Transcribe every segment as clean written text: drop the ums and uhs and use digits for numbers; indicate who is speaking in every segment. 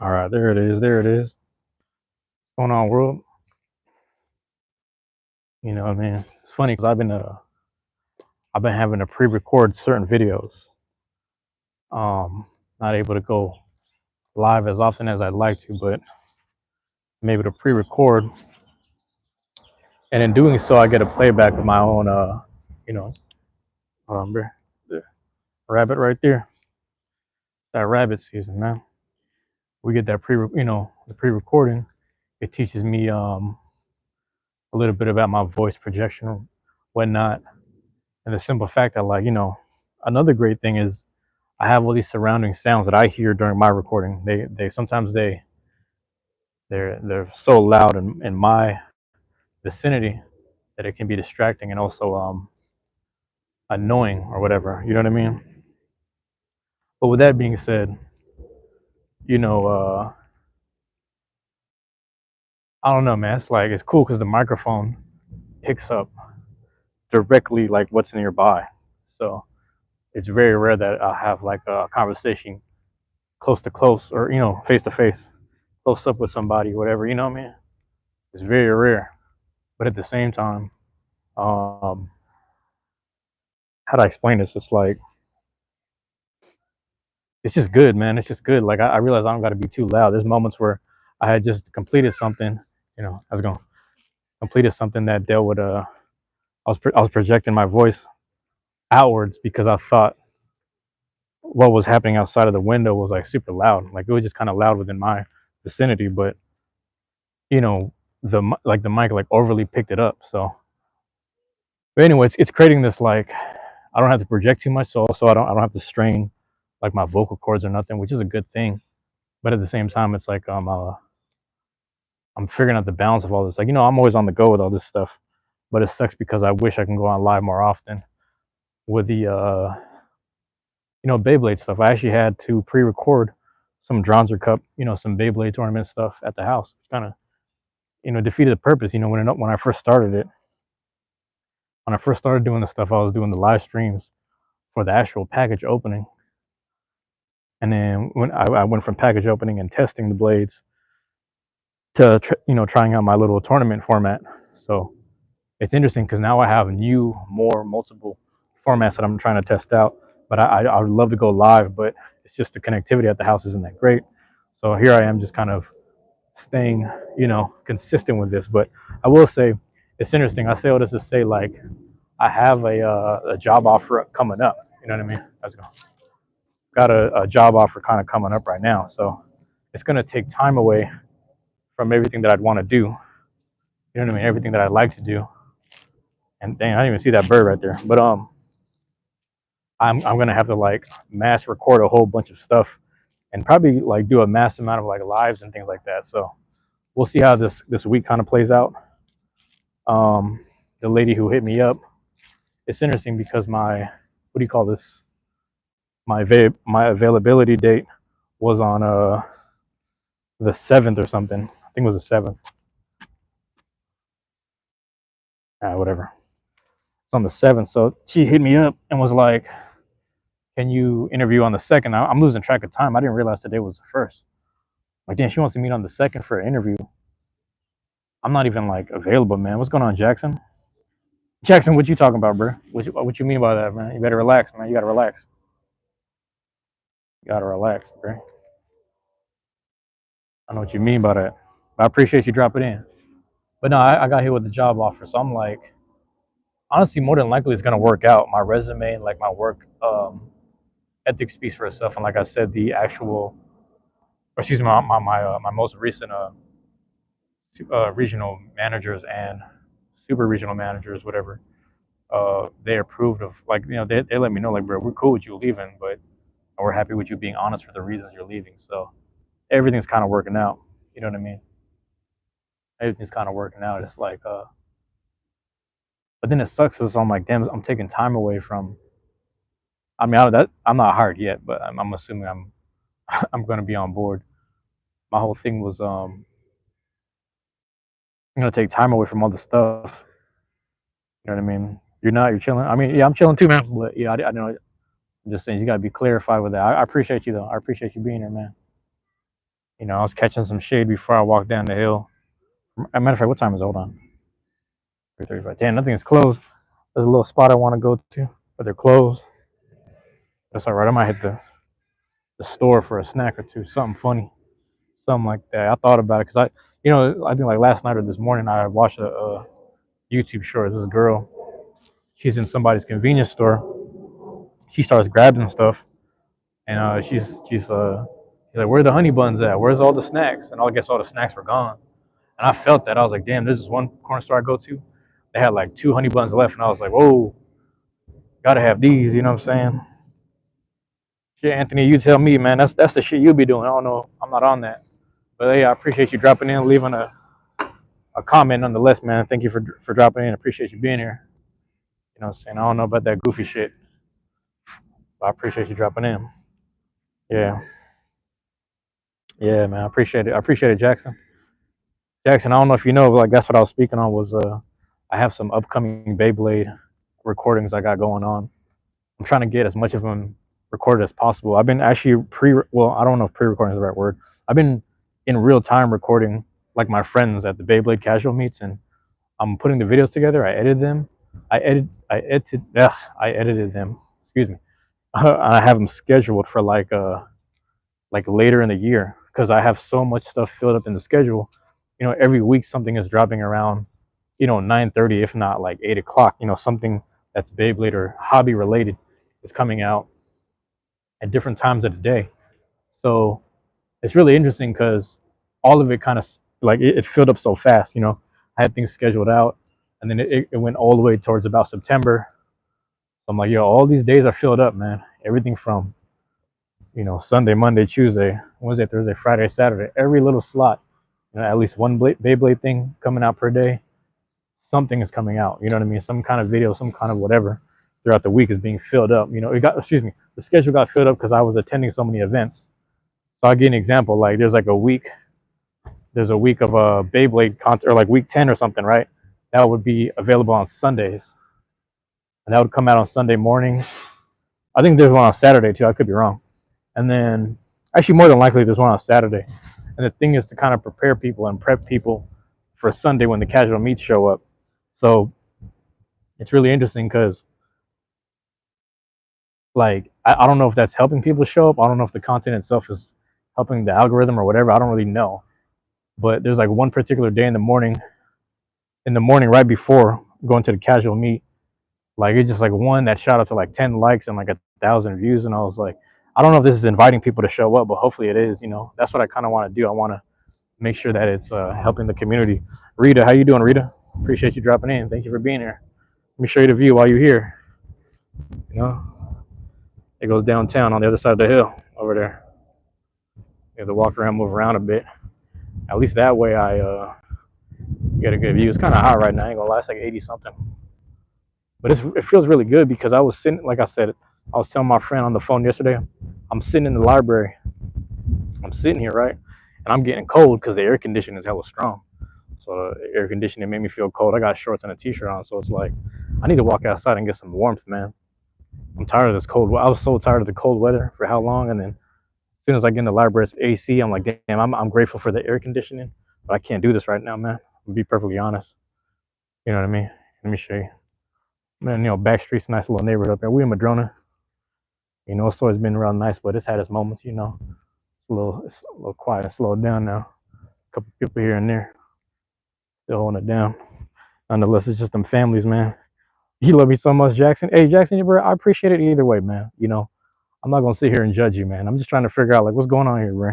Speaker 1: All right, there it is. There it is. What's going on, world? You know, what I mean, it's funny because I've been having to pre-record certain videos. Um, Not able to go live as often as I'd like to, but I'm able to pre-record, and in doing so, I get a playback of my own. You know, the rabbit right there. That rabbit season, man. We get that the pre-recording. It teaches me a little bit about my voice projection, whatnot, and the simple fact that another great thing is I have all these surrounding sounds that I hear during my recording. They sometimes they're so loud in my vicinity that it can be distracting and also annoying or whatever. You know what I mean? But with that being said, you know, I don't know, man. It's cool because the microphone picks up directly like what's nearby. So it's very rare that I'll have like a conversation close to close or face to face, close up with somebody, whatever. You know what I mean? It's very rare. But at the same time, um, how do I explain this? It's just good, man. It's just good. Like I realize I don't got to be too loud. There's moments where I had just completed something. I was going completed something that dealt with I was projecting my voice outwards because I thought what was happening outside of the window was like super loud. Like it was just kind of loud within my vicinity, but you know the mic like overly picked it up. So, but anyway, it's creating this like I don't have to project too much, so also I don't have to strain like my vocal cords or nothing, which is a good thing. But at the same time, it's like I'm figuring out the balance of all this. Like I'm always on the go with all this stuff, but it sucks because I wish I can go on live more often with the Beyblade stuff. I actually had to pre-record some Dronzer Cup, some Beyblade tournament stuff at the house. Kind of defeated the purpose. When I first started it, when I first started doing the stuff, I was doing the live streams for the actual package opening. And then when I went from package opening and testing the blades to trying out my little tournament format. So it's interesting because now I have new, more multiple formats that I'm trying to test out. But I would love to go live, but it's just the connectivity at the house isn't that great. So here I am, just kind of staying, consistent with this. But I will say, it's interesting. I say all this to say, like, I have a job offer coming up. You know what I mean? Let's go. Got a job offer kind of coming up right now, so it's gonna take time away from everything that I'd want to do. You know what I mean? Everything that I like to do. And dang, I didn't even see that bird right there. But I'm gonna have to like mass record a whole bunch of stuff and probably like do a mass amount of like lives and things like that. So we'll see how this week kind of plays out. The lady who hit me up, it's interesting because my what do you call this? My availability date was on the 7th or something. I think it was the 7th. Whatever. It's on the 7th. So she hit me up and was like, "Can you interview on the 2nd?" I'm losing track of time. I didn't realize today was the 1st. Like, damn, she wants to meet on the 2nd for an interview. I'm not even like available, man. What's going on, Jackson? Jackson, what you talking about, bro? What you mean by that, man? You better relax, man. You gotta relax. You gotta relax, bro. I know what you mean by that. But I appreciate you dropping in. But no, I got hit with the job offer, so I'm like, honestly, more than likely, it's gonna work out. My resume and like my work ethic speaks for itself, and like I said, the actual, or excuse me, my most recent regional managers and super regional managers, whatever, they approved of like they let me know like, bro, we're cool with you leaving, but we're happy with you being honest for the reasons you're leaving. So everything's kind of working out. You know what I mean? Everything's kind of working out. It's like, but then it sucks because I'm like, damn, I'm taking time away from. I mean, I'm not hired yet, but I'm assuming I'm gonna be on board. My whole thing was I'm gonna take time away from all the stuff. You know what I mean? You're not. You're chilling. I mean, yeah, I'm chilling too, man. But yeah, I know. I'm just saying you gotta be clarified with that. I appreciate you though. I appreciate you being here, man. I was catching some shade before I walked down the hill. As a matter of fact, what time is it? Hold on. 3:35. Damn, nothing is closed. There's a little spot I want to go to, but they're closed. That's all right. I might hit the store for a snack or two, something funny, something like that. I thought about it because I think like last night or this morning I watched a YouTube short. This girl, she's in somebody's convenience store. She starts grabbing stuff, and she's like, "Where are the honey buns at? Where's all the snacks?" And I guess all the snacks were gone. And I felt that. I was like, "Damn, this is one corner store I go to. They had like two honey buns left," and I was like, "Whoa, gotta have these." You know what I'm saying? Shit, Anthony, you tell me, man. That's the shit you be doing. I don't know. I'm not on that. But hey, I appreciate you dropping in, leaving a comment nonetheless, man. Thank you for dropping in. Appreciate you being here. You know what I'm saying? I don't know about that goofy shit, but I appreciate you dropping in. Yeah. Yeah, man. I appreciate it. I appreciate it, Jackson. Jackson, I don't know if you know, but like that's what I was speaking on was I have some upcoming Beyblade recordings I got going on. I'm trying to get as much of them recorded as possible. I've been actually well, I don't know if pre-recording is the right word. I've been in real time recording like my friends at the Beyblade casual meets, and I'm putting the videos together. I edited them. I edited them. Excuse me. I have them scheduled for like later in the year because I have so much stuff filled up in the schedule. Every week something is dropping around 9:30, if not like 8 o'clock. Something that's Beyblade or hobby related is coming out at different times of the day. So it's really interesting because all of it kind of like it filled up so fast. I had things scheduled out, and then it went all the way towards about September. So I'm like, yo, all these days are filled up, man. Everything from Sunday, Monday, Tuesday, Wednesday, Thursday, Friday, Saturday. Every little slot, at least one Beyblade thing coming out per day. Something is coming out. You know what I mean? Some kind of video, some kind of whatever throughout the week is being filled up. The schedule got filled up because I was attending so many events. So I'll give you an example. Like there's a week of a Beyblade concert, or like week 10 or something, right? That would be available on Sundays, and that would come out on Sunday morning. I think there's one on Saturday too. I could be wrong. And then, actually, more than likely, there's one on Saturday. And the thing is to kind of prepare people and prep people for Sunday when the casual meets show up. So it's really interesting because, like, I don't know if that's helping people show up. I don't know if the content itself is helping the algorithm or whatever. I don't really know. But there's like one particular day in the morning right before going to the casual meet, like it's just like one that shot up to like 10 likes and like 1,000 views, and I was like, I don't know if this is inviting people to show up, but hopefully it is. That's what I kind of want to do. I want to make sure that it's helping the community. Rita, how you doing, Rita? Appreciate you dropping in. Thank you for being here. Let me show you the view while you're here. You know, it goes downtown on the other side of the hill over there. You have to walk around, move around a bit. At least that way I get a good view. It's kind of hot right now. I ain't gonna lie, it's like 80 something. But it feels really good because I was sitting, like I said, I was telling my friend on the phone yesterday, I'm sitting in the library. I'm sitting here, right? And I'm getting cold because the air conditioning is hella strong. So the air conditioning made me feel cold. I got shorts and a t-shirt on. So it's like, I need to walk outside and get some warmth, man. I'm tired of this cold. I was so tired of the cold weather for how long. And then as soon as I get in the library, it's AC. I'm like, damn, I'm grateful for the air conditioning, but I can't do this right now, man. I'll be perfectly honest. You know what I mean? Let me show you. Man, Backstreet's a nice little neighborhood up there. We in Madrona. It's always been real nice, but it's had its moments, It's a little quiet, slowed down now. A couple people here and there still holding it down. Nonetheless, it's just them families, man. You love me so much, Jackson. Hey, Jackson, bro, I appreciate it either way, man. I'm not gonna sit here and judge you, man. I'm just trying to figure out like what's going on here, bro.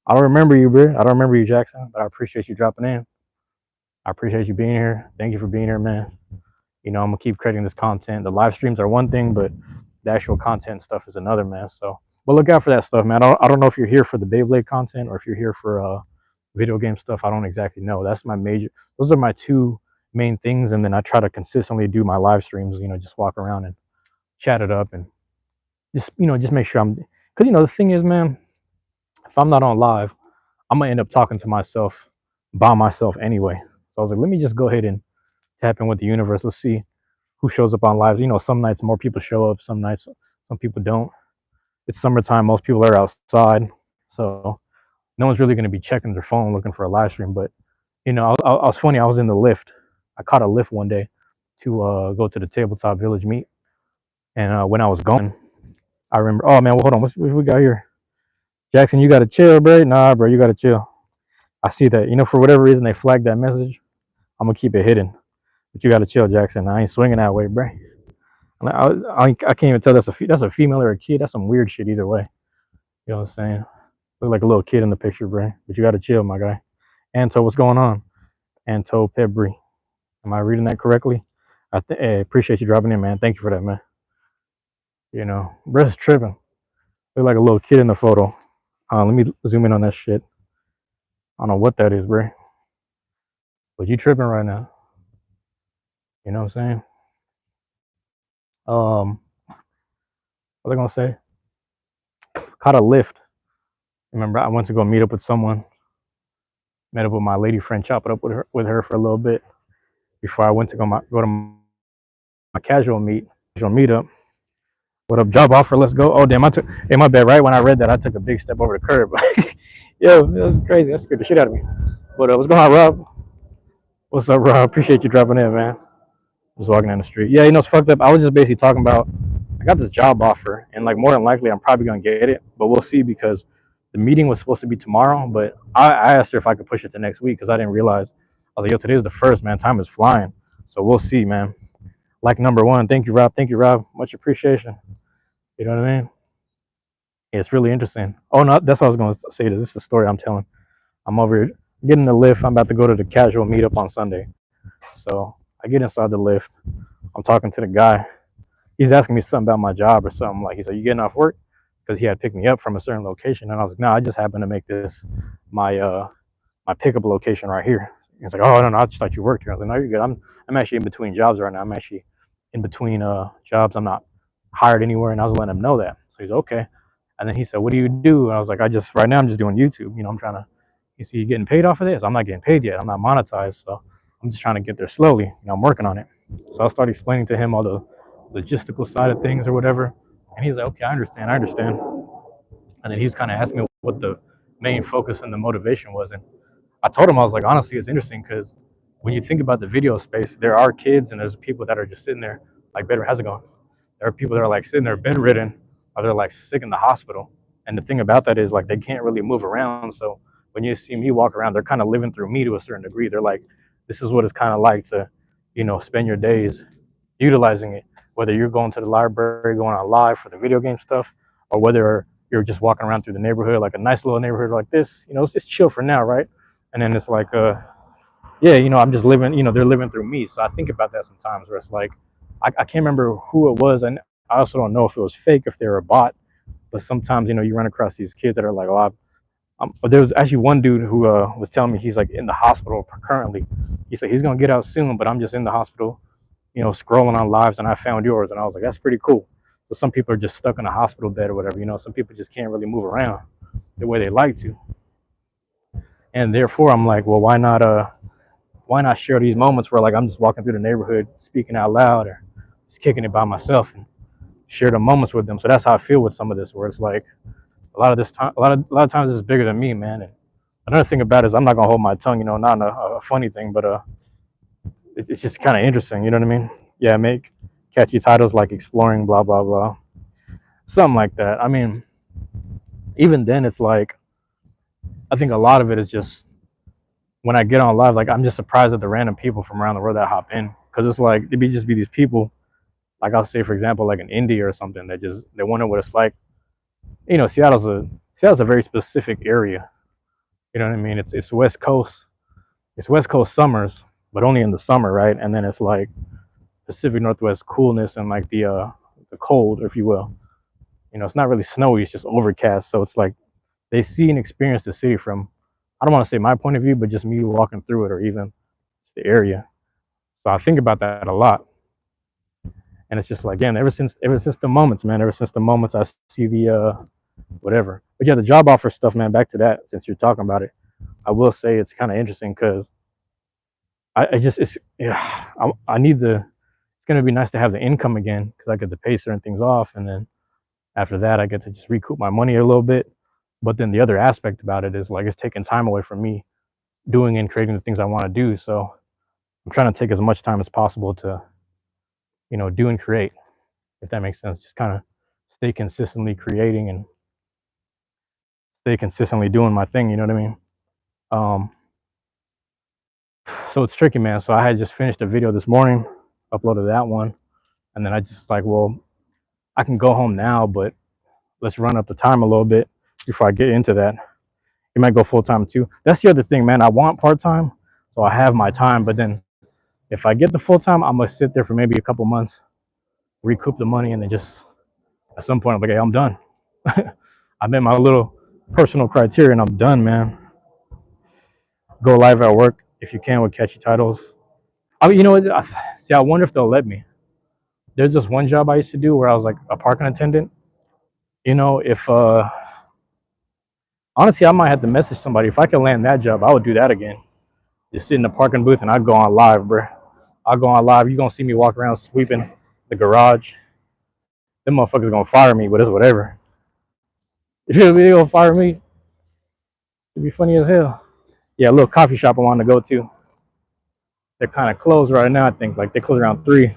Speaker 1: I don't remember you, bro. I don't remember you, Jackson, but I appreciate you dropping in. I appreciate you being here. Thank you for being here, man. I'm gonna keep creating this content. The live streams are one thing, but the actual content stuff is another, man. So, but look out for that stuff, man. I don't know if you're here for the Beyblade content or if you're here for video game stuff. I don't exactly know. That's my major. Those are my two main things, and then I try to consistently do my live streams. Just walk around and chat it up, and just make sure because the thing is, man, if I'm not on live, I'm gonna end up talking to myself by myself anyway. So I was like, let me just go ahead and tap in with the universe. Let's see who shows up on lives. Some nights more people show up, some nights some people don't. It's summertime, most people are outside. So no one's really going to be checking their phone looking for a live stream. But I was funny. I was in the lift. I caught a lift one day to go to the Tabletop Village meet, and when I was going, I remember. Oh man, well, hold on. What we got here? Jackson, you gotta chill, bro. Nah, bro, you gotta chill. I see that. For whatever reason they flagged that message. I'm gonna keep it hidden. But you gotta chill, Jackson. I ain't swinging that way, bro. I can't even tell that's a female or a kid. That's some weird shit either way. You know what I'm saying? Look like a little kid in the picture, bro. But you gotta chill, my guy. Anto, what's going on? Anto Pebri. Am I reading that correctly? Hey, appreciate you dropping in, man. Thank you for that, man. Bro's tripping. Look like a little kid in the photo. Let me zoom in on that shit. I don't know what that is, bro. But you tripping right now. You know what I'm saying? What was I gonna say? Caught a lift. Remember, I went to go meet up with someone. Met up with my lady friend, chop it up with her for a little bit before I went to go to my casual meetup. What up, job offer? Let's go. Oh damn, hey, my bad. Right when I read that, I took a big step over the curb. Yo, that was crazy. That scared the shit out of me. But what's going on, Rob? What's up, Rob? Appreciate you dropping in, man. Just walking down the street. Yeah, it's fucked up. I was just basically talking about I got this job offer, and like more than likely I'm probably gonna get it, but we'll see because the meeting was supposed to be tomorrow, but I asked her if I could push it to next week because I didn't realize. I was like, yo, today is the first, man. Time is flying. So we'll see, man. Like number one. Thank you, Rob. Thank you, Rob. Much appreciation. You know what I mean? Yeah, it's really interesting. Oh no, that's what I was gonna say. This is a story I'm telling. I'm over here getting the lift. I'm about to go to the casual meetup on Sunday. So I get inside the lift. I'm talking to the guy. He's asking me something about my job or something. Like he's like, "You getting off work?" Because he had picked me up from a certain location, and I was like, "No, I just happened to make this my pickup location right here." He's like, "Oh, no, I just thought you worked here." I was like, "No, you're good. I'm actually in between jobs right now. I'm actually in between jobs. I'm not hired anywhere." And I was letting him know that. So he's okay. And then he said, "What do you do?" And I was like, right now I'm just doing YouTube. I'm trying to. You see, you getting paid off of this? I'm not getting paid yet. I'm not monetized, so I'm just trying to get there slowly. I'm working on it. So I'll start explaining to him all the logistical side of things or whatever. And he's like, "Okay, I understand. I understand." And then he was kind of asking me what the main focus and the motivation was. And I told him, I was like, honestly, it's interesting because when you think about the video space, there are kids and there's people that are just sitting there, like, bedroom hasn't gone. There are people that are like sitting there bedridden or they're like sick in the hospital. And the thing about that is like they can't really move around. So when you see me walk around, they're kind of living through me to a certain degree. They're like, this is what it's kind of like to, spend your days utilizing it, whether you're going to the library, going on live for the video game stuff, or whether you're just walking around through the neighborhood, like a nice little neighborhood like this. It's just chill for now, right? And then it's like, yeah, I'm just living. They're living through me. So I think about that sometimes, where it's like, I can't remember who it was, and I also don't know if it was fake, if they were a bot. But sometimes, you run across these kids that are like, oh, there was actually one dude who was telling me he's like in the hospital currently. He said he's gonna get out soon, but I'm just in the hospital, scrolling on lives, and I found yours, and I was like, that's pretty cool. So some people are just stuck in a hospital bed or whatever. Some people just can't really move around the way they like to, and therefore I'm like, well, why not share these moments where like I'm just walking through the neighborhood, speaking out loud, or just kicking it by myself, and share the moments with them. So that's how I feel with some of this, where it's like a lot of this time, a lot of times it's bigger than me, man. And another thing about it is I'm not gonna hold my tongue, not a funny thing, but it's just kind of interesting, you know what I mean? Yeah, make catchy titles like exploring, blah blah blah, something like that. I mean, even then, it's like I think a lot of it is just when I get on live, like I'm just surprised at the random people from around the world that hop in, because it's like it be just be these people, like I'll say for example, like in India or something, that just they wonder what it's like. Seattle's a very specific area. You know what I mean? It's West Coast. It's West Coast summers, but only in the summer, right? And then it's like Pacific Northwest coolness and like the cold, if you will. It's not really snowy, it's just overcast. So it's like they see and experience the city from, I don't want to say my point of view, but just me walking through it or even the area. So I think about that a lot. And it's just like, damn, ever since the moments, man, ever since the moments I see the whatever. But yeah, the job offer stuff, man, back to that, since you're talking about it, I will say it's kind of interesting because I just, it's, yeah, I need it's going to be nice to have the income again because I get to pay certain things off. And then after that, I get to just recoup my money a little bit. But then the other aspect about it is like it's taking time away from me doing and creating the things I want to do. So I'm trying to take as much time as possible to, do and create, if that makes sense. Just kind of stay consistently creating and stay consistently doing my thing. You know what I mean? Um, so it's tricky, man. So I had just finished a video this morning, uploaded that one, and then I just like, well, I can go home now, but let's run up the time a little bit before I get into that. You might go full time too. That's the other thing, man. I want part time, so I have my time. But then if I get the full time, I'm gonna sit there for maybe a couple months, recoup the money, and then just at some point I'm like, hey, I'm done. I met my little personal criteria, and I'm done, man. Go live at work if you can with catchy titles. I mean, you know what? See, I wonder if they'll let me. There's this one job I used to do where I was like a parking attendant. If honestly, I might have to message somebody. If I could land that job, I would do that again. Just sit in the parking booth and I'd go on live, bro. I'll go on live. You're gonna see me walk around sweeping the garage. Them motherfuckers gonna fire me, but it's whatever. If they gonna fire me, it'd be funny as hell. Yeah, a little coffee shop I want to go to. They're kind of closed right now, I think. Like they close around 3.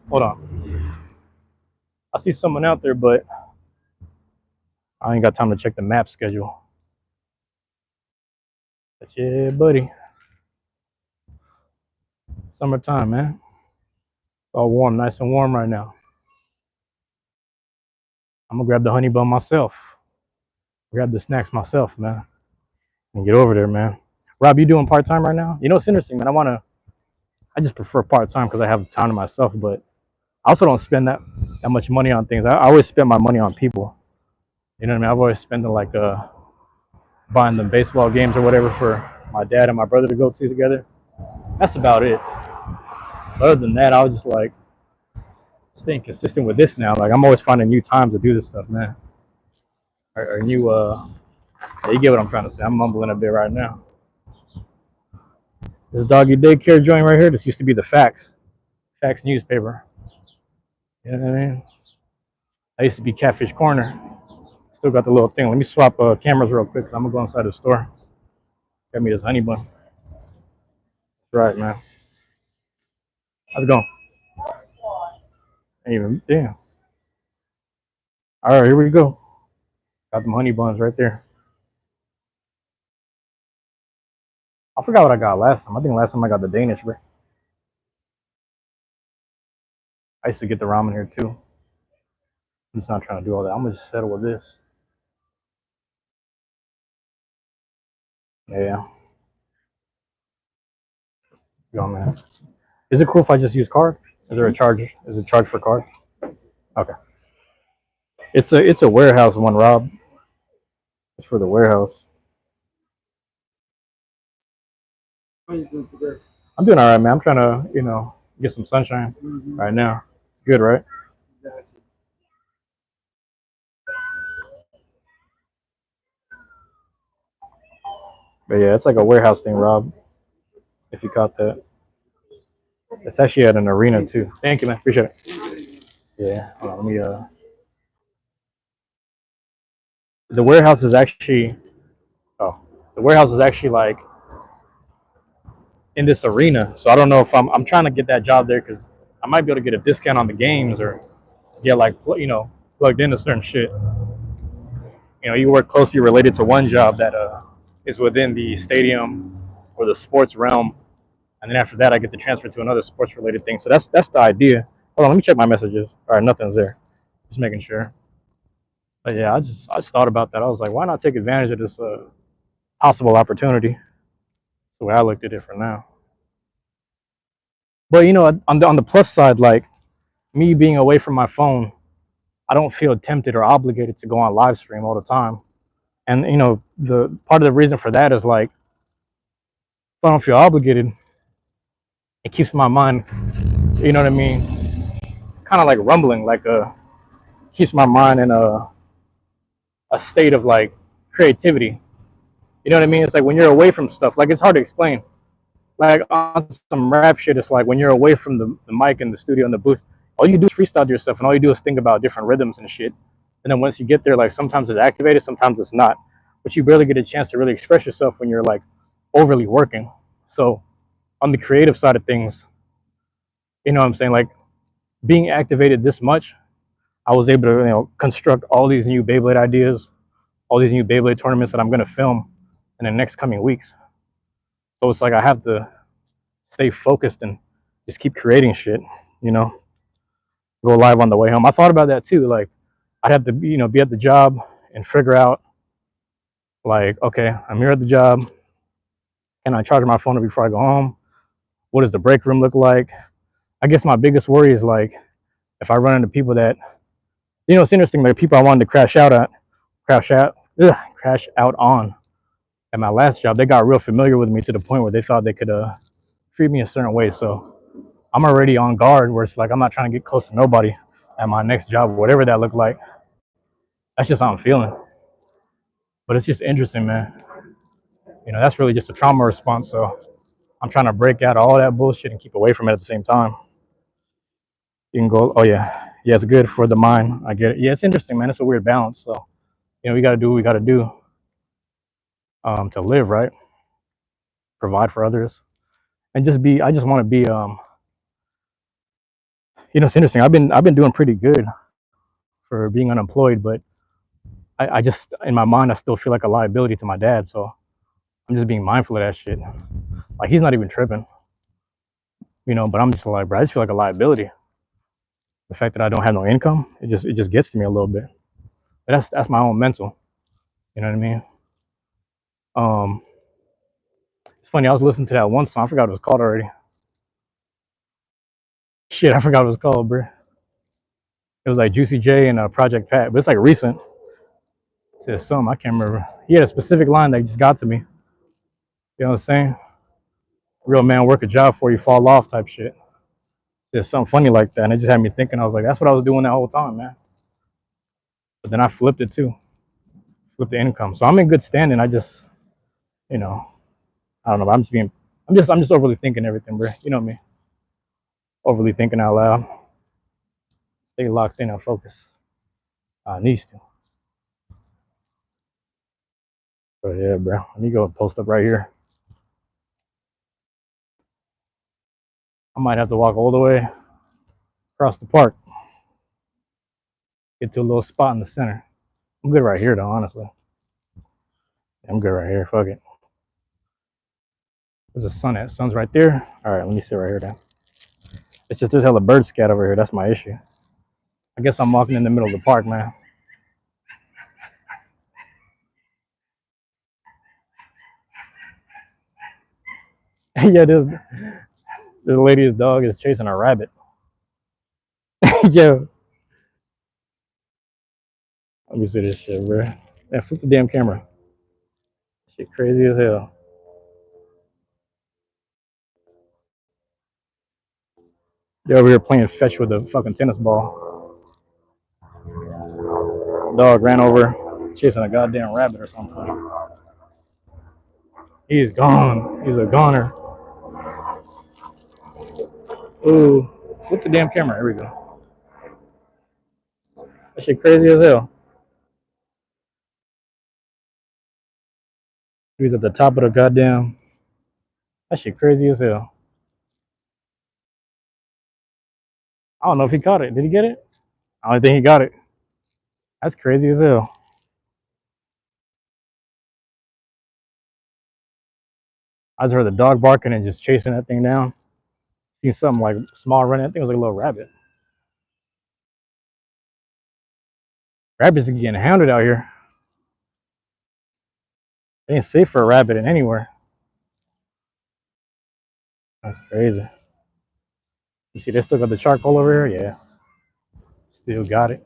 Speaker 1: Hold on. I see someone out there, but I ain't got time to check the map schedule. But yeah, buddy. Summertime, man. It's all warm, nice and warm right now. I'm gonna grab the honey bun myself. Grab the snacks myself, man. And get over there, man. Rob, you doing part time right now? It's interesting, man. I just prefer part time because I have time to myself, but I also don't spend that much money on things. I always spend my money on people. You know what I mean? I've always spent it like buying them baseball games or whatever for my dad and my brother to go to together. That's about it. Other than that, I was just like staying consistent with this now. Like I'm always finding new times to do this stuff, man. Or new you get what I'm trying to say. I'm mumbling a bit right now. This doggy daycare joint right here, this used to be the Facts newspaper. You know what I mean? I used to be Catfish Corner. Still got the little thing. Let me swap cameras real quick because I'm gonna go inside the store. Got me this honey bun. That's right, man. How's it going? Ain't even damn. All right, here we go. Got them honey buns right there. I forgot what I got last time. I think last time I got the Danish, bro. I used to get the ramen here too. I'm just not trying to do all that. I'm gonna just settle with this. Yeah. Go, man. Is it cool if I just use card? Is there a charge? Is it charged for card? Okay. It's a warehouse one, Rob. It's for the warehouse. I'm doing all right, man. I'm trying to, get some sunshine right now. It's good, right? But yeah, it's like a warehouse thing, Rob. If you caught that, it's actually at an arena too. Thank you, man. Appreciate it. Yeah. Hold on, let me. The warehouse is actually. Oh, the warehouse is actually like in this arena. So I don't know if I'm trying to get that job there because I might be able to get a discount on the games or get like plugged into certain shit. You work closely related to one job that is within the stadium or the sports realm, and then after that, I get the transfer to another sports related thing. So that's the idea. Hold on, let me check my messages. All right, nothing's there. Just making sure. But yeah, I just thought about that. I was like, why not take advantage of this possible opportunity? The way I looked at it for now. But on the plus side, like me being away from my phone, I don't feel tempted or obligated to go on live stream all the time. And the part of the reason for that is like if I don't feel obligated, it keeps my mind, you know what I mean, kind of like rumbling, like keeps my mind in a state of like creativity. You know what I mean? It's like when you're away from stuff, like it's hard to explain. Like on some rap shit, it's like when you're away from the mic and the studio and the booth, all you do is freestyle to yourself, and all you do is think about different rhythms and shit. And then once you get there, like sometimes it's activated, sometimes it's not. But you barely get a chance to really express yourself when you're like overly working. So on the creative side of things, you know what I'm saying? Like being activated this much, I was able to, construct all these new Beyblade ideas, all these new Beyblade tournaments that I'm gonna film in the next coming weeks. So it's like I have to stay focused and just keep creating shit, you know, go live on the way home. I thought about that too. Like I'd have to, be at the job and figure out like, okay, I'm here at the job. Can I charge my phone before I go home? What does the break room look like? I guess my biggest worry is like if I run into people that, it's interesting, like people I wanted to crash out, crash out on at my last job, they got real familiar with me to the point where they thought they could treat me a certain way. So I'm already on guard where it's like I'm not trying to get close to nobody at my next job, whatever that looked like. That's just how I'm feeling. But it's just interesting, man. That's really just a trauma response. So I'm trying to break out all that bullshit and keep away from it at the same time. You can go, oh yeah, yeah, it's good for the mind. I get it. Yeah, it's interesting, man. It's a weird balance. So we got to do what we got to do to live, right? Provide for others, and just be. I just want to be. It's interesting. I've been doing pretty good for being unemployed, but I just in my mind I still feel like a liability to my dad. So I'm just being mindful of that shit. Like he's not even tripping, But I'm just like, bro, I just feel like a liability. The fact that I don't have no income, it just gets to me a little bit. But that's my own mental. You know what I mean? Um, it's funny. I was listening to that one song. I forgot what it was called already. Shit, I forgot what it was called, bro. It was like Juicy J and Project Pat, but it's like recent. It says something I can't remember. He had a specific line that just got to me. You know what I'm saying? Real man work a job for you, fall off type shit. There's something funny like that, and it just had me thinking. I was like, that's what I was doing that whole time, man. But then I flipped it too, flipped the income. So I'm in good standing. I just, you know, I don't know. I'm just overly thinking everything, bro. You know me, overly thinking out loud. Stay locked in and focus. Needs to. But yeah, bro. Let me go post up right here. I might have to walk all the way across the park, get to a little spot in the center. I'm good right here, though. Honestly, I'm good right here. Fuck it. There's a sun at. Sun's right there. All right, let me sit right here then. It's just there's hella bird scat over here. That's my issue. I guess I'm walking in the middle of the park, man. Yeah, this lady's dog is chasing a rabbit. Yo, let me see this shit, bro. Man, flip the damn camera. Shit crazy as hell. They're over here playing fetch with a fucking tennis ball. Dog ran over, chasing a goddamn rabbit or something. He's gone. He's a goner. Ooh, flip the damn camera. Here we go. That shit crazy as hell. He's at the top of the goddamn. That shit crazy as hell. I don't know if he caught it. Did he get it? I don't think he got it. That's crazy as hell. I just heard the dog barking and just chasing that thing down. Seen something like small running. I think it was like a little rabbit. Rabbits are getting hounded out here. It ain't safe for a rabbit in anywhere. That's crazy. You see, they still got the charcoal over here. Yeah, still got it.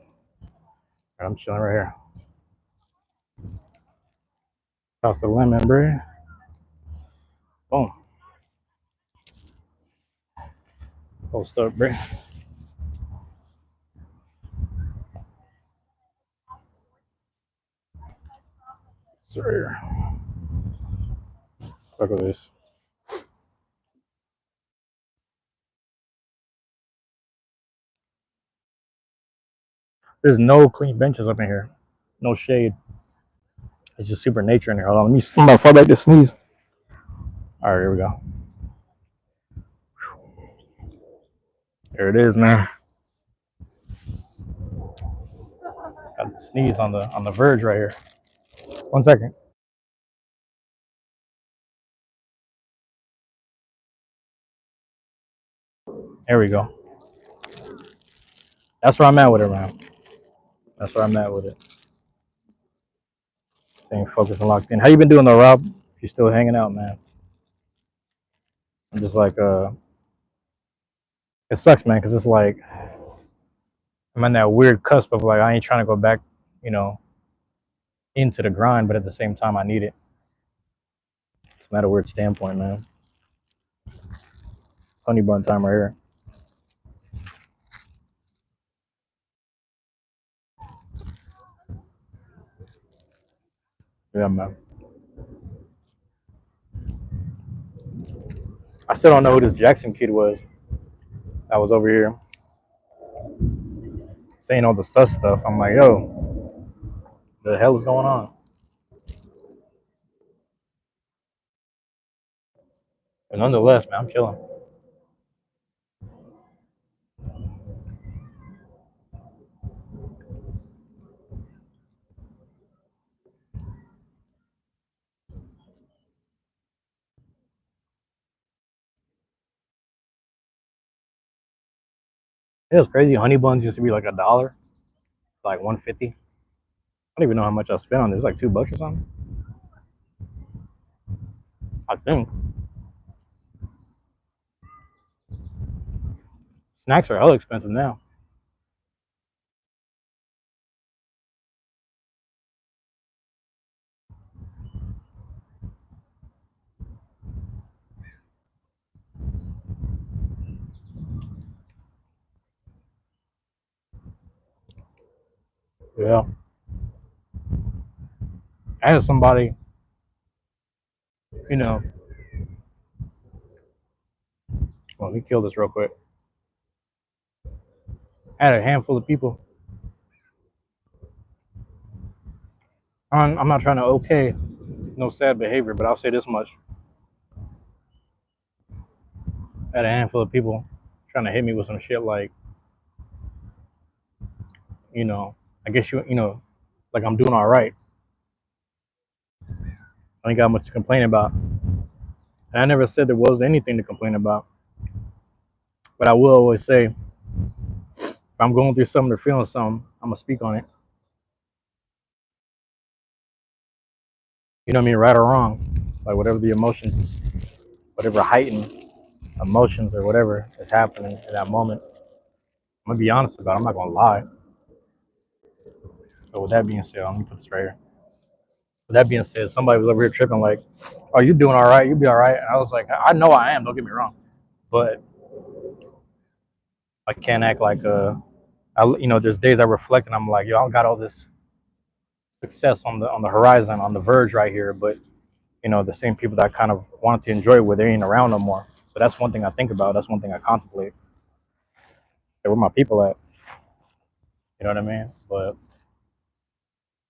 Speaker 1: Right, I'm chilling right here. Toss the lemon, bro. Boom. Post up, bro. Sir. Look at this. There's no clean benches up in here. No shade. It's just super nature in here. Hold on, I'm about to fall back to sneeze. All right, here we go. There it is, man. Got the sneeze on the verge right here. 1 second. There we go. That's where I'm at with it, man. That's where I'm at with it. Staying focused and locked in. How you been doing though, Rob? If you're still hanging out, man. I'm just like, it sucks, man, because it's like I'm on that weird cusp of like I ain't trying to go back, you know, into the grind, but at the same time I need it. It's at a weird standpoint, man. Honey bun time right here. Yeah, man. I still don't know who this Jackson kid was. I was over here saying all the sus stuff. I'm like, yo, the hell is going on? But nonetheless, man, I'm chilling. It was crazy. Honey buns used to be like $1, like 150. I don't even know how much I spent on this. Like $2 or something. I think snacks are hella expensive now. Yeah, I had somebody, you know. Well, let me kill this real quick. I had a handful of people. I'm not trying to okay no sad behavior, but I'll say this much: I had a handful of people trying to hit me with some shit like, you know, I guess like I'm doing all right. I ain't got much to complain about. And I never said there was anything to complain about. But I will always say, if I'm going through something or feeling something, I'm gonna speak on it. You know what I mean, right or wrong, like whatever the emotions, whatever heightened emotions or whatever is happening at that moment, I'm gonna be honest about it. I'm not gonna lie. So with that being said, let me put this right here. With that being said, somebody was over here tripping like, "Oh, you doing all right? You be all right?" And I was like, "I know I am. Don't get me wrong, but I can't act like there's days I reflect and I'm like, yo, I got all this success on the horizon, on the verge right here, but the same people that I kind of wanted to enjoy with, they ain't around no more. So that's one thing I think about. That's one thing I contemplate. Like, where my people at? You know what I mean? But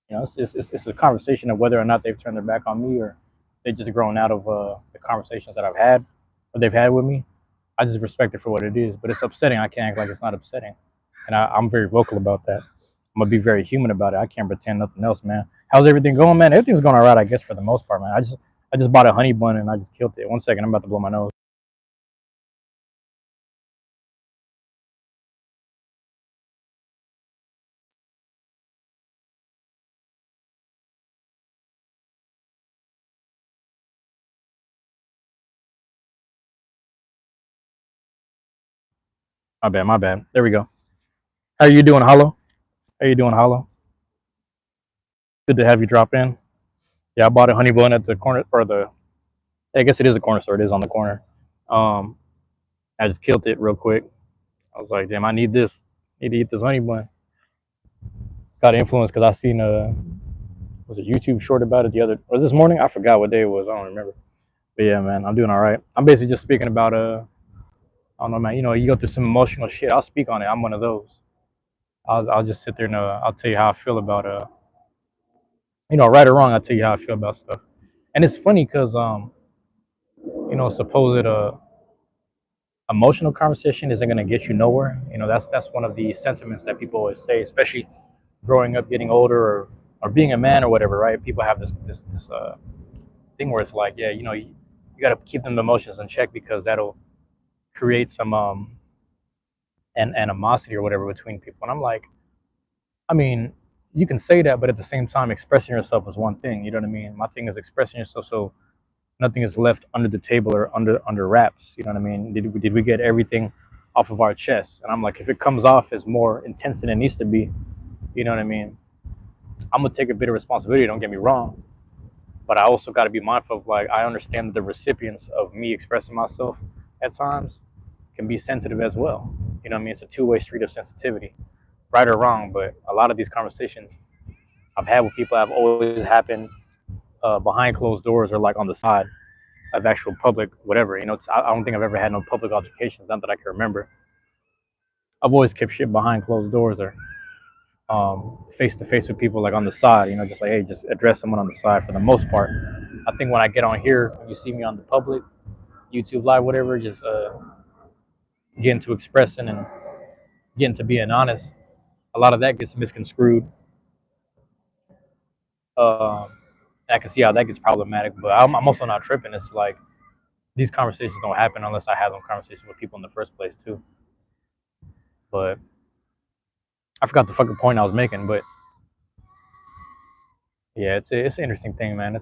Speaker 1: it's a conversation of whether or not they've turned their back on me or they just grown out of the conversations that I've had or they've had with me. I just respect it for what it is. But it's upsetting. I can't act like it's not upsetting, and I'm very vocal about that. I'm gonna be very human about it. I can't pretend nothing else, man. How's everything going, man? Everything's going all right, I guess, for the most part, man. I just bought a honey bun and I just killed it. 1 second, I'm about to blow my nose. My bad, my bad. There we go. How are you doing, Hollow? How you doing, Hollow? Good to have you drop in. Yeah, I bought a honey bun at the corner, or I guess it is a corner store. It is on the corner. Um, I just killed it real quick. I was like, damn, I need this. Need to eat this honey bun. Got influenced because I seen was a YouTube short about it the other, was this morning? I forgot what day it was. I don't remember. But yeah, man, I'm doing all right. I'm basically just speaking about I don't know, man. You go through some emotional shit. I'll speak on it. I'm one of those. I'll just sit there and I'll tell you how I feel about right or wrong. I'll tell you how I feel about stuff. And it's funny because supposed emotional conversation isn't gonna get you nowhere. That's one of the sentiments that people always say, especially growing up, getting older, or being a man or whatever, right? People have this thing where it's like, yeah, you got to keep them emotions in check because that'll create some animosity or whatever between people. And I'm like, I mean, you can say that, but at the same time, expressing yourself is one thing. You know what I mean? My thing is expressing yourself so nothing is left under the table or under wraps. You know what I mean? Did we get everything off of our chest? And I'm like, if it comes off as more intense than it needs to be, you know what I mean? I'm gonna take a bit of responsibility. Don't get me wrong, but I also got to be mindful of, like, I understand that the recipients of me expressing myself at times can be sensitive as well. You know what I mean? It's a two-way street of sensitivity, right or wrong. But a lot of these conversations I've had with people have always happened behind closed doors or like on the side of actual public whatever. I don't think I've ever had no public altercations, not that I can remember. I've always kept shit behind closed doors or face to face with people, like on the side. Just like, hey, just address someone on the side for the most part. I think when I get on here, when you see me on the public YouTube live, whatever, just getting to expressing and getting to being honest, a lot of that gets misconstrued. Um, I can see how that gets problematic, but I'm also not tripping. It's like these conversations don't happen unless I have them conversations with people in the first place too. But I forgot the fucking point I was making. But yeah, it's an interesting thing, man.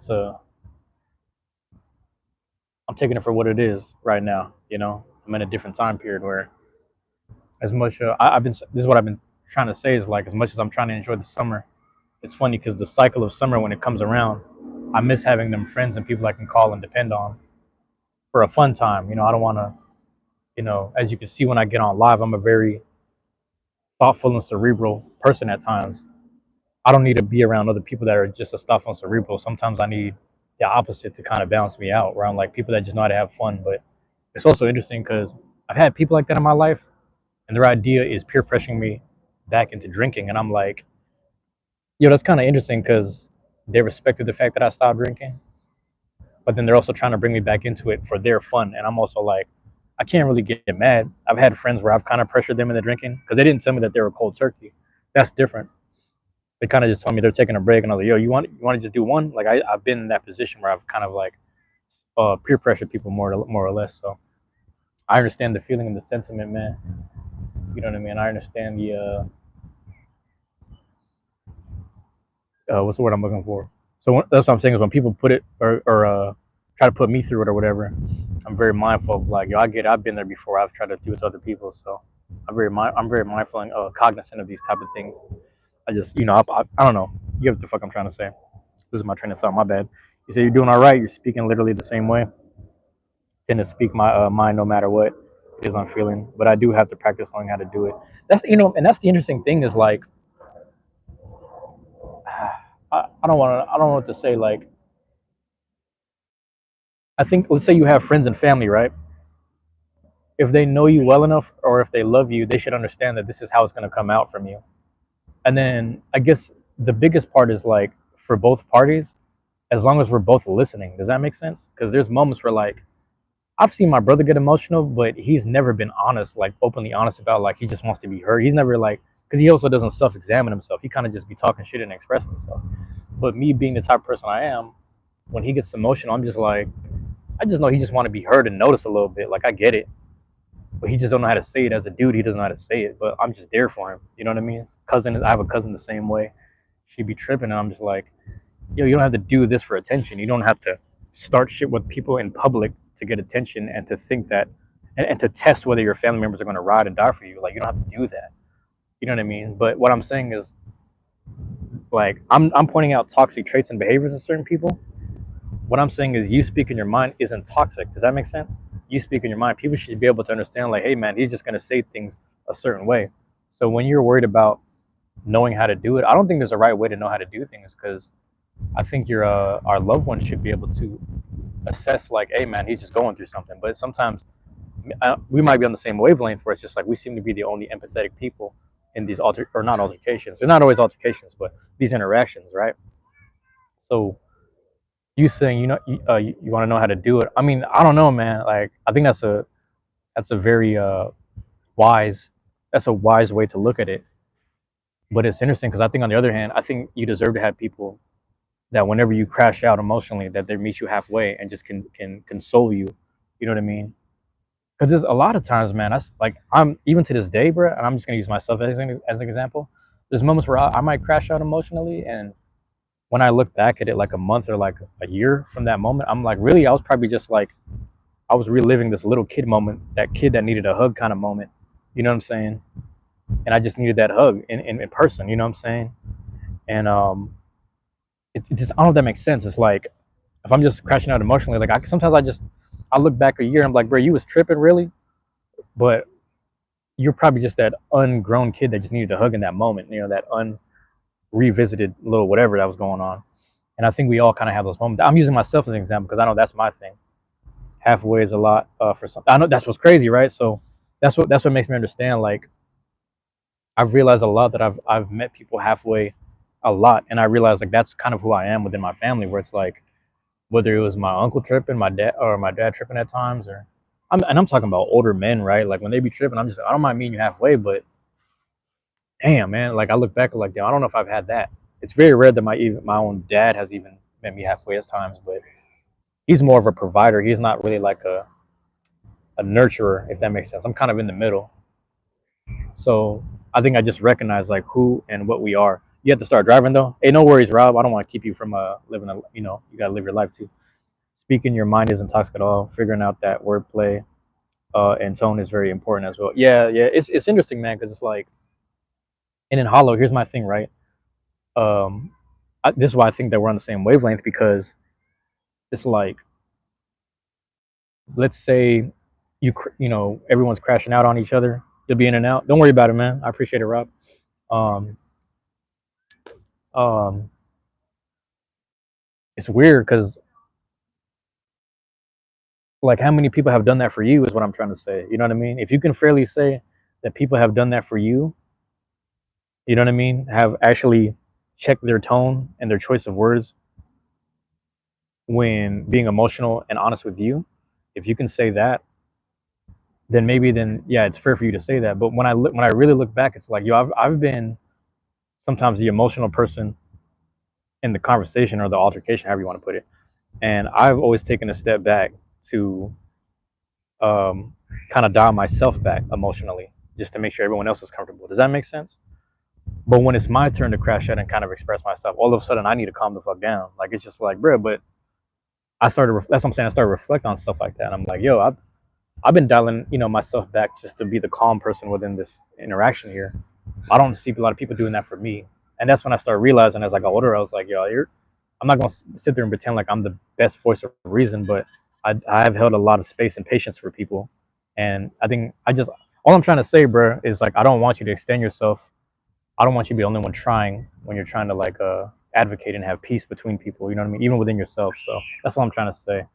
Speaker 1: I'm taking it for what it is right now. I'm in a different time period where, as much this is what I've been trying to say, is like, as much as I'm trying to enjoy the summer, it's funny because the cycle of summer, when it comes around, I miss having them friends and people I can call and depend on for a fun time. I don't want to, as you can see when I get on live, I'm a very thoughtful and cerebral person at times. I don't need to be around other people that are just as thoughtful and cerebral. Sometimes I need the opposite to kind of balance me out, around like people that just know how to have fun. But it's also interesting because I've had people like that in my life, and their idea is peer pressuring me back into drinking. And I'm like, that's kind of interesting because they respected the fact that I stopped drinking, but then they're also trying to bring me back into it for their fun. And I'm also like, I can't really get mad. I've had friends where I've kind of pressured them into drinking because they didn't tell me that they were cold turkey. That's different. They kind of just told me they're taking a break, and I was like, yo, you want to just do one? Like, I've been in that position where I've kind of like peer pressured people more or less. So I understand the feeling and the sentiment, man. You know what I mean? I understand the what's the word I'm looking for? So that's what I'm saying, is when people put it or try to put me through it or whatever, I'm very mindful of, like, yo, I get it. I've been there before. I've tried to do it to other people, so I'm very mindful and cognizant of these type of things. I just, I don't know. You get what the fuck I'm trying to say. Losing my train of thought. My bad. You say you're doing all right. You're speaking literally the same way. Tend to speak my mind no matter what it is I'm feeling, but I do have to practice knowing how to do it. And that's the interesting thing, is like, I don't know what to say. Like, I think, let's say you have friends and family, right? If they know you well enough, or if they love you, they should understand that this is how it's going to come out from you. And then I guess the biggest part is, like, for both parties, as long as we're both listening. Does that make sense? Because there's moments where, like, I've seen my brother get emotional, but he's never been honest, like openly honest about, like, he just wants to be heard. He's never, like, because he also doesn't self-examine himself. He kind of just be talking shit and expressing himself. But me being the type of person I am, when he gets emotional, I'm just like, I just know he just want to be heard and noticed a little bit. Like, I get it, but he just don't know how to say it. As a dude, he doesn't know how to say it. But I'm just there for him. You know what I mean? I have a cousin the same way. She be tripping, and I'm just like, yo, you don't have to do this for attention. You don't have to start shit with people in public to get attention, and to think that, and to test whether your family members are going to ride and die for you. Like, you don't have to do that. You know what I mean? But what I'm saying is, like, I'm pointing out toxic traits and behaviors of certain people. What I'm saying is, you speak in your mind isn't toxic. Does that make sense? You speak in your mind. People should be able to understand, like, hey, man, he's just going to say things a certain way. So when you're worried about knowing how to do it, I don't think there's a right way to know how to do things, because I think our loved ones should be able to assess, like, hey, man, he's just going through something. But sometimes we might be on the same wavelength, where it's just like we seem to be the only empathetic people in these or not altercations. They're not always altercations, but these interactions, right? So you saying you want to know how to do it. I mean, I don't know, man. Like I think that's a very wise that's a wise way to look at it. But it's interesting because I think on the other hand, I think you deserve to have people that whenever you crash out emotionally, that they meet you halfway and just can console you. You know what I mean? Because there's a lot of times, man. That's like I'm even to this day, bro. And I'm just gonna use myself as an example. There's moments where I might crash out emotionally, and when I look back at it, like a month or like a year from that moment, I'm like, really, I was probably just like I was reliving this little kid moment, that kid that needed a hug kind of moment. You know what I'm saying? And I just needed that hug in person. You know what I'm saying? And it just I don't know if that makes sense. It's like if I'm just crashing out emotionally, like sometimes I look back a year and I'm like, bro, you was tripping really, but you're probably just that ungrown kid that just needed a hug in that moment. You know, that unrevisited little whatever that was going on. And I think we all kind of have those moments. I'm using myself as an example because I know that's my thing. Halfway is a lot for some. I know that's what's crazy, right? So that's what makes me understand. Like I've realized a lot that I've met people halfway, a lot, and I realized like that's kind of who I am within my family, where it's like whether it was my uncle tripping, my dad tripping at times, or I'm talking about older men, right? Like when they be tripping, I don't mind meeting you halfway, but damn, man, like I look back like damn, I don't know if I've had that. It's very rare that my own dad has even met me halfway at times, but he's more of a provider. He's not really like a nurturer, if that makes sense. I'm kind of in the middle. So I think I just recognize like who and what we are. You have to start driving though. Hey, no worries, Rob. I don't want to keep you from living a you gotta live your life too. Speaking your mind isn't toxic at all. Figuring out that wordplay and tone is very important as well. Yeah, yeah. It's interesting, man, because it's like and in Hollow, here's my thing, right? Um, this is why I think that we're on the same wavelength because it's like let's say everyone's crashing out on each other. You'll be in and out. Don't worry about it, man. I appreciate it, Rob. Um, um, it's weird because like how many people have done that for you is what I'm trying to say. You know what I mean? If you can fairly say that people have done that for you, you know what I mean? Have actually checked their tone and their choice of words when being emotional and honest with you. If you can say that, then maybe then yeah, it's fair for you to say that. But when I really look back, it's like yo, I've been sometimes the emotional person in the conversation or the altercation, however you want to put it, and I've always taken a step back to um, kind of dial myself back emotionally just to make sure everyone else is comfortable. Does that make sense? But when it's my turn to crash out and kind of express myself, all of a sudden I need to calm the fuck down. Like it's just like, bro, but that's what I'm saying. I started to reflect on stuff like that. And I'm like, yo, I've been dialing, myself back just to be the calm person within this interaction here. I don't see a lot of people doing that for me. And that's when I started realizing as I got older, I was like, yo, I'm not gonna sit there and pretend like I'm the best voice of reason, but I've held a lot of space and patience for people. And I think all I'm trying to say, bro, is like I don't want you to extend yourself. I don't want you to be the only one trying when you're trying to like advocate and have peace between people. You know what I mean? Even within yourself. So that's what I'm trying to say.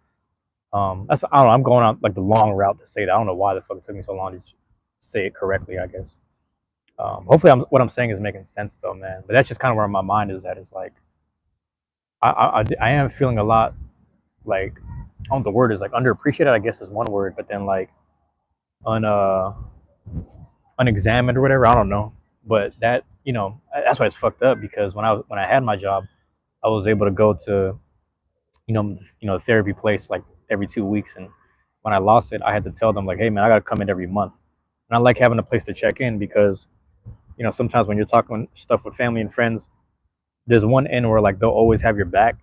Speaker 1: I don't know. I'm going on like the long route to say that. I don't know why the fuck it took me so long to say it correctly. I guess. Hopefully, what I'm saying is making sense though, man. But that's just kind of where my mind is at. Is like I am feeling a lot like I don't know what the word is like underappreciated. I guess is one word, but then like un unexamined or whatever. I don't know. But that's why it's fucked up because when I had my job, I was able to go to therapy place like every 2 weeks, and when I lost it, I had to tell them like, hey man, I gotta come in every month. And I like having a place to check in because sometimes when you're talking stuff with family and friends, there's one end where like they'll always have your back,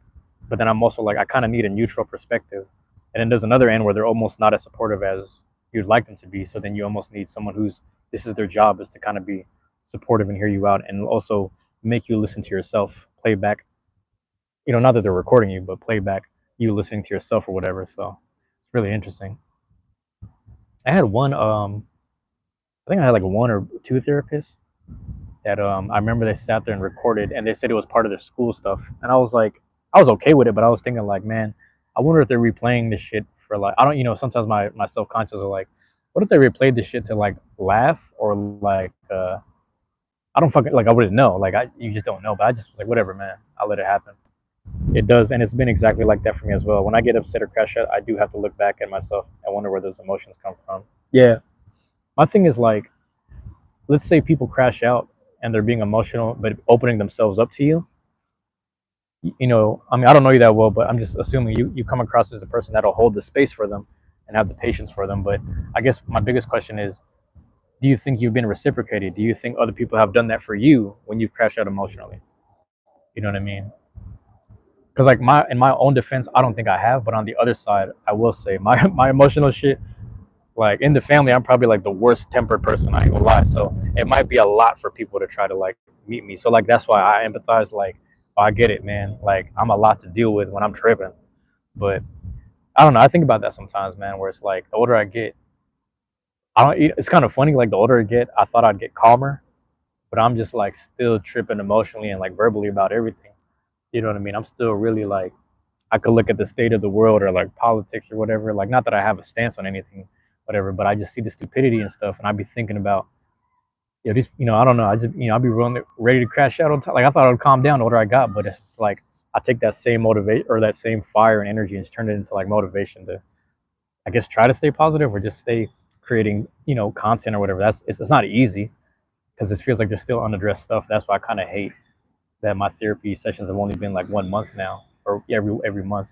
Speaker 1: but then I'm also like I kind of need a neutral perspective, and then there's another end where they're almost not as supportive as you'd like them to be. So then you almost need someone who's this is their job is to kind of be supportive and hear you out, and also make you listen to yourself, play back. Not that they're recording you, but play back you listening to yourself or whatever. So it's really interesting. I had one. I think I had like one or two therapists that I remember they sat there and recorded, and they said it was part of their school stuff, and I was like, I was okay with it, but I was thinking like, man, I wonder if they're replaying this shit for like, I don't, sometimes my self conscious are like, what if they replayed this shit to like laugh or like I don't fucking like I wouldn't know. Like you just don't know. But I just was like, whatever, man. I'll let it happen. It does, and it's been exactly like that for me as well. When I get upset or crash out, I do have to look back at myself and wonder where those emotions come from. Yeah, my thing is like, let's say people crash out and they're being emotional, but opening themselves up to you. You know, I mean, I don't know you that well, but I'm just assuming you come across as a person that'll hold the space for them and have the patience for them. But I guess my biggest question is, do you think you've been reciprocated? Do you think other people have done that for you when you've crashed out emotionally? You know what I mean? Because like in my own defense, I don't think I have. But on the other side, I will say my my emotional shit. Like in the family, I'm probably like the worst tempered person. I ain't gonna lie. So it might be a lot for people to try to like meet me. So like that's why I empathize. Like, oh, I get it, man. Like I'm a lot to deal with when I'm tripping. But I don't know. I think about that sometimes, man. Where it's like the older I get, I don't. It's kind of funny. Like the older I get, I thought I'd get calmer, but I'm just like still tripping emotionally and like verbally about everything. You know what I mean? I'm still really like I could look at the state of the world or like politics or whatever. Like not that I have a stance on anything, whatever, but I just see the stupidity and stuff, and I'd be thinking about these. You know, I don't know. I just I'd be ready to crash out on time. Like I thought I would calm down the older I got, but it's just like I take that same motivate or that same fire and energy and just turn it into like motivation to I guess try to stay positive or just stay creating content or whatever. It's not easy because it feels like there's still unaddressed stuff. That's why I kind of hate that my therapy sessions have only been like 1 month now or every month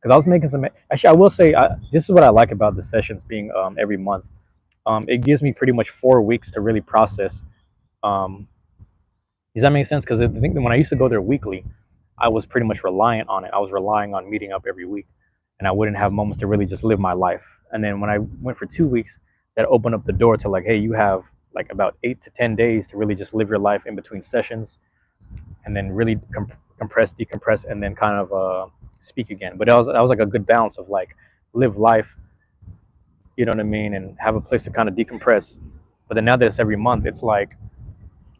Speaker 1: because I was making some. Actually, I will say this is what I like about the sessions being every month. It gives me pretty much 4 weeks to really process. Um, does that make sense? Because I think that when I used to go there weekly, I was pretty much reliant on it. I was relying on meeting up every week, and I wouldn't have moments to really just live my life. And then when I went for 2 weeks, that opened up the door to like, hey, you have like about 8 to 10 days to really just live your life in between sessions, and then really compress, decompress, and then kind of speak again. But that was like a good balance of like live life, you know what I mean, and have a place to kind of decompress. But then now that it's every month, it's like,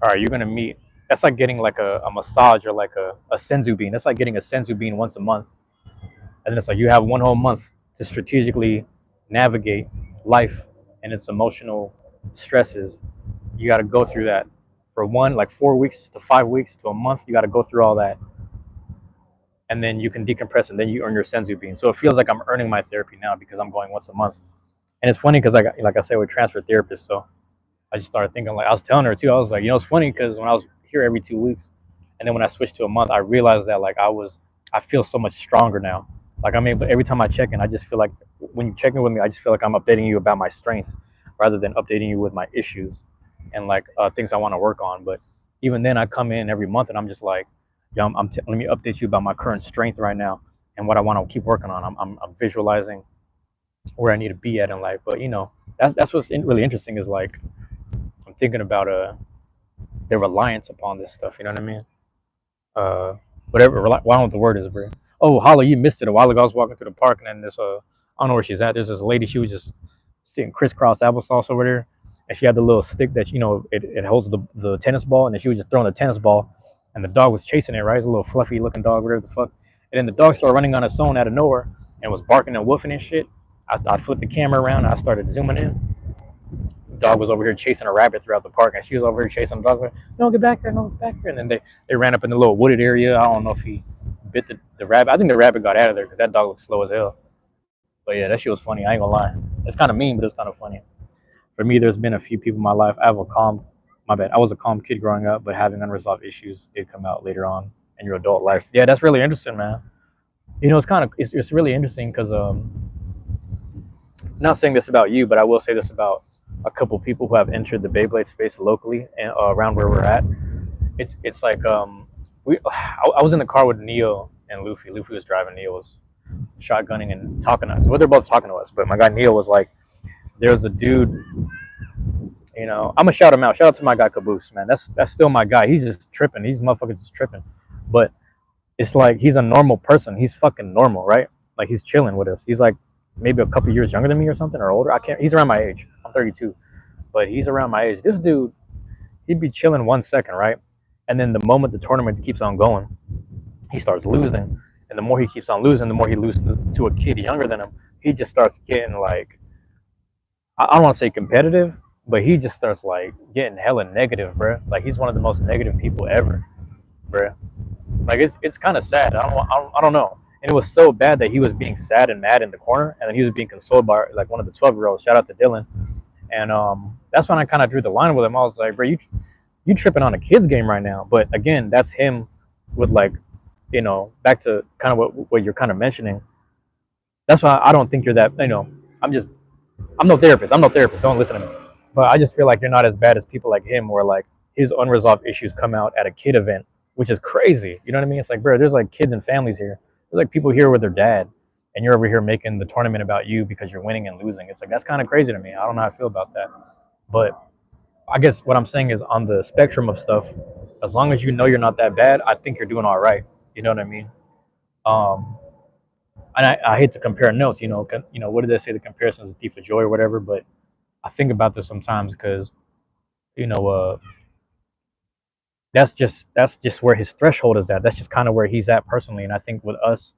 Speaker 1: all right, you're gonna meet. That's like getting like a massage or like a senzu bean. That's like getting a senzu bean once a month, and then it's like you have one whole month to strategically navigate life and its emotional stresses. You got to go through that for like 4 weeks to 5 weeks to a month. You got to go through all that, and then you can decompress, and then you earn your senzu bean. So it feels like I'm earning my therapy now because I'm going once a month. And it's funny because like I said, we're transfer therapists, so I just started thinking like I was telling her too. I was like, it's funny because when I was here every 2 weeks, and then when I switched to a month, I realized that like I feel so much stronger now. Like I mean, but every time I check in, I just feel like when you check in with me, I just feel like I'm updating you about my strength rather than updating you with my issues and like things I want to work on. But even then, I come in every month and I'm just like, yeah, let me update you about my current strength right now and what I want to keep working on. I'm visualizing where I need to be at in life. But that's what's really interesting is like I'm thinking about the reliance upon this stuff. You know what I mean? Whatever. Well, I don't know what the word is, bro. Oh, Hollow, you missed it a while ago. I was walking through the park and then this I don't know where she's at. There's this lady. She was just sitting crisscross applesauce over there, and she had the little stick that it holds the tennis ball, and then she was just throwing the tennis ball, and the dog was chasing it. Right, it's a little fluffy looking dog, whatever the fuck. And then the dog started running on its own out of nowhere and was barking and woofing and shit. I flipped the camera around and I started zooming in. The dog was over here chasing a rabbit throughout the park, and she was over here chasing the dog. Like, no, get back here, no, get back here. And then they ran up in the little wooded area. I don't know if he bit the rabbit. I think the rabbit got out of there because that dog looked slow as hell. But yeah, that shit was funny. I ain't gonna lie. It's kind of mean, but it's kind of funny. For me, there's been a few people in my life. My bad. I was a calm kid growing up, but having unresolved issues did come out later on in your adult life. Yeah, that's really interesting, man. It's really interesting because not saying this about you, but I will say this about a couple people who have entered the Beyblade space locally and around where we're at. It's like I was in the car with Neo and Luffy. Luffy was driving. Neo was shotgunning and talking to us. Well, they're both talking to us, but my guy Neo was like, "There's a dude." I'm gonna shout him out. Shout out to my guy Caboose, man. That's still my guy. He's just tripping. These motherfuckers just tripping. But it's like he's a normal person. He's fucking normal, right? Like he's chilling with us. He's like maybe a couple years younger than me or something or older. I can't. He's around my age. I'm 32, but he's around my age. This dude, he'd be chilling 1 second, right? And then the moment the tournament keeps on going, he starts losing. And the more he keeps on losing, the more he loses to a kid younger than him. He just starts getting like, I don't want to say competitive, but he just starts like getting hella negative, bro. Like he's one of the most negative people ever, bro. Like it's kind of sad. I don't know. And it was so bad that he was being sad and mad in the corner, and then he was being consoled by like one of the 12-year-olds. Shout out to Dylan. And that's when I kind of drew the line with him. I was like, bro, you tripping on a kid's game right now. But again, that's him with like, back to kind of what you're kind of mentioning. That's why I don't think you're that. I'm just I'm no therapist. I'm no therapist. Don't listen to me. But I just feel like you're not as bad as people like him, where like his unresolved issues come out at a kid event, which is crazy. You know what I mean? It's like, bro, there's like kids and families here. There's like people here with their dad, and you're over here making the tournament about you because you're winning and losing. It's like that's kind of crazy to me. I don't know how I feel about that. But I guess what I'm saying is on the spectrum of stuff, as long as you know you're not that bad, I think you're doing all right. You know what I mean? Um, and I hate to compare notes. What did they say? The comparison is a thief of joy or whatever. But I think about this sometimes because you know that's just where his threshold is at. That's just kind of where he's at personally. And I think with us,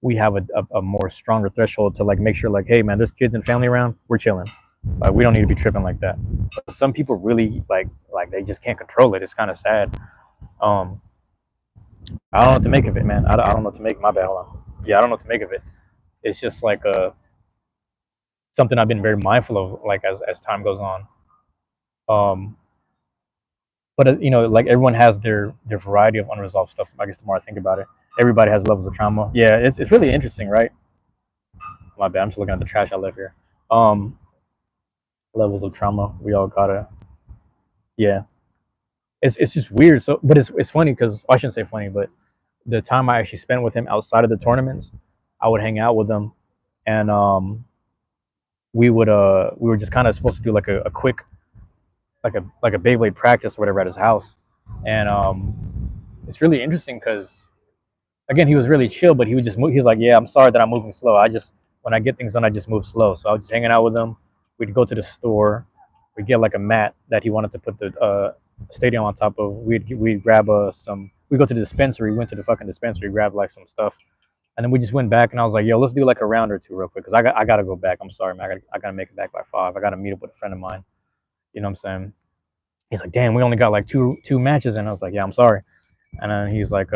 Speaker 1: we have a more stronger threshold to like make sure like, hey man, there's kids and family around, we're chilling. Like we don't need to be tripping like that. But some people really like they just can't control it. It's kind of sad. Um, I don't know what to make of it, man. I don't know what to make. My bad. Hold on. Yeah, I don't know what to make of it. It's just like something I've been very mindful of, like as time goes on. Um, but like everyone has their variety of unresolved stuff. I guess the more I think about it, everybody has levels of trauma. Yeah, it's really interesting, right? My bad. I'm just looking at the trash I left here. Um, levels of trauma. We all gotta. Yeah, it's just weird. So, but it's funny because I shouldn't say funny, but the time I actually spent with him outside of the tournaments, I would hang out with him, and we were just kind of supposed to do like a quick like a Beyblade practice or whatever at his house, and it's really interesting because again he was really chill, but he would just move. He was like, yeah, I'm sorry that I'm moving slow. I just when I get things done, I just move slow. So I was just hanging out with him. We'd go to the store. We'd get like a mat that he wanted to put the stadium on top of. We'd grab some. We go to the dispensary. We went to the fucking dispensary, grab like some stuff, and then we just went back. And I was like, yo, let's do like a round or two real quick because I gotta go back. I'm sorry, man. I gotta make it back by 5. I gotta meet up with a friend of mine. You know what I'm saying? He's like, damn, we only got like two matches, and I was like, yeah, I'm sorry. And then he's like,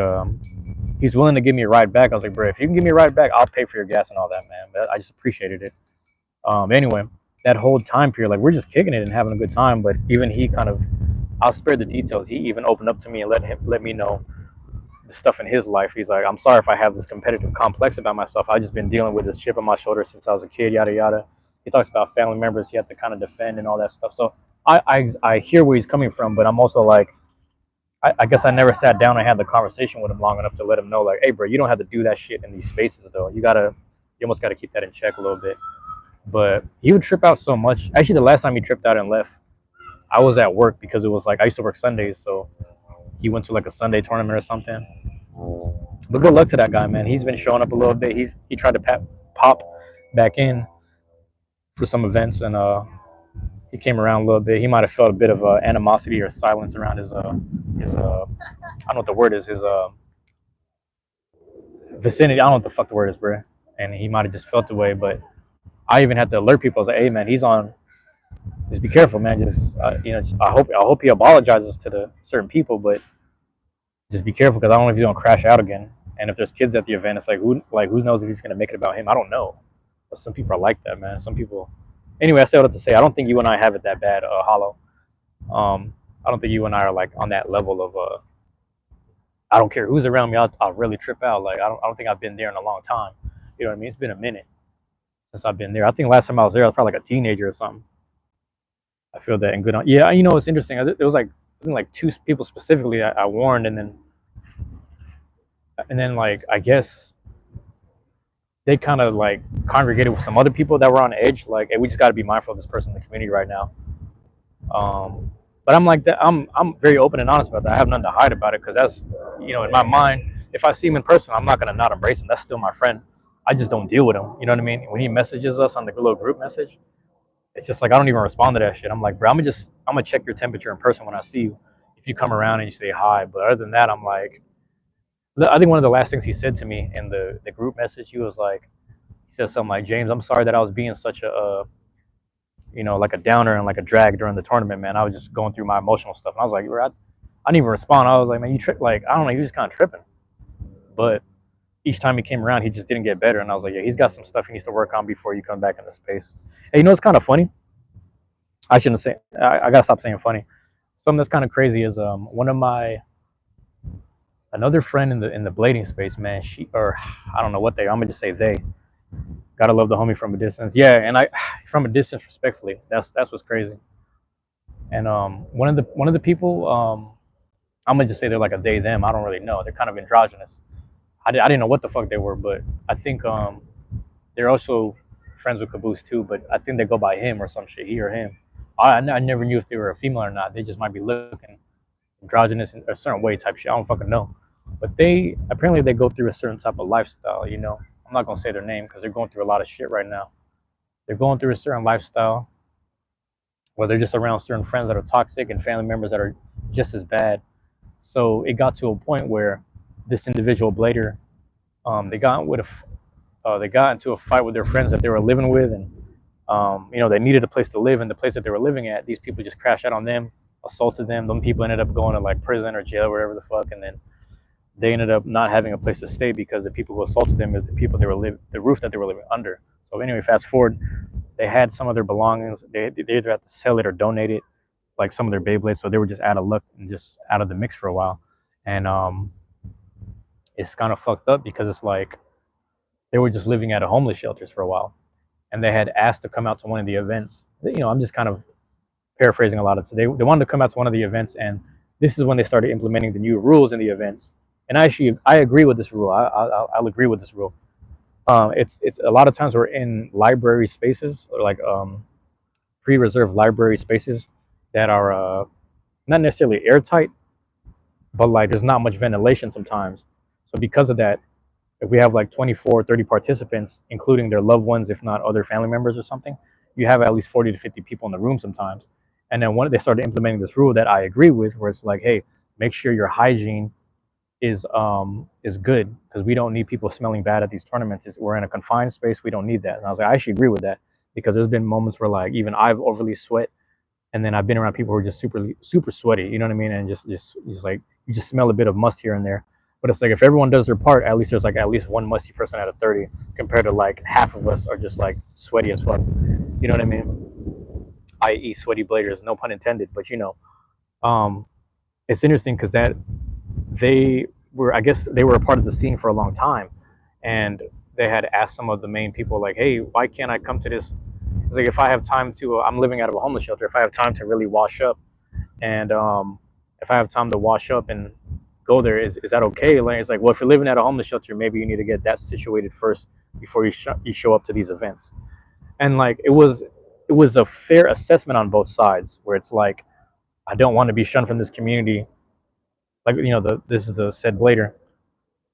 Speaker 1: he's willing to give me a ride back. I was like, bro, if you can give me a ride back, I'll pay for your gas and all that, man. But I just appreciated it. Anyway, that whole time period, like we're just kicking it and having a good time. But even he kind of, I'll spare the details. He even opened up to me and let me know the stuff in his life. He's like, I'm sorry if I have this competitive complex about myself. I've just been dealing with this chip on my shoulder since I was a kid, yada yada. He talks about family members he had to kind of defend and all that stuff. So I hear where he's coming from, but I'm also like, I guess I never sat down and had the conversation with him long enough to let him know, like, hey, bro, you don't have to do that shit in these spaces, though. You almost gotta keep that in check a little bit. But he would trip out so much. Actually, the last time he tripped out and left, I was at work because it was like I used to work Sundays, so he went to like a Sunday tournament or something. But good luck to that guy, man. He's been showing up a little bit. He tried to pop back in for some events, and he came around a little bit. He might have felt a bit of animosity or silence around his I don't know what the word is, his vicinity. I don't know what the fuck the word is, bro. And he might have just felt the way, but I even had to alert people. I was like, hey, man, he's on. Just be careful, man. Just I hope he apologizes to the certain people, but just be careful because I don't know if he's gonna crash out again. And if there's kids at the event, it's like who knows if he's gonna make it about him? I don't know. But some people are like that, man. Some people. Anyway, I say what I have to say. I don't think you and I have it that bad, Hollow. I don't think you and I are like on that level of I don't care who's around me. I'll really trip out. Like I don't think I've been there in a long time. You know what I mean? It's been a minute since I've been there. I think last time I was there, I was probably like a teenager or something. I feel that and good on. Yeah, it's interesting. There was like I think like 2 people specifically I warned, and then like I guess they kind of like congregated with some other people that were on edge. Like, hey, we just got to be mindful of this person in the community right now. But I'm like that. I'm very open and honest about that. I have nothing to hide about it because that's in my mind. If I see him in person, I'm not gonna not embrace him. That's still my friend. I just don't deal with him. You know what I mean? When he messages us on the little group message, it's just like I don't even respond to that shit. I'm like, bro, I'm gonna check your temperature in person when I see you. If you come around and you say hi, but other than that, I'm like, I think one of the last things he said to me in the group message, he was like, he said something like, James, I'm sorry that I was being such a you know, like a downer and like a drag during the tournament, man. I was just going through my emotional stuff, and I was like, I didn't even respond. I was like, man, you trip, like, I don't know, he was kind of tripping. But each time he came around, he just didn't get better, and I was like, yeah, he's got some stuff he needs to work on before you come back into space. And you know, it's kind of funny. I shouldn't say. I gotta stop saying funny. Something that's kind of crazy is one of my another friend in the blading space, man. She or I don't know what they. I'm gonna just say they. Gotta love the homie from a distance. Yeah, and I from a distance, respectfully. That's what's crazy. And one of the people, I'm gonna just say they're like a they them. I don't really know. They're kind of androgynous. I didn't know what the fuck they were, but I think they're also friends with Caboose too. But I think they go by him or some shit. He or him. I never knew if they were a female or not. They just might be looking androgynous in a certain way type shit. I don't fucking know. But they apparently they go through a certain type of lifestyle. You know, I'm not gonna say their name because they're going through a lot of shit right now. They're going through a certain lifestyle where they're just around certain friends that are toxic and family members that are just as bad. So it got to a point where this individual blader, they got into a fight with their friends that they were living with, and you know, they needed a place to live, and the place that they were living at, these people just crashed out on them, assaulted them. Them people ended up going to like prison or jail, wherever the fuck, and then they ended up not having a place to stay because the people who assaulted them is the people they were living, the roof that they were living under. So anyway, fast forward, they had some of their belongings. They either had to sell it or donate it, like some of their Beyblades. So they were just out of luck and just out of the mix for a while. And it's kind of fucked up because it's like they were just living at a homeless shelters for a while, and they had asked to come out to one of the events. You know, I'm just kind of paraphrasing a lot of. So they wanted to come out to one of the events, and this is when they started implementing the new rules in the events. And I agree with this rule. I'll agree with this rule. It's a lot of times we're in library spaces or like pre-reserved library spaces that are not necessarily airtight, but like there's not much ventilation sometimes. So because of that, if we have like 24, 30 participants, including their loved ones, if not other family members or something, you have at least 40 to 50 people in the room sometimes. And then when they started implementing this rule that I agree with, where it's like, hey, make sure your hygiene is good because we don't need people smelling bad at these tournaments. We're in a confined space. We don't need that. And I was like, I actually agree with that because there's been moments where like even I've overly sweat, and then I've been around people who are just super sweaty. You know what I mean? And just like you just smell a bit of must here and there. But it's like if everyone does their part, at least there's like at least one musty person out of 30, compared to like half of us are just like sweaty as fuck. You know what I mean? I.e., sweaty bladers, no pun intended. But you know, it's interesting because that they were, I guess they were a part of the scene for a long time, and they had asked some of the main people like, hey, why can't I come to this? It's like if I have time to, I'm living out of a homeless shelter. If I have time to really wash up, and if I have time to wash up and go there, is that okay? Like, it's like, well, if you're living at a homeless shelter, maybe you need to get that situated first before you show up to these events. And like it was a fair assessment on both sides, where it's like I don't want to be shunned from this community. Like you know, this is the said blader.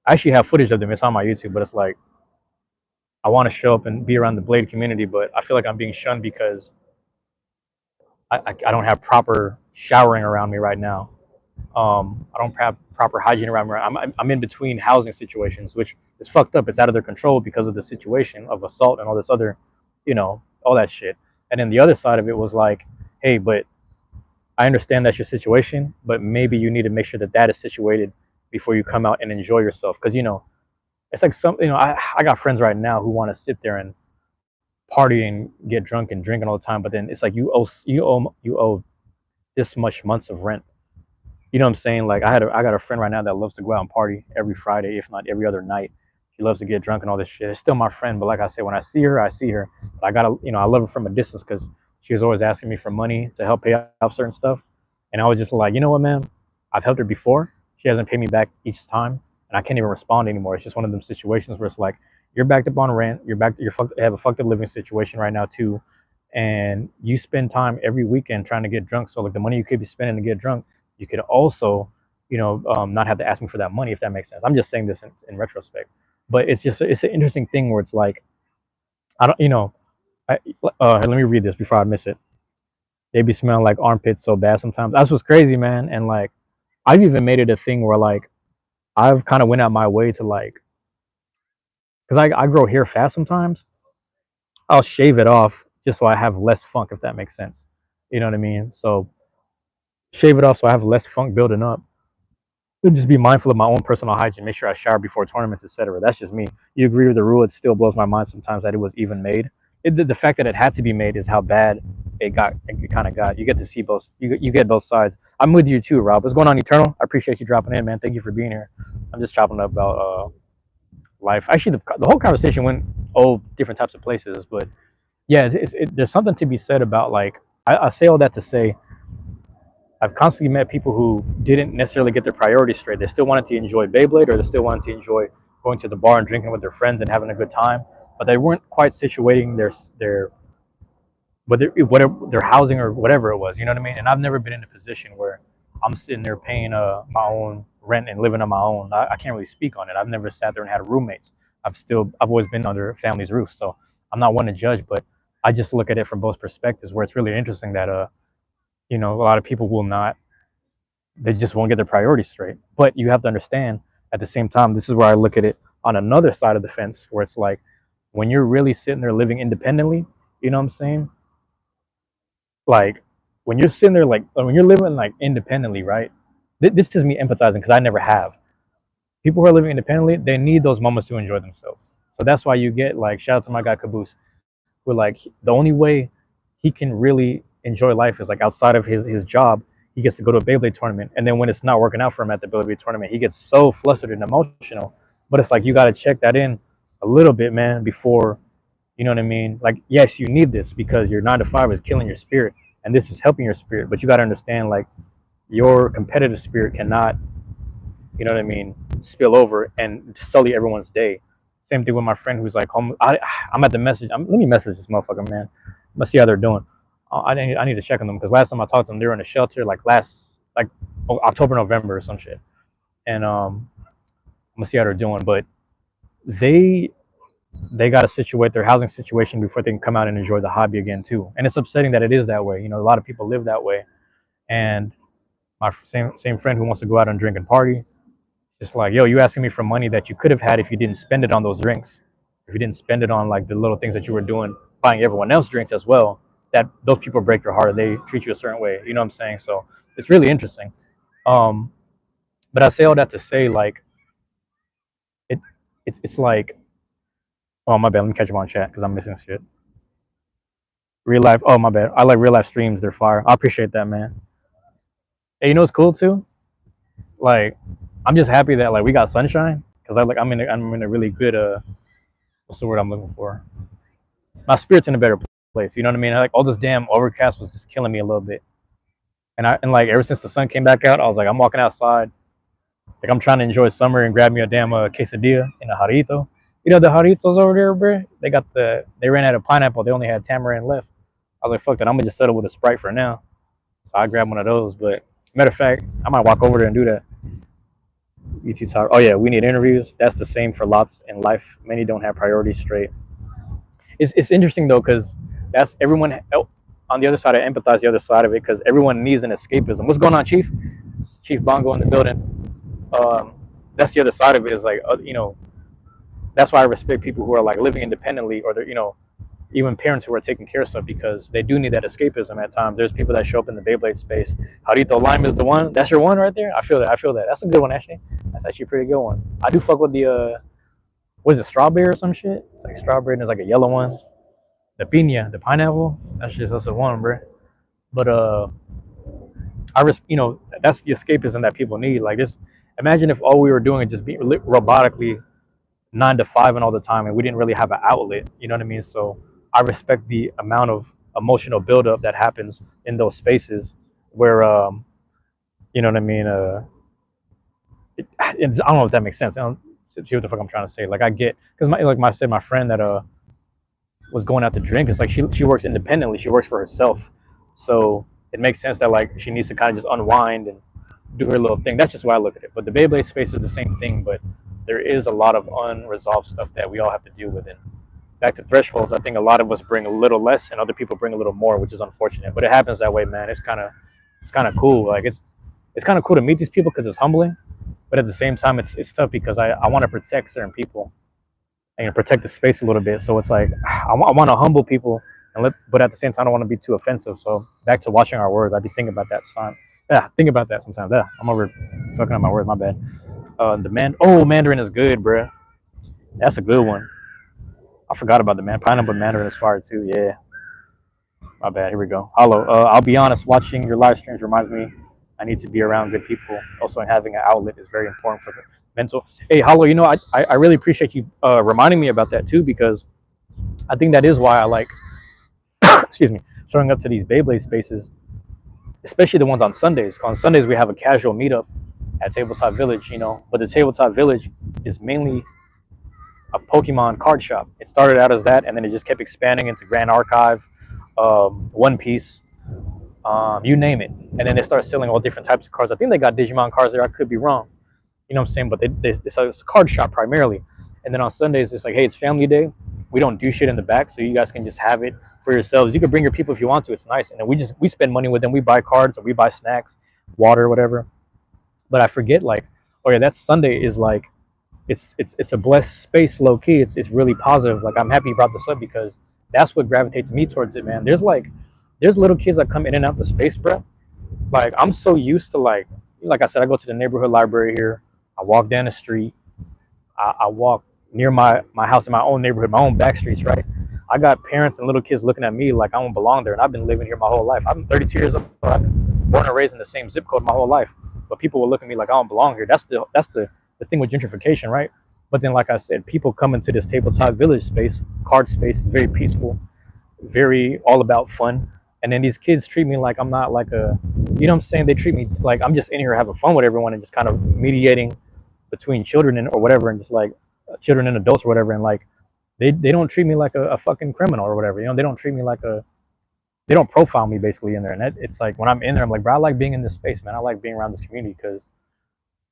Speaker 1: I actually have footage of them. It's on my YouTube, but it's like I want to show up and be around the blade community, but I feel like I'm being shunned because I don't have proper showering around me right now. I don't have proper hygiene around me. I'm in between housing situations, which is fucked up. It's out of their control because of the situation of assault and all this other, you know, all that shit. And then the other side of it was like, hey, but I understand that's your situation, but maybe you need to make sure that that is situated before you come out and enjoy yourself. Because, you know, it's like some, you know, I got friends right now who want to sit there and party and get drunk and drinking all the time, but then it's like you owe this much months of rent. You know what I'm saying? Like I got a friend right now that loves to go out and party every Friday, if not every other night. She loves to get drunk and all this shit. It's still my friend, but like I said, when I see her, I see her. But I gotta, you know, I love her from a distance because she was always asking me for money to help pay off certain stuff. And I was just like, you know what, man? I've helped her before. She hasn't paid me back each time, and I can't even respond anymore. It's just one of them situations where it's like you're backed up on rent, you have a fucked up living situation right now too, and you spend time every weekend trying to get drunk. So like the money you could be spending to get drunk, you could also, you know, not have to ask me for that money, if that makes sense. I'm just saying this in retrospect, but it's an interesting thing where it's like I don't, you know, let me read this before I miss it. They be smelling like armpits so bad sometimes. That's what's crazy, man. And like I've even made it a thing where like I've kind of went out my way to like, because I grow hair fast sometimes. I'll shave it off just so I have less funk, if that makes sense. You know what I mean? So shave it off so I have less funk building up. And just be mindful of my own personal hygiene. Make sure I shower before tournaments, etc. That's just me. You agree with the rule? It still blows my mind sometimes that it was even made. The fact that it had to be made is how bad it got. It kind of got. You get to see both. You get both sides. I'm with you too, Rob. What's going on, Eternal? I appreciate you dropping in, man. Thank you for being here. I'm just chopping up about life. Actually, the whole conversation went different types of places, but yeah, there's something to be said about like I say all that to say I've constantly met people who didn't necessarily get their priorities straight. They still wanted to enjoy Beyblade, or they still wanted to enjoy going to the bar and drinking with their friends and having a good time, but they weren't quite situating their whatever their housing or whatever it was. You know what I mean? And I've never been in a position where I'm sitting there paying my own rent and living on my own. I can't really speak on it. I've never sat there and had roommates. I've always been under family's roof, so I'm not one to judge, but I just look at it from both perspectives. Where it's really interesting that a lot of people will not, they just won't get their priorities straight. But you have to understand at the same time, this is where I look at it on another side of the fence, where it's like when you're really sitting there living independently, you know what I'm saying? Like when you're sitting there, like when you're living like independently, right? This is me empathizing because I never have. People who are living independently, they need those moments to enjoy themselves. So that's why you get like, shout out to my guy Caboose, where like the only way he can really enjoy life is like outside of his job. He gets to go to a Beyblade tournament, and then when it's not working out for him at the Beyblade tournament, he gets so flustered and emotional. But it's like you got to check that in a little bit, man, before you know what I mean. Like, yes, you need this because your 9 to 5 is killing your spirit, and this is helping your spirit. But you got to understand, like, your competitive spirit cannot, you know what I mean, spill over and sully everyone's day. Same thing with my friend who's like home. I'm at the message. Let me message this motherfucker, man. Let's see how they're doing. I need to check on them because last time I talked to them, they were in a shelter like October, November or some shit. And I'm gonna see how they're doing. But they got to situate their housing situation before they can come out and enjoy the hobby again too. And it's upsetting that it is that way. You know, a lot of people live that way. And my same friend who wants to go out and drink and party, just like, yo, you asking me for money that you could have had if you didn't spend it on those drinks, if you didn't spend it on like the little things that you were doing, buying everyone else drinks as well. That those people break your heart. They treat you a certain way. You know what I'm saying? So it's really interesting. Um, but I say all that to say, like, it, it's like, oh my bad. Let me catch up on chat because I'm missing shit. Real life. Oh my bad. I like real life streams. They're fire. I appreciate that, man. Hey, you know what's cool too? Like, I'm just happy that like we got sunshine because I'm in a really good what's the word I'm looking for? My spirit's in a better place. You know what I mean? Like all this damn overcast was just killing me a little bit. And like ever since the sun came back out, I was like, I'm walking outside, like I'm trying to enjoy summer and grab me a damn quesadilla in a jarrito. You know the jarritos over there, bro? They ran out of pineapple. They only had tamarind left. I was like, fuck that. I'm gonna just settle with a Sprite for now. So I grabbed one of those. But matter of fact, I might walk over there and do that. ET Talk. Oh yeah, we need interviews. That's the same for lots in life. Many don't have priorities straight. It's interesting though because that's everyone on the other side. I empathize the other side of it because everyone needs an escapism. What's going on, Chief? Chief Bongo in the building. That's the other side of it. Is like that's why I respect people who are like living independently, or they're even parents who are taking care of stuff because they do need that escapism at times. There's people that show up in the Beyblade space. Jarrito Lime is the one. That's your one right there. I feel that. That's a good one actually. That's actually a pretty good one. I do fuck with the what is it, strawberry or some shit? It's like strawberry and there's like a yellow one. The piña, the pineapple. That's the one, bro. But that's the escapism that people need. Like just imagine if all we were doing is just be robotically 9 to 5 and all the time, and we didn't really have an outlet. You know what I mean? So I respect the amount of emotional buildup that happens in those spaces where you know what I mean. I don't know if that makes sense. I don't see what the fuck I'm trying to say. Like I get because my friend that was going out to drink. It's like she works independently. She works for herself, so it makes sense that like she needs to kind of just unwind and do her little thing. That's just why I look at it. But the Beyblade space is the same thing, but there is a lot of unresolved stuff that we all have to deal with. And back to thresholds, I think a lot of us bring a little less, and other people bring a little more, which is unfortunate. But it happens that way, man. It's kind of cool. Like it's kind of cool to meet these people because it's humbling. But at the same time, it's tough because I want to protect certain people and protect the space a little bit. So it's like I want to humble people But at the same time, I don't want to be too offensive. So back to watching our words, I'd be thinking about that son. Yeah, think about that sometimes. Yeah, I'm over fucking up my words. My bad. Mandarin is good, bruh. That's a good one. I forgot about the man. Pineapple Mandarin is fire too. Yeah, my bad. Here we go. Hello. I'll be honest. Watching your live streams reminds me I need to be around good people. Also, having an outlet is very important for the mental. Hey, Hollow. I really appreciate you reminding me about that too, because I think that is why I like excuse me showing up to these Beyblade spaces, especially the ones on Sundays. On Sundays we have a casual meetup at Tabletop Village, but the Tabletop Village is mainly a Pokemon card shop. It started out as that, and then it just kept expanding into Grand Archive, One Piece, you name it. And then they start selling all different types of cards. I think they got Digimon cards there. I could be wrong. You know what I'm saying? But it's a card shop primarily. And then on Sundays, it's like, hey, it's family day. We don't do shit in the back, so you guys can just have it for yourselves. You can bring your people if you want to. It's nice. And then we spend money with them. We buy cards or we buy snacks, water, whatever. But I forget, like, oh yeah, that Sunday is like, it's a blessed space, low key. It's really positive. Like, I'm happy you brought this up, because that's what gravitates me towards it, man. There's little kids that come in and out the space, bro. Like, I'm so used to, like I said, I go to the neighborhood library here. I walk down the street. I walk near my house in my own neighborhood, my own back streets, right? I got parents and little kids looking at me like I don't belong there, and I've been living here my whole life. I'm 32 years old. I've been born and raised in the same zip code my whole life, but people will look at me like I don't belong here. That's the thing with gentrification, right? But then, like I said, people come into this tabletop village space, card space is very peaceful, very all about fun. And then these kids treat me like I'm not like you know what I'm saying? They treat me like I'm just in here having fun with everyone and just kind of mediating between children or whatever, and just like children and adults or whatever. And like they don't treat me like a fucking criminal or whatever. They don't treat me like they don't profile me basically in there. And it's like when I'm in there, I'm like, bro, I like being in this space, man. I like being around this community, because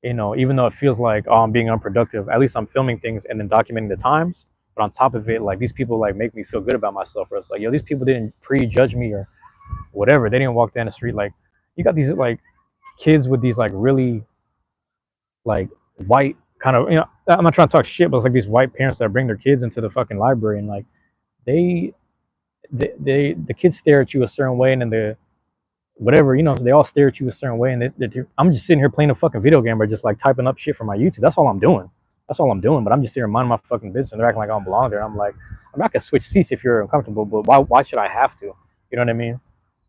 Speaker 1: even though it feels like, oh, I'm being unproductive, at least I'm filming things and then documenting the times. But on top of it, like, these people like make me feel good about myself. Where it's like, yo, these people didn't prejudge me or whatever. They didn't walk down the street like, you got these like kids with these like really like white kind of, I'm not trying to talk shit, but it's like these white parents that bring their kids into the fucking library, and like they the kids stare at you a certain way, and then whatever, they all stare at you a certain way, and I'm just sitting here playing a fucking video game or just like typing up shit for my YouTube. That's all I'm doing. But I'm just here minding my fucking business, and they're acting like I don't belong there. I'm like, I'm not gonna switch seats if you're uncomfortable, but why should I have to? You know what I mean?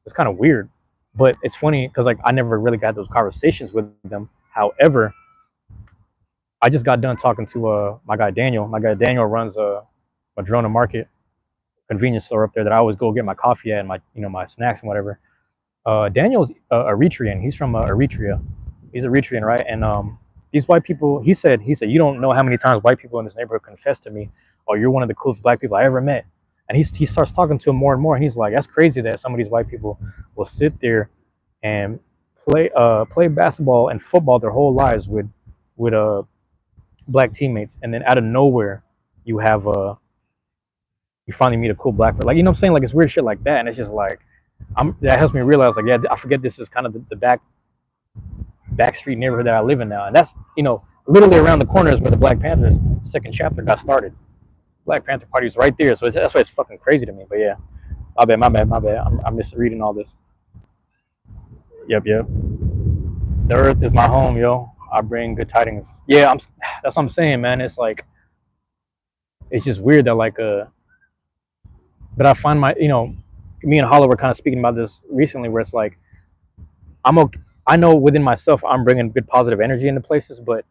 Speaker 1: It's kind of weird, but it's funny because like I never really got those conversations with them. However, I just got done talking to my guy Daniel. My guy Daniel runs a Madrona Market convenience store up there that I always go get my coffee at and my snacks and whatever. Daniel's Eritrean. He's from Eritrea. He's Eritrean, right? And these white people, he said, you don't know how many times white people in this neighborhood confess to me, "Oh, you're one of the coolest black people I ever met." And he starts talking to him more and more, and he's like, "That's crazy that some of these white people will sit there and play basketball and football their whole lives with black teammates, and then out of nowhere, you have you finally meet a cool black person." Like, you know what I'm saying? Like, it's weird shit like that, and it's just like, that helps me realize, like, yeah, I forget this is kind of the back street neighborhood that I live in now, and that's literally around the corner is where the Black Panthers second chapter got started. Black Panther Party was right there, so that's why it's fucking crazy to me. But yeah, my bad. I'm misreading all this. Yep. The earth is my home, yo. I bring good tidings. Yeah, that's what I'm saying, man. It's like, it's just weird that but I find me and Hollow were kind of speaking about this recently, where it's like, I'm okay. I know within myself I'm bringing good positive energy into places, but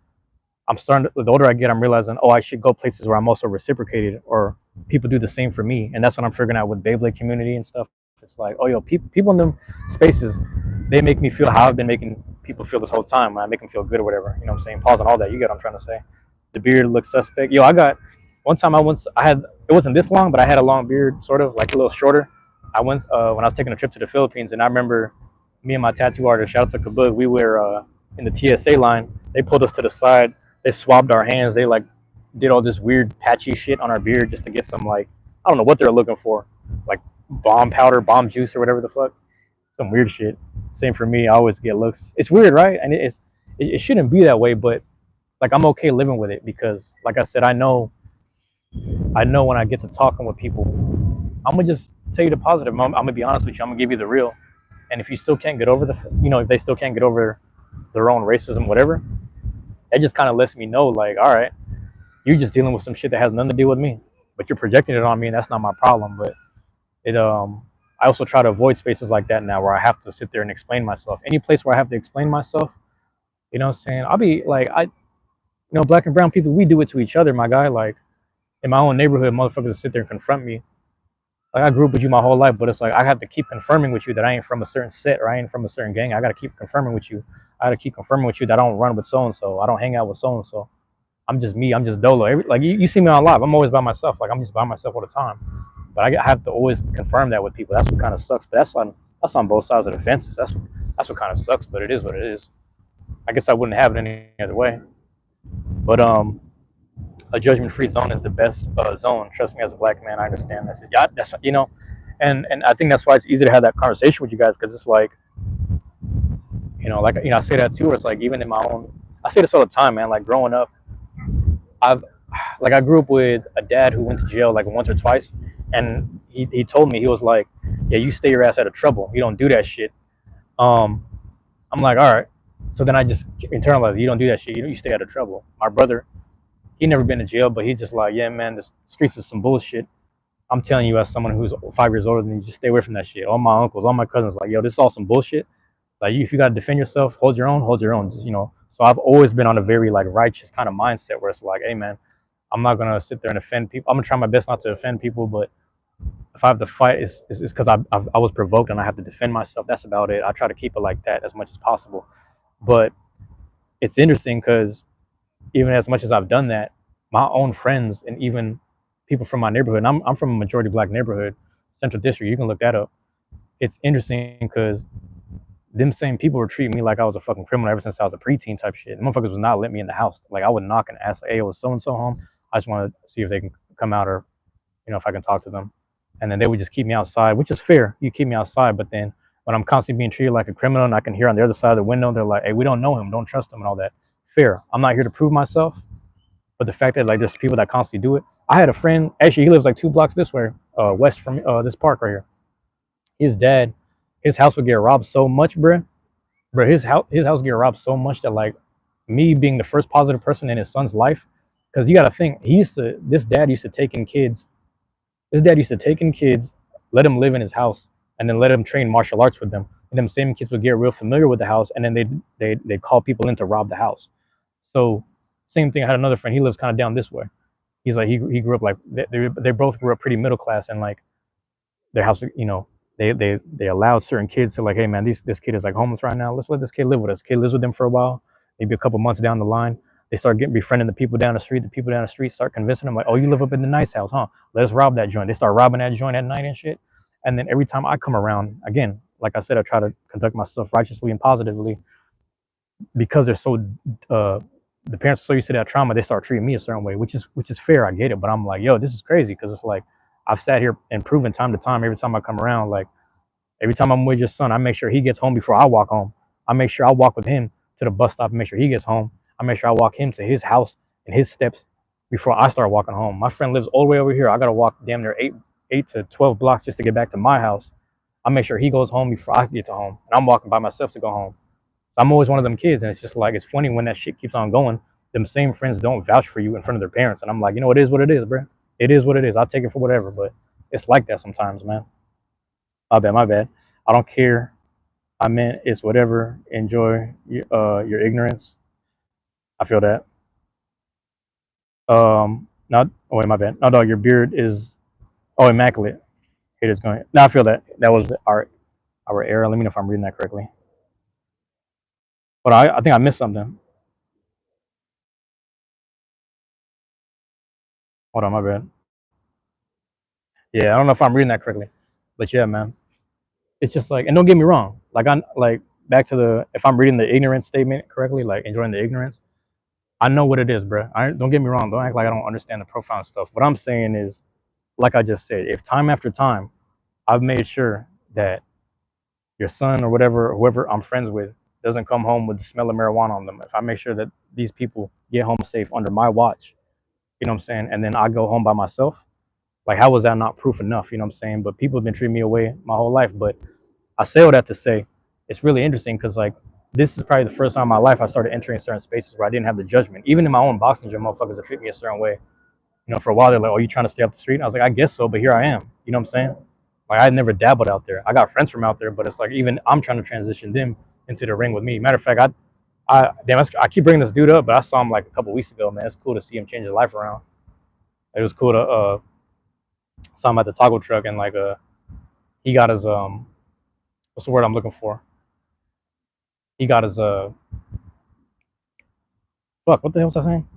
Speaker 1: the older I get, I'm realizing, oh, I should go places where I'm also reciprocated, or people do the same for me. And that's what I'm figuring out with Beyblade community and stuff. It's like, oh, yo, people in them spaces, they make me feel how I've been making people feel this whole time. I make them feel good or whatever. You know what I'm saying? Pause on all that. You get what I'm trying to say. The beard looks suspect. Yo, one time it wasn't this long, but I had a long beard, sort of like a little shorter. I went when I was taking a trip to the Philippines, and I remember me and my tattoo artist, shout out to Kabug, we were in the TSA line. They pulled us to the side. They swabbed our hands. They like did all this weird patchy shit on our beard just to get some, like, I don't know what they're looking for, like bomb powder, bomb juice, or whatever the fuck. Some weird shit. Same for me. I always get looks. It's weird, right? And it shouldn't be that way, but like, I'm okay living with it, because like I said, I know when I get to talking with people, I'm gonna just tell you the positive. I'm gonna be honest with you. I'm gonna give you the real. And if you still can't get over if they still can't get over their own racism, whatever, that just kind of lets me know, like, all right, you're just dealing with some shit that has nothing to do with me, but you're projecting it on me, and that's not my problem. But it I also try to avoid spaces like that now where I have to sit there and explain myself. Any place where I have to explain myself, you know what I'm saying? I'll be like, black and brown people, we do it to each other, my guy. Like in my own neighborhood, motherfuckers sit there and confront me. Like I grew up with you my whole life, but it's like I have to keep confirming with you that I ain't from a certain set or I ain't from a certain gang. I gotta keep confirming with you. I gotta keep confirming with you that I don't run with so and so. I don't hang out with so and so. I'm just me. I'm just Dolo. Like you see me on live. I'm always by myself. Like I'm just by myself all the time. But I have to always confirm that with people. That's what kind of sucks. But that's on both sides of the fences. That's what kind of sucks. But it is what it is. I guess I wouldn't have it any other way. But a judgment-free zone is the best zone. Trust me, as a black man, I understand that. Yeah, and I think that's why it's easy to have that conversation with you guys because it's like, I say that too. Where it's like even in my own, I say this all the time, man. Like growing up, I've I grew up with a dad who went to jail like once or twice, and he told me he was like, yeah, you stay your ass out of trouble. You don't do that shit. Um, I'm like, all right. So then I just internalized, you don't do that shit. You stay out of trouble. My brother, he never been to jail, but he's just like, yeah, man, the streets is some bullshit. I'm telling you, as someone who's 5 years older than you, just stay away from that shit. All my uncles, all my cousins, like, yo, this is all some bullshit. Like, if you gotta defend yourself, hold your own, hold your own. Just, So I've always been on a very like righteous kind of mindset where it's like, hey, man, I'm not gonna sit there and offend people. I'm gonna try my best not to offend people, but if I have to fight, it's because I was provoked and I have to defend myself. That's about it. I try to keep it like that as much as possible. But it's interesting because even as much as I've done that, my own friends and even people from my neighborhood, and I'm from a majority black neighborhood, Central District. You can look that up. It's interesting because them same people were treating me like I was a fucking criminal ever since I was a preteen type shit. The motherfuckers was not letting me in the house. Like I would knock and ask, like, hey, was so and so home? I just want to see if they can come out or if I can talk to them. And then they would just keep me outside, which is fair. You keep me outside, but then when I'm constantly being treated like a criminal and I can hear on the other side of the window, they're like, hey, we don't know him, don't trust him and all that. Fair. I'm not here to prove myself, but the fact that like there's people that constantly do it. I had a friend, actually he lives like 2 blocks this way, west from this park right here. His dad, his house would get robbed so much, bruh. Bro, his house get robbed so much that like me being the first positive person in his son's life, because you got to think this dad used to take in kids. This dad used to take in kids, let them live in his house, and then let him train martial arts with them. And them same kids would get real familiar with the house, and then they call people in to rob the house. So same thing. I had another friend. He lives kind of down this way. He's like he grew up like they both grew up pretty middle class, and like their house, they allowed certain kids to like, hey man, this kid is like homeless right now. Let's let this kid live with us. Kid lives with them for a while. Maybe a couple months down the line, they start getting befriending the people down the street. The people down the street start convincing them like, oh, you live up in the nice house, huh? Let us rob that joint. They start robbing that joint at night and shit. And then every time I come around, again, like I said, I try to conduct myself righteously and positively because they're so the parents are so used to that trauma, they start treating me a certain way, which is fair. I get it, but I'm like, yo, this is crazy because it's like I've sat here and proven time to time every time I come around, like every time I'm with your son, I make sure he gets home before I walk home. I make sure I walk with him to the bus stop and make sure he gets home. I make sure I walk him to his house and his steps before I start walking home. My friend lives all the way over here. I gotta walk damn near eight to 12 blocks just to get back to my house. I make sure he goes home before I get to home, and I'm walking by myself to go home. So I'm always one of them kids, and it's just like it's funny when that shit keeps on going. Them same friends don't vouch for you in front of their parents, and I'm like, it is what it is, bro. It is what it is. I'll take it for whatever, but it's like that sometimes, man. My bad. I don't care. I meant it's whatever. Enjoy your ignorance. I feel that. Not. Oh wait, my bad. No, dog. Your beard is immaculate. It is going. No, I feel that. That was our error. Let me know if I'm reading that correctly. But I think I missed something. Hold on, my bad. Yeah, I don't know if I'm reading that correctly, but yeah, man. It's just like, and don't get me wrong. Like I'm like back to the if I'm reading the ignorance statement correctly, like enjoying the ignorance. I know what it is, bro. Don't get me wrong. Don't act like I don't understand the profound stuff. What I'm saying is, like I just said, if time after time I've made sure that your son or whatever, whoever I'm friends with, doesn't come home with the smell of marijuana on them, if I make sure that these people get home safe under my watch, you know what I'm saying, and then I go home by myself, Like, how was that not proof enough? You know what I'm saying? But people have been treating me away my whole life. But I say all that to say it's really interesting because like this is probably the first time in my life I started entering certain spaces where I didn't have the judgment. Even in my own boxing gym, motherfuckers are treating me a certain way. You know, for a while they're like, "Oh, you trying to stay off the street?" And I was like, "I guess so, but here I am." You know what I'm saying? Like I never dabbled out there. I got friends from out there, but it's like even I'm trying to transition them into the ring with me. Matter of fact, I keep bringing this dude up, but I saw him like a couple weeks ago. Man, it's cool to see him change his life around. It was cool to saw him at the taco truck and like he got his what's the word I'm looking for? He got his fuck, what the hell was I saying?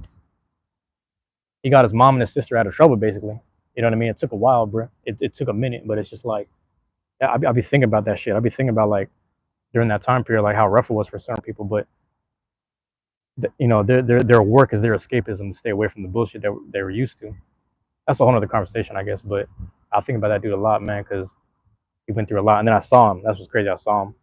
Speaker 1: He got his mom and his sister out of trouble basically. You know what I mean? It took a while, bro. It took a minute, but it's just like yeah, I be thinking about that shit. I be thinking about like during that time period, like how rough it was for certain people. But you know, their work is their escapism to stay away from the bullshit that they were used to. That's a whole other conversation, I guess. But I think about that dude a lot, man, because he went through a lot. And then I saw him. That's what's crazy. I saw him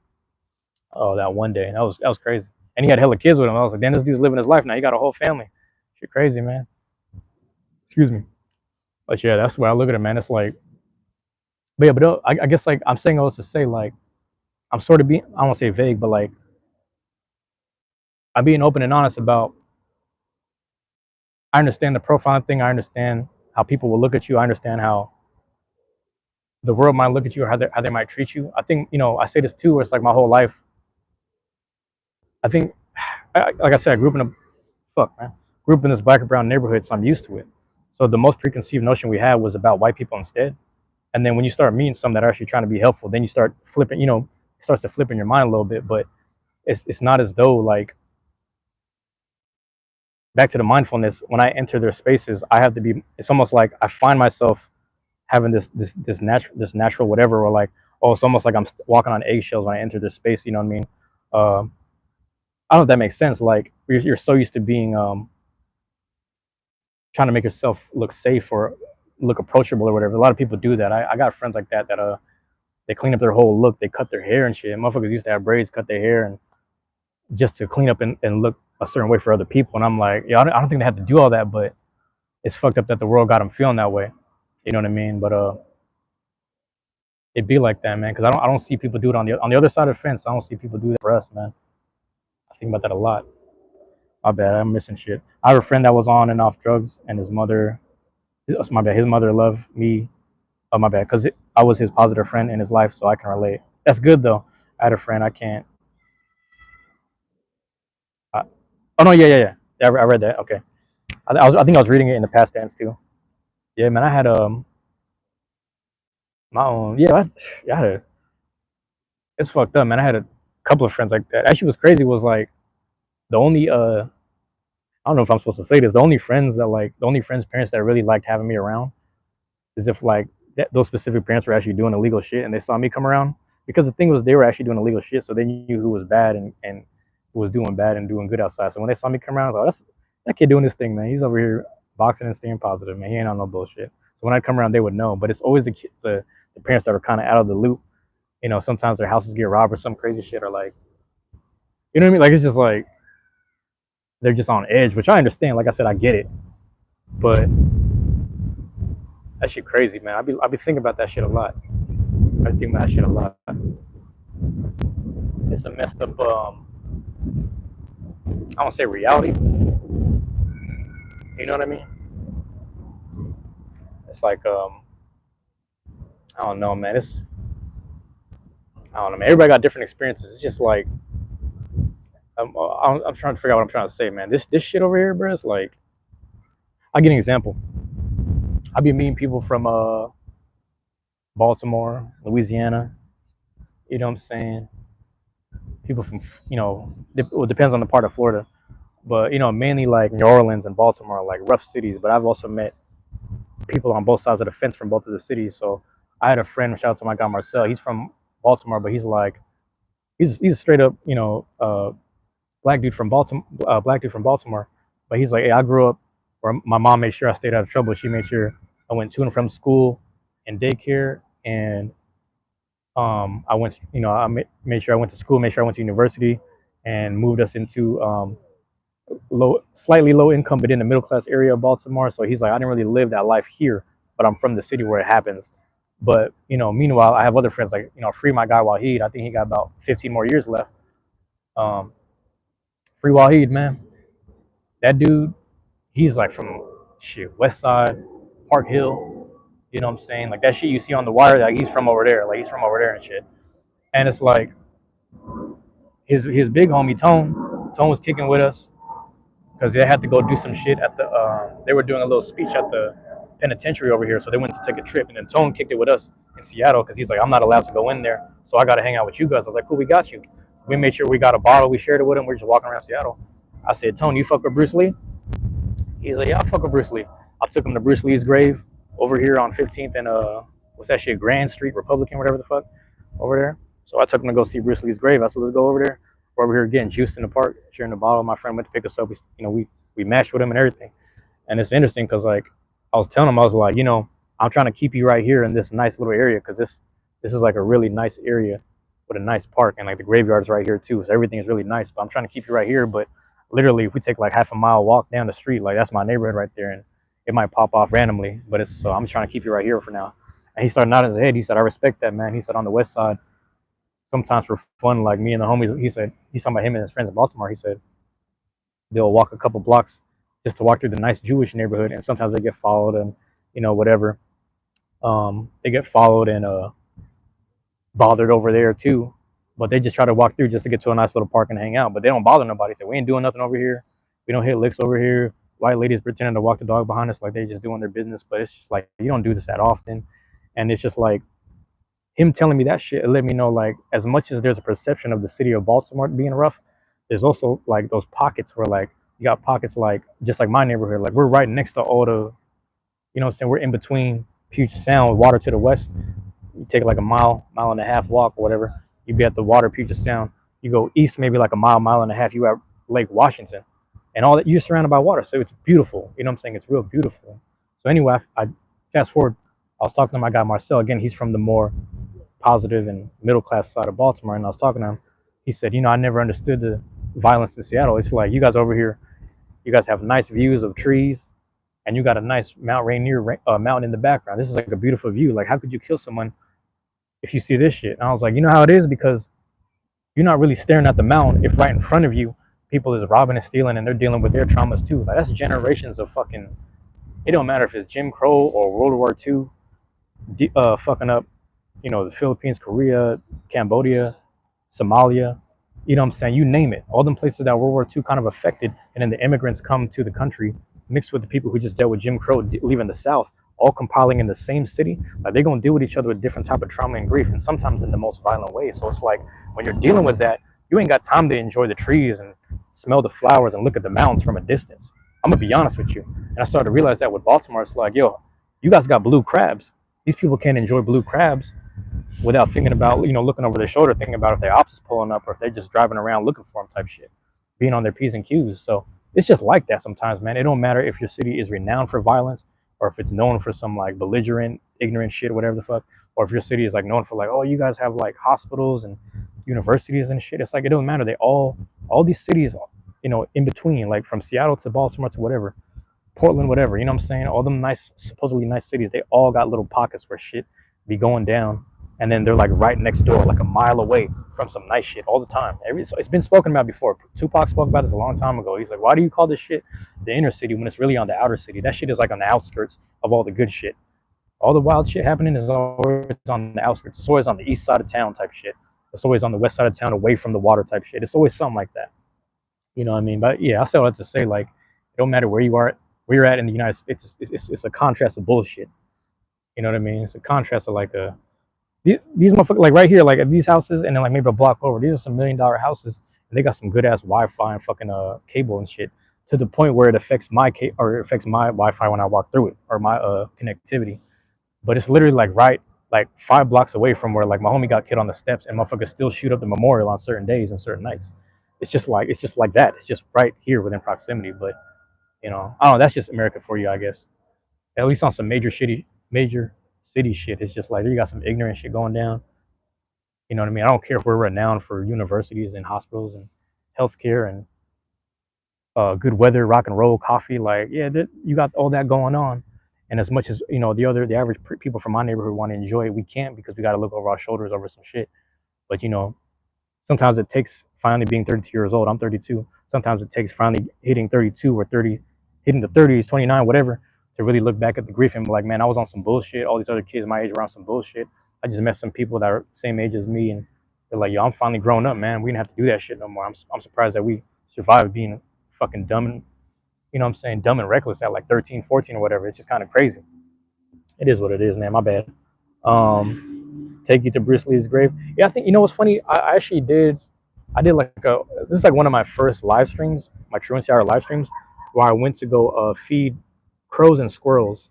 Speaker 1: that one day. That was crazy. And he had hella kids with him. I was like, damn, this dude's living his life now. He got a whole family. Shit, crazy, man. Excuse me. But yeah, that's the way I look at it, man. It's like, but yeah, but I guess like I'm saying all this to say like I'm sort of being I don't want to say vague, but like I'm being open and honest about. I understand the profiling thing. I understand how people will look at you. I understand how the world might look at you or how they might treat you. I think, you know, I say this too, where it's like my whole life. I think, like I said, I grew up in a, fuck, man, grew up in this black and brown neighborhood, so I'm used to it. So the most preconceived notion we had was about white people instead. And then when you start meeting some that are actually trying to be helpful, then you start flipping, you know, it starts to flip in your mind a little bit. But it's not as though like, back to the mindfulness, when I enter their spaces, I have to be, it's almost like I find myself having this natural whatever, or like, oh, it's almost like I'm walking on eggshells when I enter this space. You know what I mean? I don't know if that makes sense. Like you're so used to being trying to make yourself look safe or look approachable or whatever. A lot of people do that. I got friends like that they clean up their whole look. They cut their hair and shit. Motherfuckers used to have braids, cut their hair, and just to clean up and look a certain way for other people. And I'm like, yeah, I don't think they have to do all that, but it's fucked up that the world got them feeling that way. You know what I mean? But it'd be like that, man, because I don't see people do it on the other side of the fence. I don't see people do that for us, man. I think about that a lot. My bad, I'm missing shit. I have a friend that was on and off drugs, and his mother, my bad, his mother loved me. Oh, my bad, because I was his positive friend in his life, so I can relate. That's good though. I had a friend. I can't. I, oh no, yeah. I read that. Okay, I think I was reading it in the past tense too. Yeah, man, I had my own. Yeah, I had it's fucked up, man. I had a couple of friends like that. Actually, what's crazy was like the only I don't know if I'm supposed to say this. The only friends' parents that really liked having me around is if like those specific parents were actually doing illegal shit and they saw me come around. Because the thing was, they were actually doing illegal shit, so they knew who was bad and who was doing bad and doing good outside. So when they saw me come around, I was like, that's that kid doing this thing, man. He's over here boxing and staying positive, man. He ain't on no bullshit. So when I come around, they would know. But it's always the parents that are kind of out of the loop. You know, sometimes their houses get robbed or some crazy shit, or like, you know what I mean? Like it's just like they're just on edge, which I understand. Like I said, I get it, but that shit crazy, man. I be thinking about that shit a lot. I think about that shit a lot. It's a messed up. I don't say reality. You know what I mean? It's like I don't know, man. I don't know, man. Everybody got different experiences. It's just like I'm trying to figure out what I'm trying to say, man. This shit over here, bro. It's like I'll give you an example. I be meeting people from Baltimore, Louisiana. You know what I'm saying? People from well, it depends on the part of Florida, but you know, mainly like New Orleans and Baltimore are like rough cities. But I've also met people on both sides of the fence from both of the cities. So I had a friend, shout out to my guy Marcel. He's from Baltimore, but he's like he's straight up, black dude from Baltimore. But he's like, hey, I grew up where my mom made sure I stayed out of trouble. She made sure I went to and from school and daycare, and I went, I made sure I went to school, made sure I went to university, and moved us into slightly low income, but in the middle class area of Baltimore. So he's like, I didn't really live that life here, but I'm from the city where it happens. But meanwhile, I have other friends like Free my guy Wahid. I think he got about 15 more years left. Um, Free Wahid, man, that dude, he's like from shit West Side, Park Hill. You know what I'm saying? Like that shit you see on the wire, like he's from over there. Like he's from over there and shit. And it's like his big homie Tone. Tone was kicking with us because they had to go do some shit at the. They were doing a little speech at the penitentiary over here, so they went to take a trip. And then Tone kicked it with us in Seattle because he's like, I'm not allowed to go in there, so I got to hang out with you guys. I was like, cool, we got you. We made sure we got a bottle. We shared it with him. We're just walking around Seattle. I said, Tone, you fuck with Bruce Lee? He's like, yeah, I fuck with Bruce Lee. I took him to Bruce Lee's grave over here on 15th and what's that shit, Grand Street, Republican, whatever the fuck, over there. So I took him to go see Bruce Lee's grave. I said, let's go over there. We're over here getting juiced in the park, sharing the bottle. My friend went to pick us up. We matched with him and everything. And it's interesting because like I was telling him, I was like, I'm trying to keep you right here in this nice little area because this is like a really nice area with a nice park and like the graveyard's right here too. So everything is really nice. But I'm trying to keep you right here. But literally, if we take like half a mile walk down the street, like that's my neighborhood right there, and it might pop off randomly. But it's so I'm trying to keep you right here for now. And he started nodding his head. He said, I respect that, man. He said on the west side, sometimes for fun, like me and the homies, he said he's talking about him and his friends in Baltimore. He said they'll walk a couple blocks just to walk through the nice Jewish neighborhood, and sometimes they get followed and whatever. They get followed and bothered over there too, but they just try to walk through just to get to a nice little park and hang out. But they don't bother nobody. So we ain't doing nothing over here. We don't hit licks over here. White ladies pretending to walk the dog behind us like they just doing their business, but it's just like you don't do this that often. And it's just like him telling me that shit. It let me know like as much as there's a perception of the city of Baltimore being rough, there's also like those pockets where like you got pockets like just like my neighborhood. Like we're right next to all the, what I'm saying, we're in between Puget Sound with water to the west. You take like a mile and a half walk or whatever, you be at the water Puget Sound. You go east maybe like a mile and a half, you at Lake Washington. And all that, you're surrounded by water. So it's beautiful. You know what I'm saying? It's real beautiful. So anyway, I fast forward, I was talking to my guy Marcel. Again, he's from the more positive and middle class side of Baltimore. And I was talking to him. He said, I never understood the violence in Seattle. It's like you guys over here, you guys have nice views of trees and you got a nice Mount Rainier mountain in the background. This is like a beautiful view. Like how could you kill someone if you see this shit? And I was like, you know how it is? Because you're not really staring at the mountain if right in front of you people is robbing and stealing and they're dealing with their traumas too. Like that's generations of fucking, it don't matter if it's Jim Crow or World War II fucking up, the Philippines, Korea, Cambodia, Somalia, you know what I'm saying? You name it. All them places that World War II kind of affected, and then the immigrants come to the country mixed with the people who just dealt with Jim Crow leaving the South, all compiling in the same city. Like they're gonna deal with each other with different type of trauma and grief, and sometimes in the most violent ways. So it's like when you're dealing with that, you ain't got time to enjoy the trees and smell the flowers and look at the mountains from a distance. I'm gonna be honest with you. And I started to realize that with Baltimore, it's like, yo, you guys got blue crabs. These people can't enjoy blue crabs without thinking about, looking over their shoulder, thinking about if their ops is pulling up or if they're just driving around looking for them type shit, being on their P's and Q's. So it's just like that sometimes, man. It don't matter if your city is renowned for violence or if it's known for some like belligerent, ignorant shit, whatever the fuck, or if your city is like known for like, oh, you guys have like hospitals and universities and shit. It's like it doesn't matter. They all these cities, in between, like from Seattle to Baltimore to whatever, Portland, whatever, you know what I'm saying? All them nice, supposedly nice cities, they all got little pockets where shit be going down. And then they're like right next door, like a mile away from some nice shit all the time. It's been spoken about before. Tupac spoke about this a long time ago. He's like, why do you call this shit the inner city when it's really on the outer city? That shit is like on the outskirts of all the good shit. All the wild shit happening is always on the outskirts. It's always on the east side of town type shit. It's always on the west side of town away from the water type shit. It's always something like that. You know what I mean? But yeah, I still have to say, like, it don't matter where you're at in the United States. It's a contrast of bullshit. You know what I mean? It's a contrast of like these motherfuckers, like right here, like at these houses, and then like maybe a block over, these are some $1 million houses, and they got some good ass Wi-Fi and fucking cable and shit, to the point where it affects my Wi-Fi when I walk through it, or my connectivity. But it's literally like right, like 5 blocks away from where like my homie got killed on the steps, and motherfuckers still shoot up the memorial on certain days and certain nights. It's just like that. It's just right here within proximity. But I don't know. That's just America for you, I guess. At least on some major city shit, it's just like you got some ignorant shit going down. You know what I mean? I don't care if we're renowned for universities and hospitals and healthcare and good weather, rock and roll, coffee. Like, yeah, you got all that going on, And as much as the average people from my neighborhood want to enjoy it, we can't because we got to look over our shoulders over some shit. But sometimes it takes finally being 32 years old. I'm 32. Sometimes it takes finally hitting 32 or 30, hitting the 30s, 29, whatever, to really look back at the grief and be like, man, I was on some bullshit. All these other kids my age were on some bullshit. I just met some people that are the same age as me, and they're like, yo, I'm finally grown up, man. We didn't have to do that shit no more. I'm surprised that we survived being fucking dumb and, what I'm saying, dumb and reckless at like 13, 14 or whatever. It's just kind of crazy. It is what it is, man. My bad. Take you to Bruce Lee's grave. Yeah, I think what's funny. I actually did. I did like this is like one of my first live streams, my Truancy Hour live streams, where I went to go feed crows and squirrels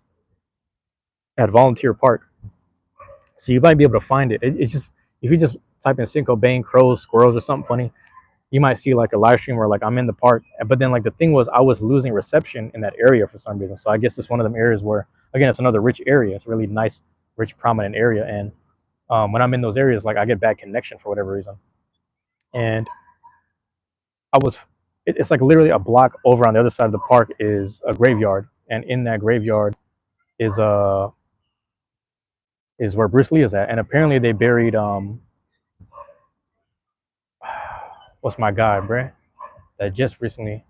Speaker 1: at Volunteer Park. So you might be able to find it. It's just if you just type in Cinco Bane crows, squirrels, or something funny, you might see like a live stream where like I'm in the park. But then like the thing was I was losing reception in that area for some reason. So I guess it's one of them areas where again it's another rich area. It's a really nice, rich, prominent area, and when I'm in those areas, like I get bad connection for whatever reason. And I was, it's like literally a block over on the other side of the park is a graveyard, and in that graveyard is is where Bruce Lee is at, and apparently they buried what's my guy, bruh, that just recently,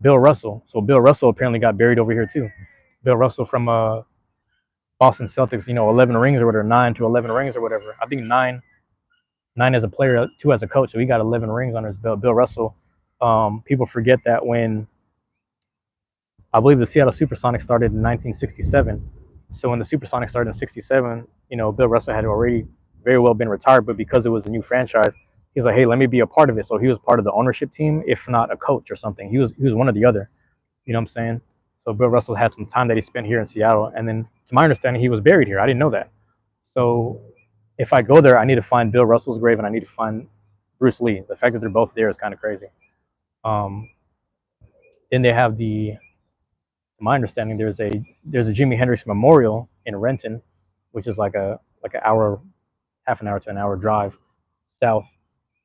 Speaker 1: Bill Russell. So Bill Russell apparently got buried over here too. Bill Russell from Boston Celtics, 11 rings or whatever, 9 to 11 rings or whatever. I think nine as a player, 2 as a coach. So he got 11 rings on his belt. Bill Russell. People forget that when I believe the Seattle Supersonics started in 1967. So when the Supersonics started in '67, Bill Russell had already very well been retired, but because it was a new franchise, he's like, hey, let me be a part of it. So he was part of the ownership team, if not a coach or something. He was one or the other. You know what I'm saying? So Bill Russell had some time that he spent here in Seattle, and then to my understanding, he was buried here. I didn't know that. So if I go there, I need to find Bill Russell's grave and I need to find Bruce Lee. The fact that they're both there is kind of crazy. Um, then they have to my understanding, there's a Jimi Hendrix memorial in Renton, which is like an hour, half an hour to an hour drive south.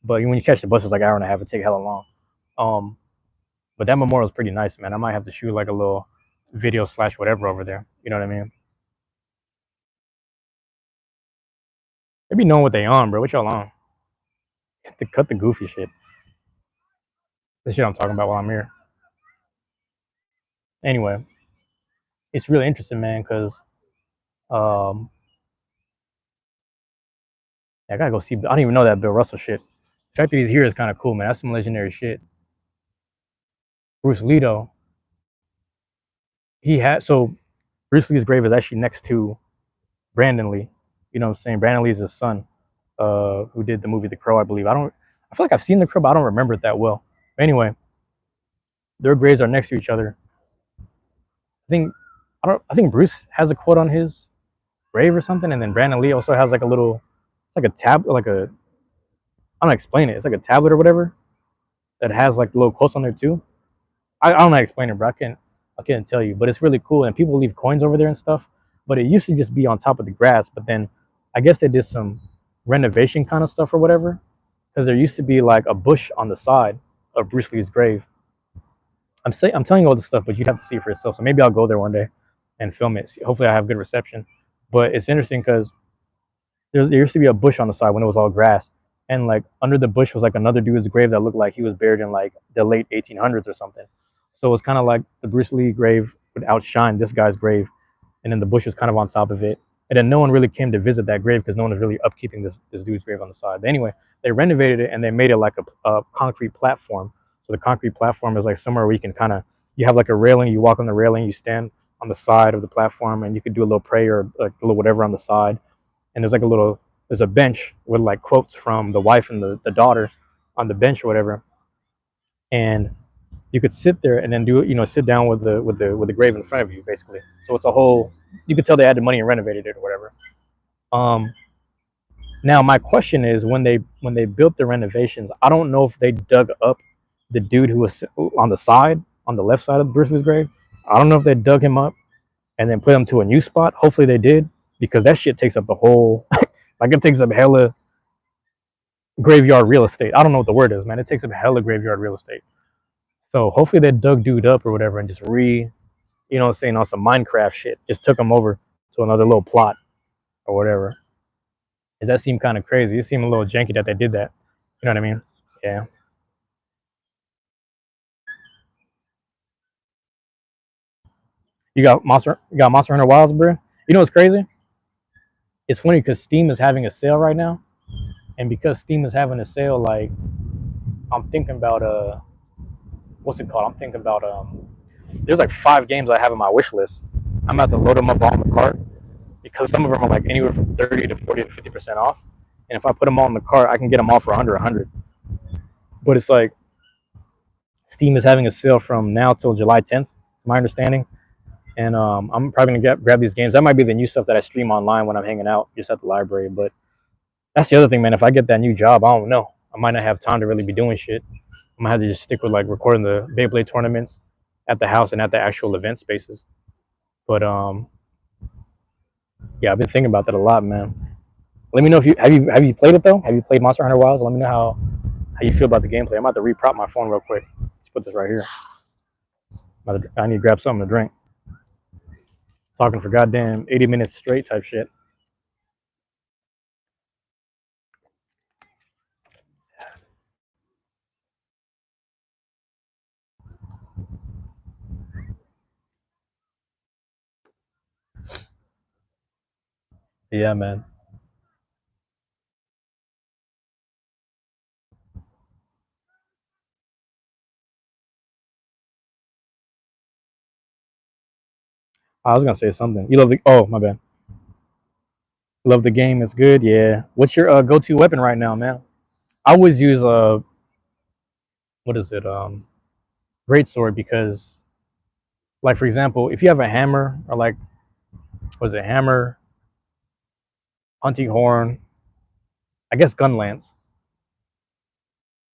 Speaker 1: But when you catch the bus, it's like an hour and a half. It takes hella long. Um, but that memorial is pretty nice, man. I might have to shoot like a little video slash whatever over there. You know what I mean? They be knowing what they on, bro. What y'all on? To cut the goofy shit. The shit I'm talking about while I'm here. Anyway, it's really interesting, man, because um, I gotta go see. I don't even know that Bill Russell shit. The fact that he's here is kind of cool, man. That's some legendary shit. Bruce Lee, though, so Bruce Lee's grave is actually next to Brandon Lee. You know what I'm saying? Brandon Lee is his son, who did the movie The Crow, I believe. I feel like I've seen The Crow, but I don't remember it that well. But anyway, their graves are next to each other. I think Bruce has a quote on his grave or something, and then Brandon Lee also has like a little, it's like a tab, like a, I don't know, explain it. It's like a tablet or whatever that has like little quotes on there too. I don't know how to explain it, bro. I can't tell you, but it's really cool. And people leave coins over there and stuff. But it used to just be on top of the grass. But then I guess they did some renovation kind of stuff or whatever. Because there used to be like a bush on the side of Bruce Lee's grave. I'm telling you all this stuff, but you'd have to see it for yourself. So maybe I'll go there one day and film it. Hopefully I have good reception. But it's interesting because there used to be a bush on the side when it was all grass. And like under the bush was like another dude's grave that looked like he was buried in like the late 1800s or something. So it's kind of like the Bruce Lee grave would outshine this guy's grave, and then the bush was kind of on top of it. And then no one really came to visit that grave because no one was really upkeeping this dude's grave on the side. But anyway, they renovated it and they made it like a concrete platform. So the concrete platform is like somewhere where you can you have like a railing, you walk on the railing, you stand on the side of the platform, and you could do a little prayer or like a little whatever on the side. And there's a bench with like quotes from the wife and the daughter on the bench or whatever. And you could sit there and then sit down with the grave in front of you, basically. So it's a whole, you could tell they had the money and renovated it or whatever. Now my question is, when they built the renovations, I don't know if they dug up the dude who was on the left side of Bruce Lee's grave. I don't know if they dug him up and then put him to a new spot. Hopefully they did, because that shit takes up the whole, like it takes up hella graveyard real estate. I don't know what the word is, man. It takes up hella graveyard real estate. So hopefully they dug dude up or whatever and just you know, saying on some Minecraft shit. Just took them over to another little plot or whatever. Does that seem kind of crazy? It seemed a little janky that they did that. You know what I mean? Yeah. You got Monster Hunter Wilds, bro. You know what's crazy? It's funny because Steam is having a sale right now, and because Steam is having a sale, like I'm thinking about what's it called? I'm thinking about there's like 5 games I have in my wish list. I'm about to load them up on the cart because some of them are like anywhere from 30 to 40 to 50% off. And if I put them all in the cart, I can get them all for under 100. But it's like Steam is having a sale from now till July 10th, my understanding. And I'm probably gonna grab these games. That might be the new stuff that I stream online when I'm hanging out just at the library. But that's the other thing, man. If I get that new job, I don't know. I might not have time to really be doing shit. I'm gonna have to just stick with like recording the Beyblade tournaments at the house and at the actual event spaces. But yeah, I've been thinking about that a lot, man. Let me know if you played it though. Have you played Monster Hunter Wilds? Let me know how you feel about the gameplay. I'm about to reprop my phone real quick. Let's put this right here. I need to grab something to drink. Talking for goddamn 80 minutes straight type shit. Yeah, man. I was gonna say something. You love the oh my bad. Love the game. It's good. Yeah. What's your go-to weapon right now, man? I always use what is it great sword because like for example, if you have a hammer or like was it hammer, hunting horn, I guess gun lance,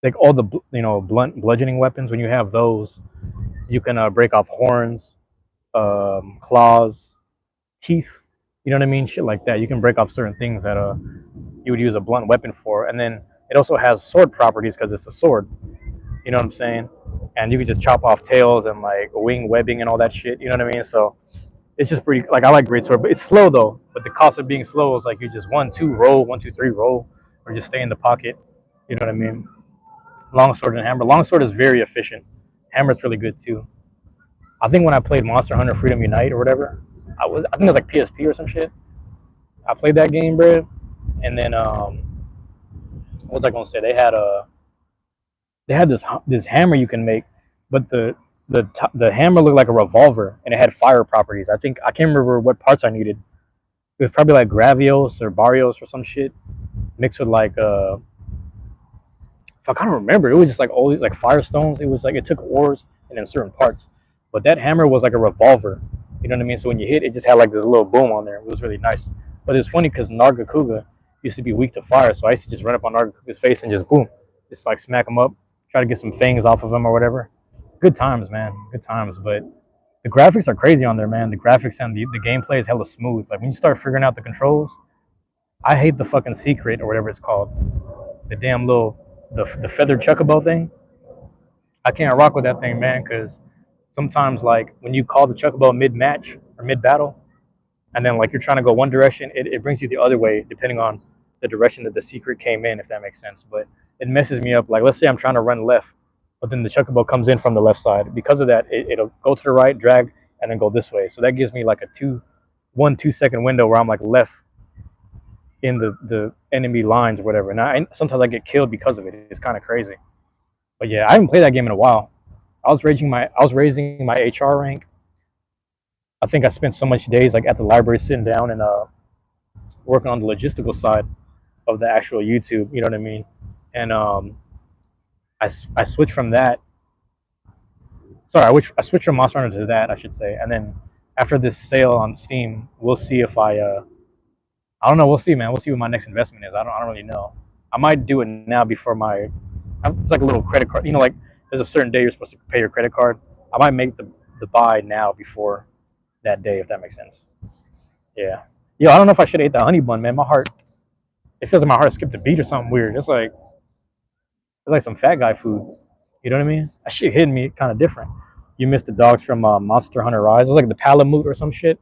Speaker 1: like all the blunt bludgeoning weapons. When you have those, you can break off horns, claws, teeth. You know what I mean? Shit like that. You can break off certain things that you would use a blunt weapon for, and then it also has sword properties because it's a sword. You know what I'm saying? And you can just chop off tails and like wing webbing and all that shit. You know what I mean? So it's just pretty. Like I like greatsword, but it's slow though. But the cost of being slow is like you just 1, 2 roll, 1, 2, 3 roll, or just stay in the pocket. You know what I mean? Longsword and hammer. Longsword is very efficient. Hammer's really good too. I think when I played Monster Hunter Freedom Unite or whatever, I think it was like PSP or some shit. I played that game, bro, and then what was I gonna say? They had this hammer you can make, but the hammer looked like a revolver and it had fire properties. I can't remember what parts I needed. It was probably like Gravios or Barrios or some shit mixed with like if I kind of remember, it was just like all these like firestones. It was like it took ores and then certain parts, but that hammer was like a revolver. You know what I mean? So when you hit, it just had like this little boom on there. It was really nice. But it's funny because Nargacuga used to be weak to fire, so I used to just run up on Nargacuga's face and just boom, just like smack him up, try to get some fangs off of him or whatever. Good times, man. Good times. But the graphics are crazy on there, man. The graphics and the gameplay is hella smooth. Like when you start figuring out the controls, I hate the fucking secret or whatever it's called. The damn little the feathered chocobo thing. I can't rock with that thing, man, because sometimes like when you call the chocobo mid match or mid battle, and then like you're trying to go one direction, it brings you the other way depending on the direction that the secret came in, if that makes sense. But it messes me up. Like let's say I'm trying to run left, but then the chocobo comes in from the left side. Because of that, it'll go to the right, drag, and then go this way. So that gives me like a 2 second window where I'm like left in the enemy lines or whatever. And sometimes I get killed because of it. It's kind of crazy. But yeah, I haven't played that game in a while. I was raising my HR rank. I think I spent so much days like at the library sitting down and working on the logistical side of the actual YouTube. You know what I mean? And I switched from that. Sorry, I switched from Monster Hunter to that, I should say. And then after this sale on Steam, we'll see if I don't know. We'll see, man. We'll see what my next investment is. I don't really know. I might do it now before my. It's like a little credit card. You know, like there's a certain day you're supposed to pay your credit card. I might make the buy now before that day, if that makes sense. Yeah. Yo, I don't know if I should have ate that honey bun, man. My heart. It feels like my heart skipped a beat or something weird. It's like some fat guy food. You know what I mean? That shit hitting me kind of different. You missed the dogs from Monster Hunter Rise. It was like the Palamute or some shit.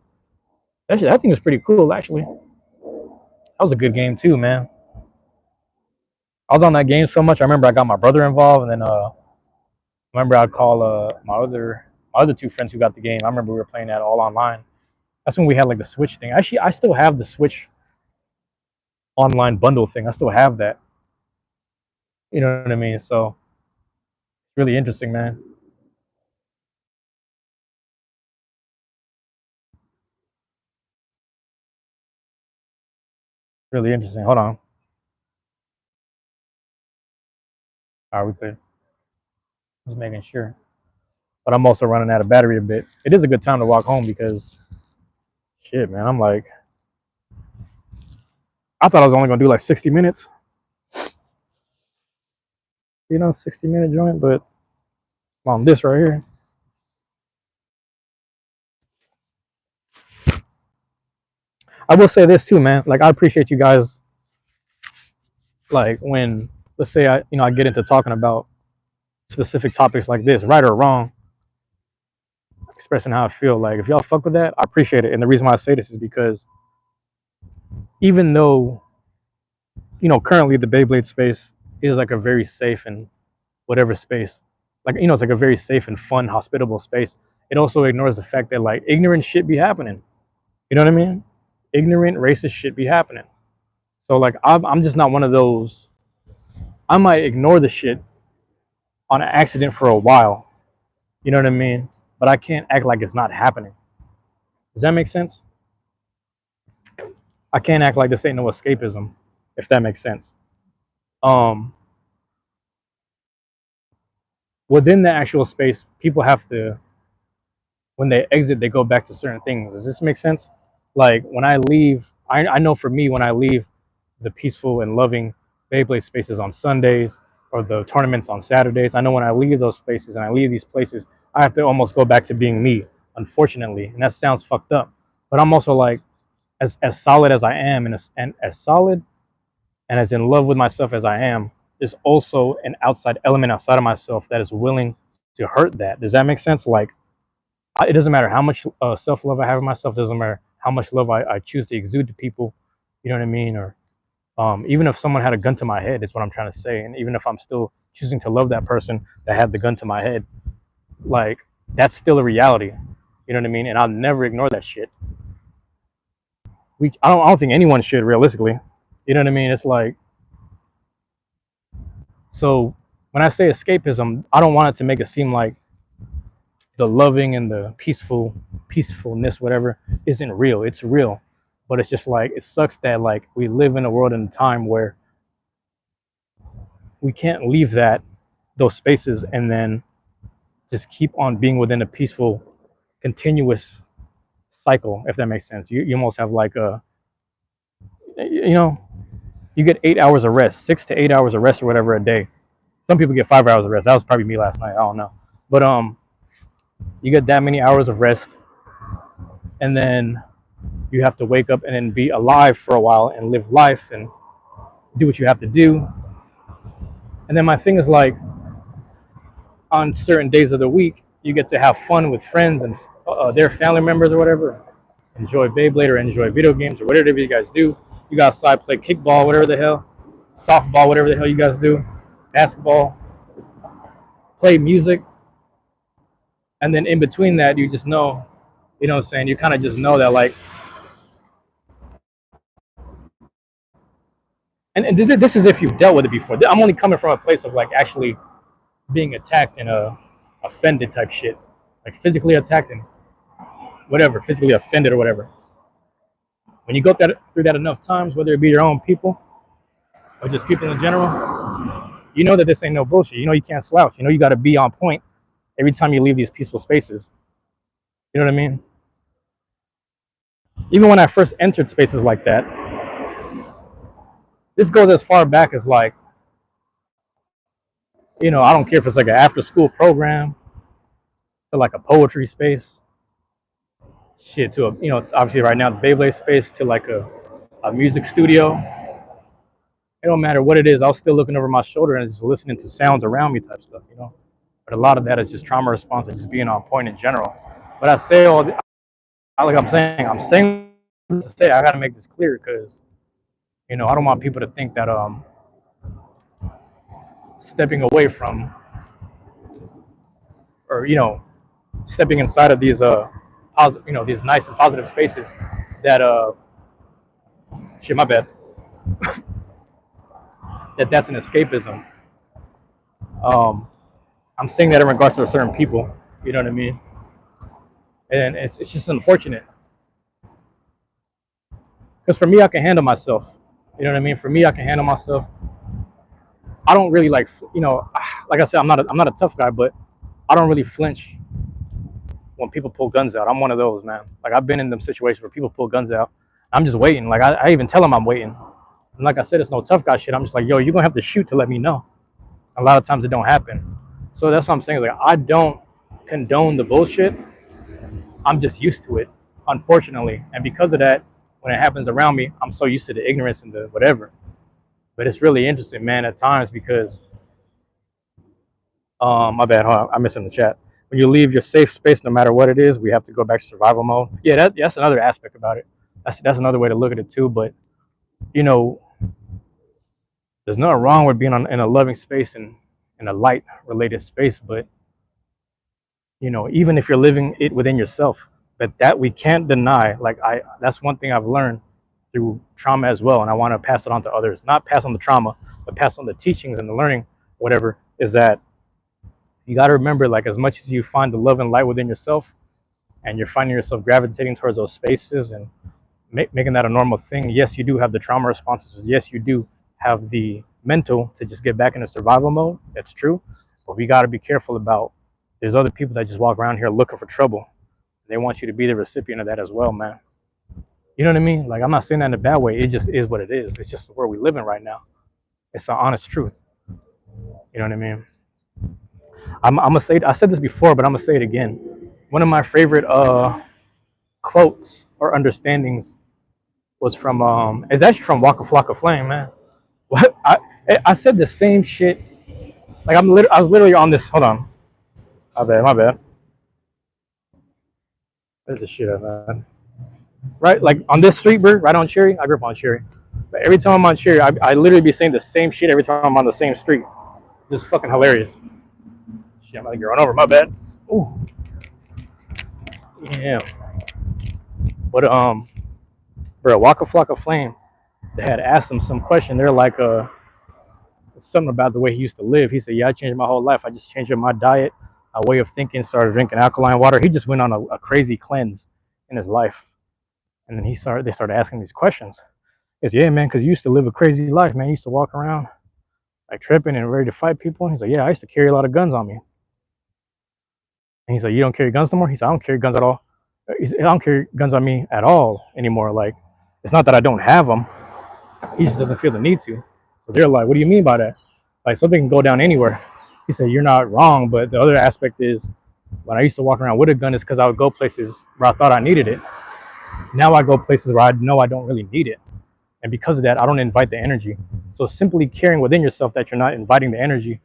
Speaker 1: That thing was pretty cool actually. That was a good game too, man. I was on that game so much. I remember I got my brother involved, and then I remember I'd call my other two friends who got the game. I remember we were playing that all online. That's when we had like the Switch thing. Actually, I still have the Switch online bundle thing. I still have that. You know what I mean? So it's really interesting, man. Really interesting. Hold on. All right, we could just making sure. But I'm also running out of battery a bit. It is a good time to walk home because shit, man. I'm like, I thought I was only gonna do like 60 minutes. 60-minute joint, but on this right here. I will say this too, man. Like I appreciate you guys. Like when let's say I get into talking about specific topics like this, right or wrong, expressing how I feel. Like if y'all fuck with that, I appreciate it. And the reason why I say this is because even though currently the Beyblade space is like a very safe and whatever space, like it's like a very safe and fun, hospitable space. It also ignores the fact that like ignorant shit be happening. You know what I mean? Ignorant, racist shit be happening. So like I'm just not one of those. I might ignore the shit on an accident for a while. You know what I mean? But I can't act like it's not happening. Does that make sense? I can't act like this ain't no escapism, if that makes sense. Um, Within the actual space, people have to, when they exit, they go back to certain things. Does this make sense? Like when I leave, I know for me, when I leave the peaceful and loving Beyblade spaces on Sundays or the tournaments on Saturdays, I know when I leave those spaces and I leave these places, I have to almost go back to being me, unfortunately. And that sounds fucked up. But I'm also like, as solid as I am and as solid and as in love with myself as I am, there's also an outside element outside of myself that is willing to hurt that. Does that make sense? Like, it doesn't matter how much self love I have of myself, doesn't matter how much love I choose to exude to people, you know what I mean? Or even if someone had a gun to my head, is what I'm trying to say. And even if I'm still choosing to love that person that had the gun to my head, like, that's still a reality, you know what I mean? And I'll never ignore that shit. I don't think anyone should realistically, you know what I mean? It's like, so when I say escapism, I don't want it to make it seem like the loving and the peacefulness, whatever, isn't real. It's real, but it's just like it sucks that like we live in a world and time where we can't leave those spaces and then just keep on being within a peaceful, continuous cycle. If that makes sense, you almost have like you know, you get 8 hours of rest, 6 to 8 hours of rest or whatever a day. Some people get 5 hours of rest. That was probably me last night. I don't know, but you get that many hours of rest, and then you have to wake up and then be alive for a while and live life and do what you have to do. And then my thing is like, on certain days of the week, you get to have fun with friends and their family members or whatever. Enjoy Beyblade or enjoy video games or whatever you guys do. You go outside, play kickball, whatever the hell, softball, whatever the hell you guys do, basketball, play music. And then in between that, you just know, what I'm saying? You kind of just know that like, and this is if you've dealt with it before. I'm only coming from a place of like actually being attacked and offended type shit, like physically attacked and whatever, physically offended or whatever. When you go through that enough times, whether it be your own people or just people in general, you know that this ain't no bullshit. You know you can't slouch. You know you got to be on point every time you leave these peaceful spaces. You know what I mean? Even when I first entered spaces like that, this goes as far back as like, I don't care if it's like an after school program to like a poetry space, shit to obviously right now the Beyblade space to like a music studio. It don't matter what it is. I was still looking over my shoulder and just listening to sounds around me type stuff. But but a lot of that is just trauma response and just being on point in general. But I say all the, like I'm saying this to say I got to make this clear because I don't want people to think that stepping away from or stepping inside of these positive these nice and positive spaces that shit my bad that's an escapism. Um, I'm saying that in regards to certain people, you know what I mean? And it's just unfortunate because for me, I can handle myself. You know what I mean? For me, I can handle myself. I don't really like I said, I'm not a tough guy, but I don't really flinch when people pull guns out. I'm one of those, man. Like I've been in them situations where people pull guns out. I'm just waiting. Like I even tell them I'm waiting. And like I said, it's no tough guy shit. I'm just like, yo, you're gonna have to shoot to let me know. A lot of times it don't happen. So that's what I'm saying. Like I don't condone the bullshit. I'm just used to it, unfortunately. And because of that, when it happens around me, I'm so used to the ignorance and the whatever. But it's really interesting, man, at times because my bad, huh? I missed in the chat. When you leave your safe space, no matter what it is, we have to go back to survival mode. Yeah, that's another aspect about it. That's another way to look at it too. But you know, there's nothing wrong with being in a loving space and in a light related space. But even if you're living it within yourself, but that we can't deny. Like that's one thing I've learned through trauma as well, and I want to pass it on to others. Not pass on the trauma, but pass on the teachings and the learning, whatever. Is that you got to remember, like as much as you find the love and light within yourself, and you're finding yourself gravitating towards those spaces and making that a normal thing. Yes, you do have the trauma responses. Yes, you do have the mental to just get back into survival mode. That's true, but we got to be careful about. There's other people that just walk around here looking for trouble. They want you to be the recipient of that as well, man. You know what I mean? Like I'm not saying that in a bad way. It just is what it is. It's just the world we live in right now. It's the honest truth. You know what I mean? I'm gonna say I said this before, but I'm gonna say it again. One of my favorite quotes or understandings was from it's actually from Waka Flocka Flame, man. What I said the same shit. Like I was literally on this. Hold on, my bad. There's the shit, man. Right, like on this street, bro, right on Cherry. I grew up on Cherry, but every time I'm on Cherry, I literally be saying the same shit every time I'm on the same street. Just fucking hilarious. Shit, I'm about to get run over. My bad. Ooh, yeah. But bro, Waka Flocka Flame, they had asked him some question. They're like, something about the way he used to live. He said, "Yeah, I changed my whole life. I just changed up my diet, a way of thinking. Started drinking alkaline water. He just went on a crazy cleanse in his life." And then they started asking these questions. He says, "Yeah, man, because you used to live a crazy life, man. You used to walk around like tripping and ready to fight people." And he's like, "Yeah, I used to carry a lot of guns on me." And he's like, "You don't carry guns no more?" He said, "I don't carry guns at all. I don't carry guns on me at all anymore. Like, it's not that I don't have them. He just doesn't feel the need to." So they're like, "What do you mean by that? Like something can go down anywhere." He said, "You're not wrong, but the other aspect is when I used to walk around with a gun is because I would go places where I thought I needed it. Now I go places where I know I don't really need it. And because of that, I don't invite the energy. So simply carrying within yourself that you're not inviting the energy,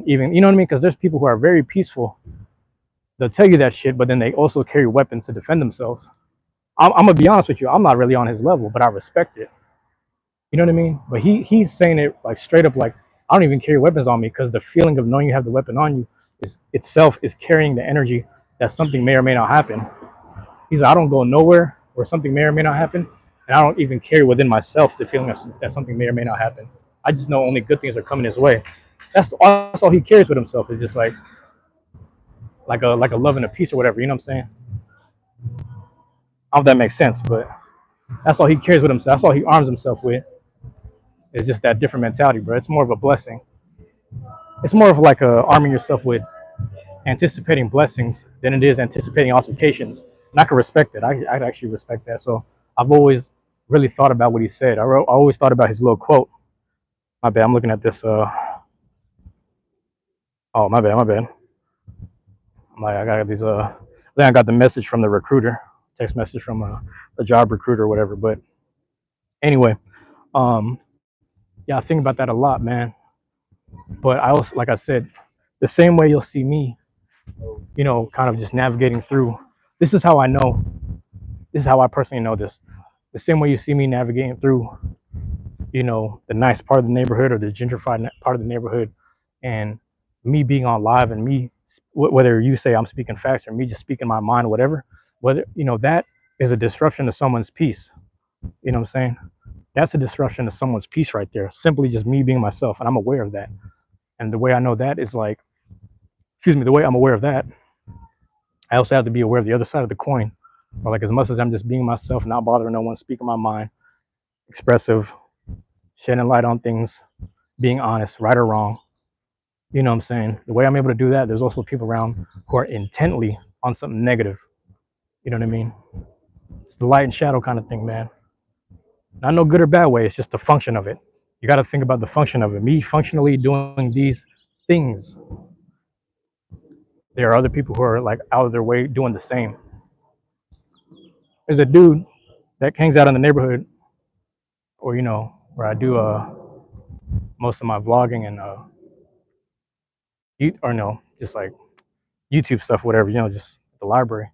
Speaker 1: even, you know what I mean? Because there's people who are very peaceful. They'll tell you that shit, but then they also carry weapons to defend themselves. I'm gonna be honest with you. I'm not really on his level, but I respect it. You know what I mean? But he's saying it like straight up, like I don't even carry weapons on me because the feeling of knowing you have the weapon on you is itself is carrying the energy that something may or may not happen. He's like, I don't go nowhere where something may or may not happen, and I don't even carry within myself the feeling that something may or may not happen. I just know only good things are coming his way. That's all he carries with himself is just like a love and a peace or whatever. You know what I'm saying? I don't know if that makes sense, but that's all he carries with himself. That's all he arms himself with. It's just that different mentality, bro. It's more of a blessing. It's more of like arming yourself with anticipating blessings than it is anticipating altercations. And I can respect it. I actually respect that. So I've always really thought about what he said. I always thought about his little quote. My bad. I'm looking at this. Oh, my bad. My bad. I'm like, I got these. Then I got the message from the recruiter, text message from the job recruiter or whatever. But anyway, yeah, I think about that a lot, man. But I also, like I said, the same way you'll see me, kind of just navigating through. This is how I know. This is how I personally know this. The same way you see me navigating through, the nice part of the neighborhood or the gentrified part of the neighborhood, and me being on live and me, whether you say I'm speaking facts or me just speaking my mind, whatever, whether that is a disruption to someone's peace. You know what I'm saying? That's a disruption to someone's peace right there. Simply just me being myself, and I'm aware of that. And the way I know that is like, excuse me, the way I'm aware of that, I also have to be aware of the other side of the coin. Or like as much as I'm just being myself, not bothering no one, speaking my mind, expressive, shedding light on things, being honest, right or wrong. You know what I'm saying? The way I'm able to do that, there's also people around who are intently on something negative. You know what I mean? It's the light and shadow kind of thing, man. Not no good or bad way. It's just the function of it. You got to think about the function of it. Me functionally doing these things. There are other people who are like out of their way doing the same. There's a dude that hangs out in the neighborhood, or where I do most of my vlogging and or no, just like YouTube stuff, whatever. Just the library.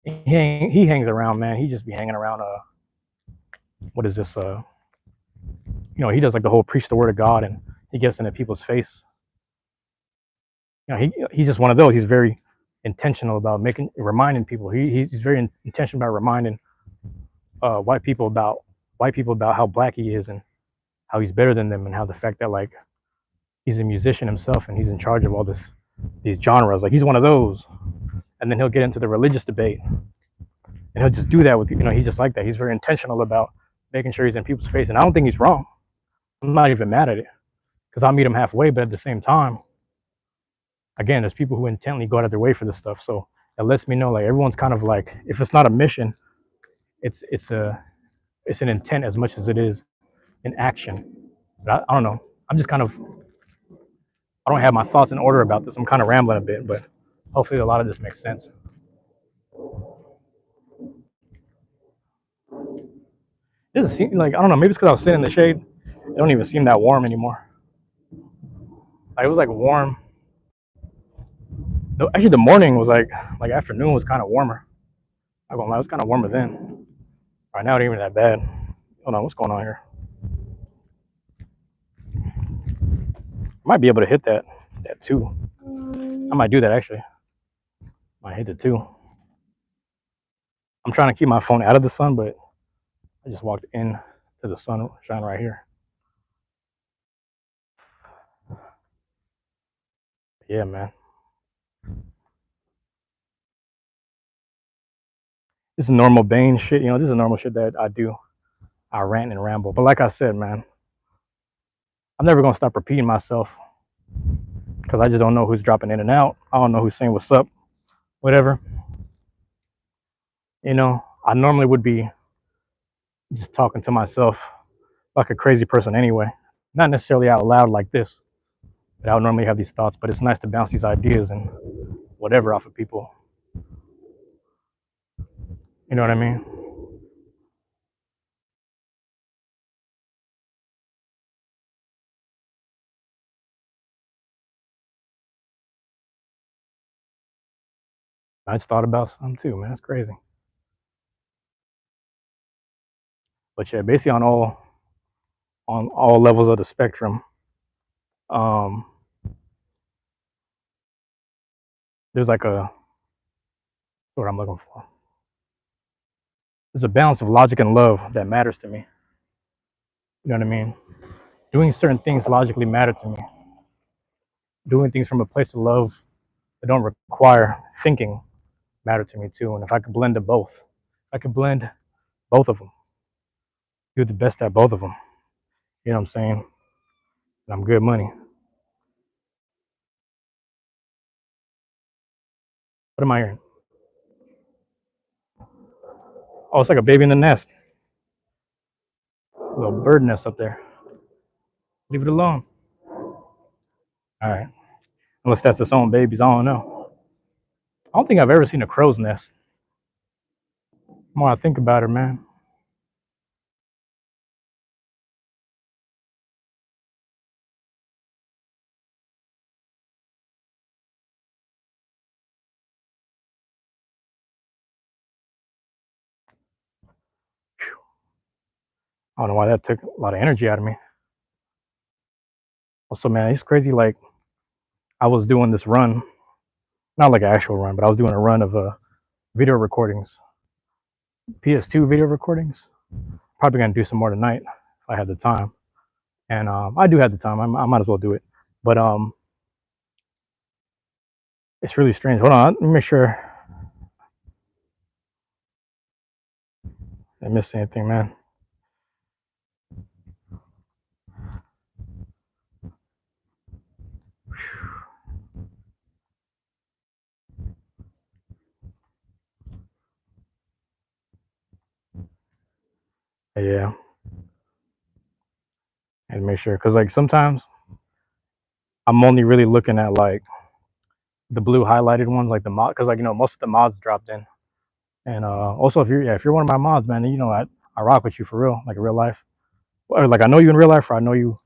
Speaker 1: He hangs around, man. He just be hanging around. What is this? He does like the whole preach the word of God, and he gets into people's face. He's just one of those. He's very intentional about reminding people. He's very intentional about reminding white people about how black he is and how he's better than them, and how the fact that like he's a musician himself and he's in charge of all these genres. Like he's one of those. And then he'll get into the religious debate, and he'll just do that with he's just like that. He's very intentional about making sure he's in people's face, and I don't think he's wrong. I'm not even mad at it, because I'll meet him halfway. But at the same time, again, there's people who intently go out of their way for this stuff. So it lets me know like everyone's kind of like, if it's not a mission, it's an intent as much as it is an action. But I don't know. I'm just kind of, I don't have my thoughts in order about this. I'm kind of rambling a bit, but hopefully a lot of this makes sense. It doesn't seem like, I don't know, maybe it's because I was sitting in the shade. It don't even seem that warm anymore. Like, it was like warm. No, actually, the morning was like afternoon was kind of warmer. I'm gonna lie, it was kind of warmer then. Right now, it ain't even that bad. Hold on, what's going on here? I might be able to hit that two. I might do that actually. Might hit the two. I'm trying to keep my phone out of the sun, but I just walked in to the sunshine right here. Yeah, man. This is normal Bane shit. This is normal shit that I do. I rant and ramble. But like I said, man, I'm never gonna stop repeating myself, because I just don't know who's dropping in and out. I don't know who's saying what's up, whatever. I normally would be just talking to myself like a crazy person anyway. Not necessarily out loud like this, but I would normally have these thoughts. But it's nice to bounce these ideas and whatever off of people. You know what I mean? I just thought about something too, man. It's crazy. But yeah, basically on all levels of the spectrum, um, there's like what I'm looking for. There's a balance of logic and love that matters to me. You know what I mean? Doing certain things logically matter to me. Doing things from a place of love that don't require thinking matter to me too. And if I could blend the both, I could blend both of them, do the best at both of them. You know what I'm saying? And I'm good money. What am I hearing? Oh, it's like a baby in the nest. A little bird nest up there. Leave it alone. All right. Unless that's its own babies, I don't know. I don't think I've ever seen a crow's nest. The more I think about it, man. I don't know why that took a lot of energy out of me. Also, man, it's crazy. Like I was doing this run, not like an actual run, but I was doing a run of video recordings, PS2 video recordings. Probably gonna do some more tonight if I had the time, and I do have the time. I might as well do it. But it's really strange. Hold on, let me make sure I didn't miss anything, man. Yeah, and make sure because like sometimes I'm only really looking at like the blue highlighted ones, like the mod, because like most of the mods dropped in, and also if you're one of my mods, man, then, I rock with you for real, like in real life. Or like I know you in real life, or I know you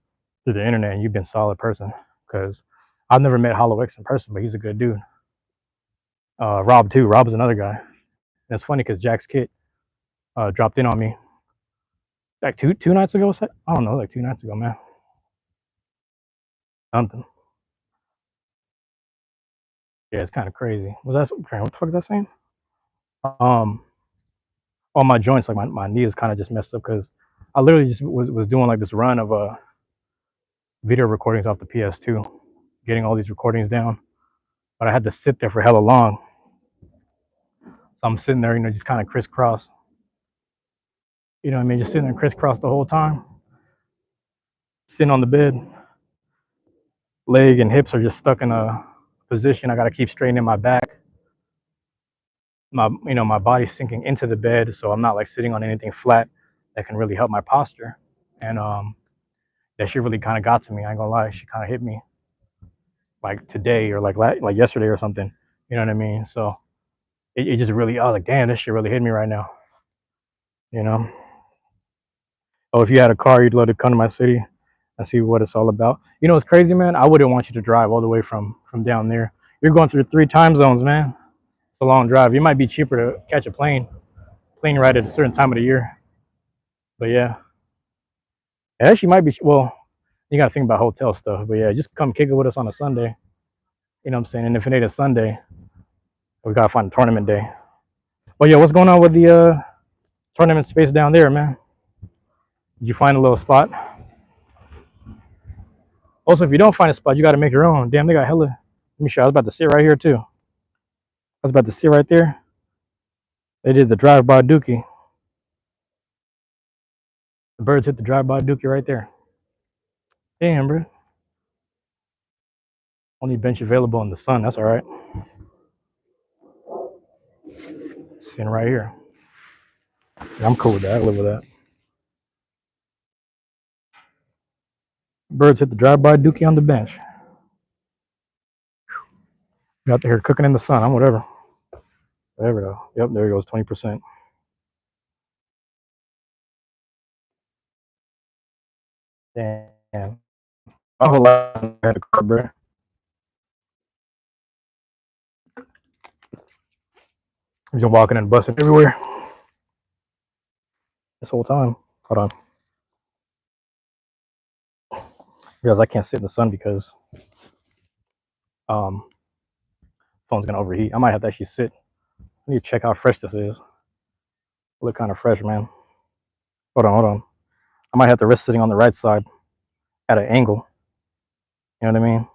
Speaker 1: through the internet, and you've been a solid person. Because I've never met Hollow X in person, but he's a good dude. Rob too. Rob is another guy. And it's funny because Jack's kid dropped in on me like two nights ago. I don't know, like 2 nights ago, man. Something. Yeah, it's kind of crazy. Was that what the fuck is that saying? Um, on my joints, like my knee is kind of just messed up because I literally just was doing like this run of video recordings off the PS2, getting all these recordings down. But I had to sit there for hella long, so I'm sitting there, just kind of crisscross. You know what I mean? Just sitting there crisscross the whole time, sitting on the bed. Leg and hips are just stuck in a position. I got to keep straightening my back. My body's sinking into the bed, so I'm not like sitting on anything flat that can really help my posture. And that shit really kind of got to me. I ain't gonna lie, she kind of hit me like today or like yesterday or something. You know what I mean? So it just really, I was like, damn, this shit really hit me right now. You know? Oh, if you had a car, you'd love to come to my city and see what it's all about. It's crazy, man. I wouldn't want you to drive all the way from down there. You're going through 3 time zones, man. It's a long drive. It might be cheaper to catch a plane ride at a certain time of the year. But yeah, it actually might be. Well, you got to think about hotel stuff. But yeah, just come kick it with us on a Sunday. You know what I'm saying? And if it ain't a Sunday, we gotta find a tournament day. Well, yeah, what's going on with the tournament space down there, man? Did you find a little spot? Also, if you don't find a spot, you got to make your own. Damn, they got hella. Let me show you. I was about to sit right here too. I was about to sit right there. They did the drive-by dookie. The birds hit the drive-by dookie right there. Damn, bro. Only bench available in the sun. That's all right. Sitting right here. Yeah, I'm cool with that. I live with that. Birds hit the drive-by dookie on the bench. You out there cooking in the sun. I'm whatever. Whatever though. Yep, there he goes. 20%. Damn. My whole life I had a car, bro. I've been walking and busting everywhere this whole time. Hold on. Because I can't sit in the sun because um phone's gonna overheat. I might have to actually sit. I need to check how fresh this is. Look kind of fresh, man. Hold on. I might have to risk sitting on the right side at an angle. You know what I mean?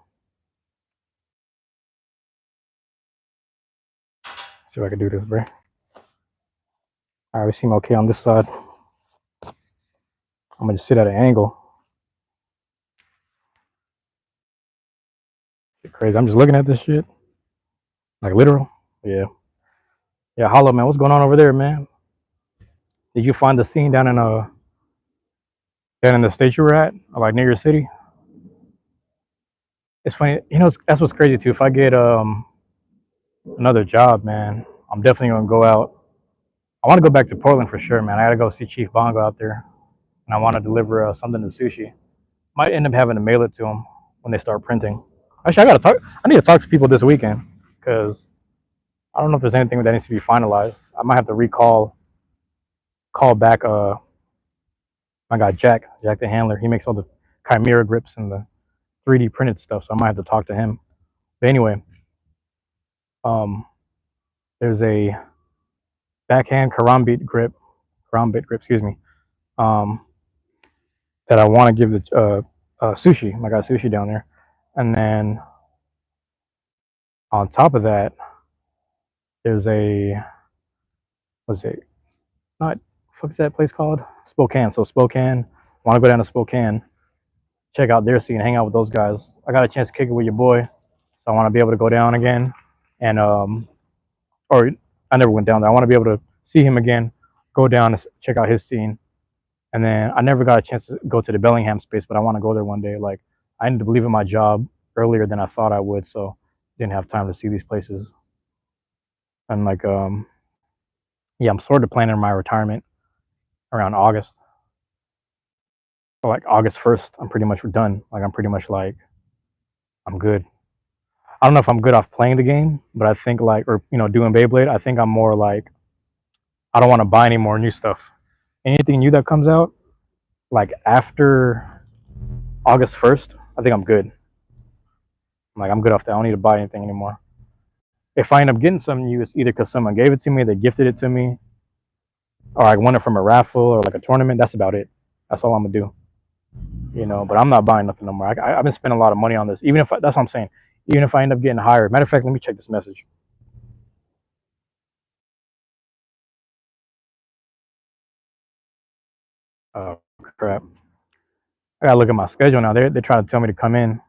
Speaker 1: See if I can do this, bro. All right, we seem okay on this side. I'm gonna just sit at an angle. Get crazy. I'm just looking at this shit. Like literal. Yeah. Yeah, Hollow, man. What's going on over there, man? Did you find the scene down in the state you were at? Or like near your city? It's funny, that's what's crazy too. If I get another job, man, I'm definitely gonna go out. I want to go back to Portland for sure, man. I gotta go see Chief Bongo out there, and I want to deliver something to Sushi. Might end up having to mail it to him when they start printing. Actually, I need to talk to people this weekend because I don't know if there's anything that needs to be finalized. I might have to call back I got Jack the handler. He makes all the chimera grips and the 3D printed stuff. So I might have to talk to him. But anyway, um, there's a backhand karambit grip, excuse me, um, that I want to give the sushi. I got sushi down there, and then on top of that, there's a what's it? Not what's that place called? Spokane. So Spokane. Want to go down to Spokane, check out their scene, hang out with those guys. I got a chance to kick it with your boy, so I want to be able to go down again, and or I never went down there. I want to be able to see him again, go down and check out his scene, and then I never got a chance to go to the Bellingham space, but I want to go there one day. Like I ended up leaving my job earlier than I thought I would, so didn't have time to see these places. And like yeah, I'm sort of planning my retirement around August. So like August 1st, I'm pretty much done. Like I'm pretty much like I'm good. I don't know if I'm good off playing the game, but I think like or doing Beyblade. I think I'm more like I don't want to buy any more new stuff. Anything new that comes out like after August 1st, I think I'm good. Like I'm good off that. I don't need to buy anything anymore. If I end up getting something new, it's either because someone gave it to me, they gifted it to me, or I won it from a raffle or like a tournament. That's about it. That's all I'm gonna do. But I'm not buying nothing no more. I've been spending a lot of money on this. Even if that's what I'm saying. Even if I end up getting hired. Matter of fact, let me check this message. Oh crap! I gotta look at my schedule now. They're trying to tell me to come in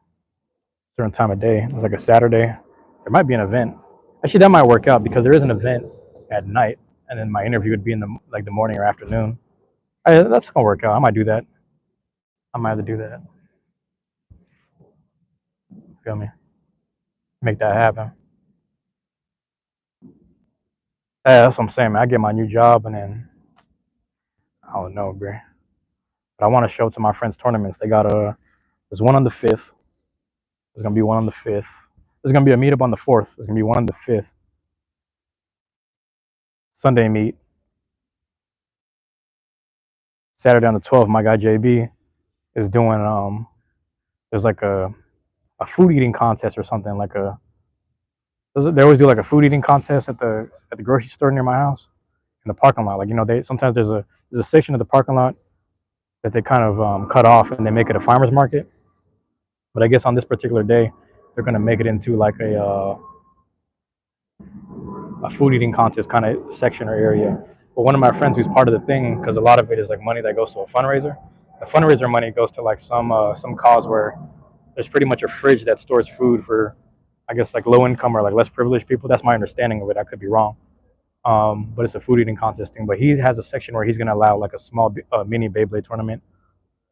Speaker 1: certain time of day. It's like a Saturday. There might be an event. Actually, that might work out because there is an event at night, and then my interview would be in the morning or afternoon. That's gonna work out. I might do that. I might have to do that. Feel me? Make that happen. Yeah, that's what I'm saying, man. I get my new job, and then I don't know, bro. But I want to show to my friends' tournaments. They got a. There's one on the 5th. There's gonna be one on the 5th. There's gonna be a meetup on the 4th. There's gonna be one on the 5th. Sunday meet. Saturday on the 12th. My guy JB is doing there's like a food eating contest or something like a they always do like a food eating contest at the grocery store near my house in the parking lot. Like they sometimes there's a section of the parking lot that they kind of cut off and they make it a farmers market. But I guess on this particular day they're gonna make it into like a food eating contest kind of section or area. But one of my friends who's part of the thing, because a lot of it is like money that goes to a fundraiser. The fundraiser money goes to like some cause where there's pretty much a fridge that stores food for, I guess, like low income or like less privileged people. That's my understanding of it. I could be wrong. But it's a food eating contest thing. But he has a section where he's gonna allow like a small mini Beyblade tournament.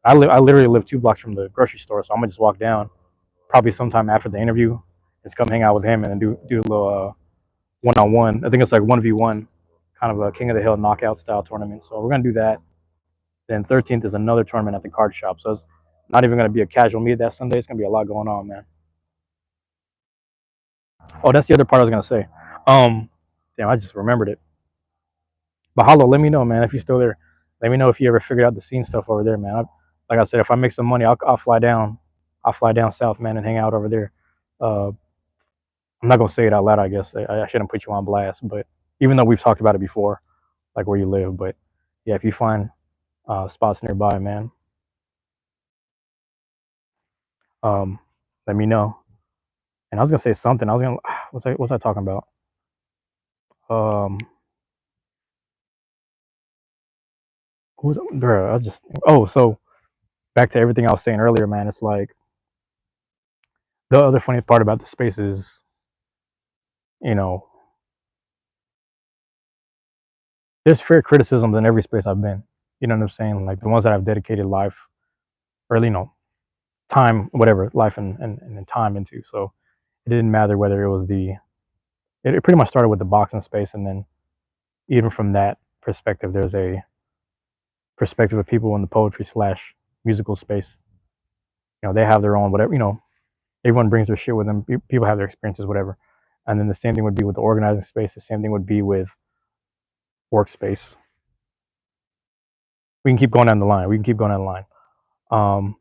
Speaker 1: I literally live 2 blocks from the grocery store, so I'm gonna just walk down probably sometime after the interview, just come hang out with him and then do a little one on one. I think it's like 1v1, kind of a King of the Hill knockout style tournament. So we're gonna do that. Then 13th is another tournament at the card shop. So it's not even gonna be a casual meet that Sunday. It's gonna be a lot going on, man. Oh, that's the other part I was gonna say. Damn, I just remembered it. But Hollow, let me know, man, if you're still there. Let me know if you ever figured out the scene stuff over there, man. Like I said, if I make some money, I'll fly down. I'll fly down south, man, and hang out over there. Uh, I'm not gonna say it out loud. I guess I shouldn't put you on blast, but even though we've talked about it before, like where you live, but yeah, if you find spots nearby, man, um, let me know. And I was gonna say something. I was gonna what's I talking about? Um, who's bro? I just so back to everything I was saying earlier, man. It's like the other funny part about the space is, you know, there's fair criticisms in every space I've been. You know what I'm saying? Like the ones that I've dedicated life or time, whatever, life and time into. So it didn't matter whether it was it pretty much started with the boxing space, and then even from that perspective, there's a perspective of people in the poetry slash musical space. They have their own whatever. Everyone brings their shit with them. People have their experiences, whatever. And then the same thing would be with the organizing space. The same thing would be with workspace. We can keep going down the line. We can keep going down the line. Um,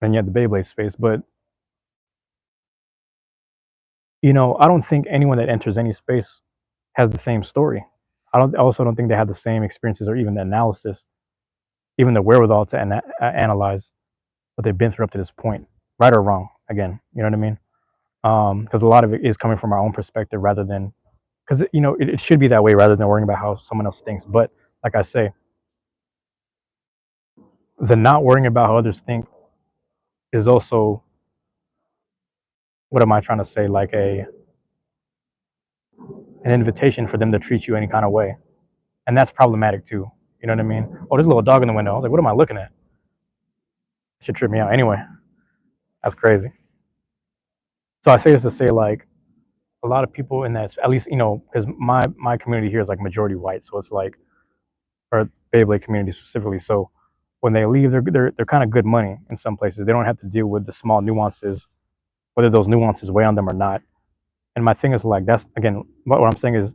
Speaker 1: and you have the Beyblade space, but I don't think anyone that enters any space has the same story. I also don't think they have the same experiences or even the analysis, even the wherewithal to analyze what they've been through up to this point, right or wrong. Again, you know what I mean? Because a lot of it is coming from our own perspective rather than because it should be that way rather than worrying about how someone else thinks. But like I say, the not worrying about how others think is also, what am I trying to say, like an invitation for them to treat you any kind of way, and that's problematic too. You know what I mean? Oh, there's a little dog in the window. I was like, what am I looking at? It should trip me out. Anyway, that's crazy. So I say this to say, like, a lot of people in that, at least because my community here is like majority white, so it's like, or Beyblade community specifically. So when they leave, they're kind of good money in some places. They don't have to deal with the small nuances, whether those nuances weigh on them or not. And my thing is like, that's again, what I'm saying is,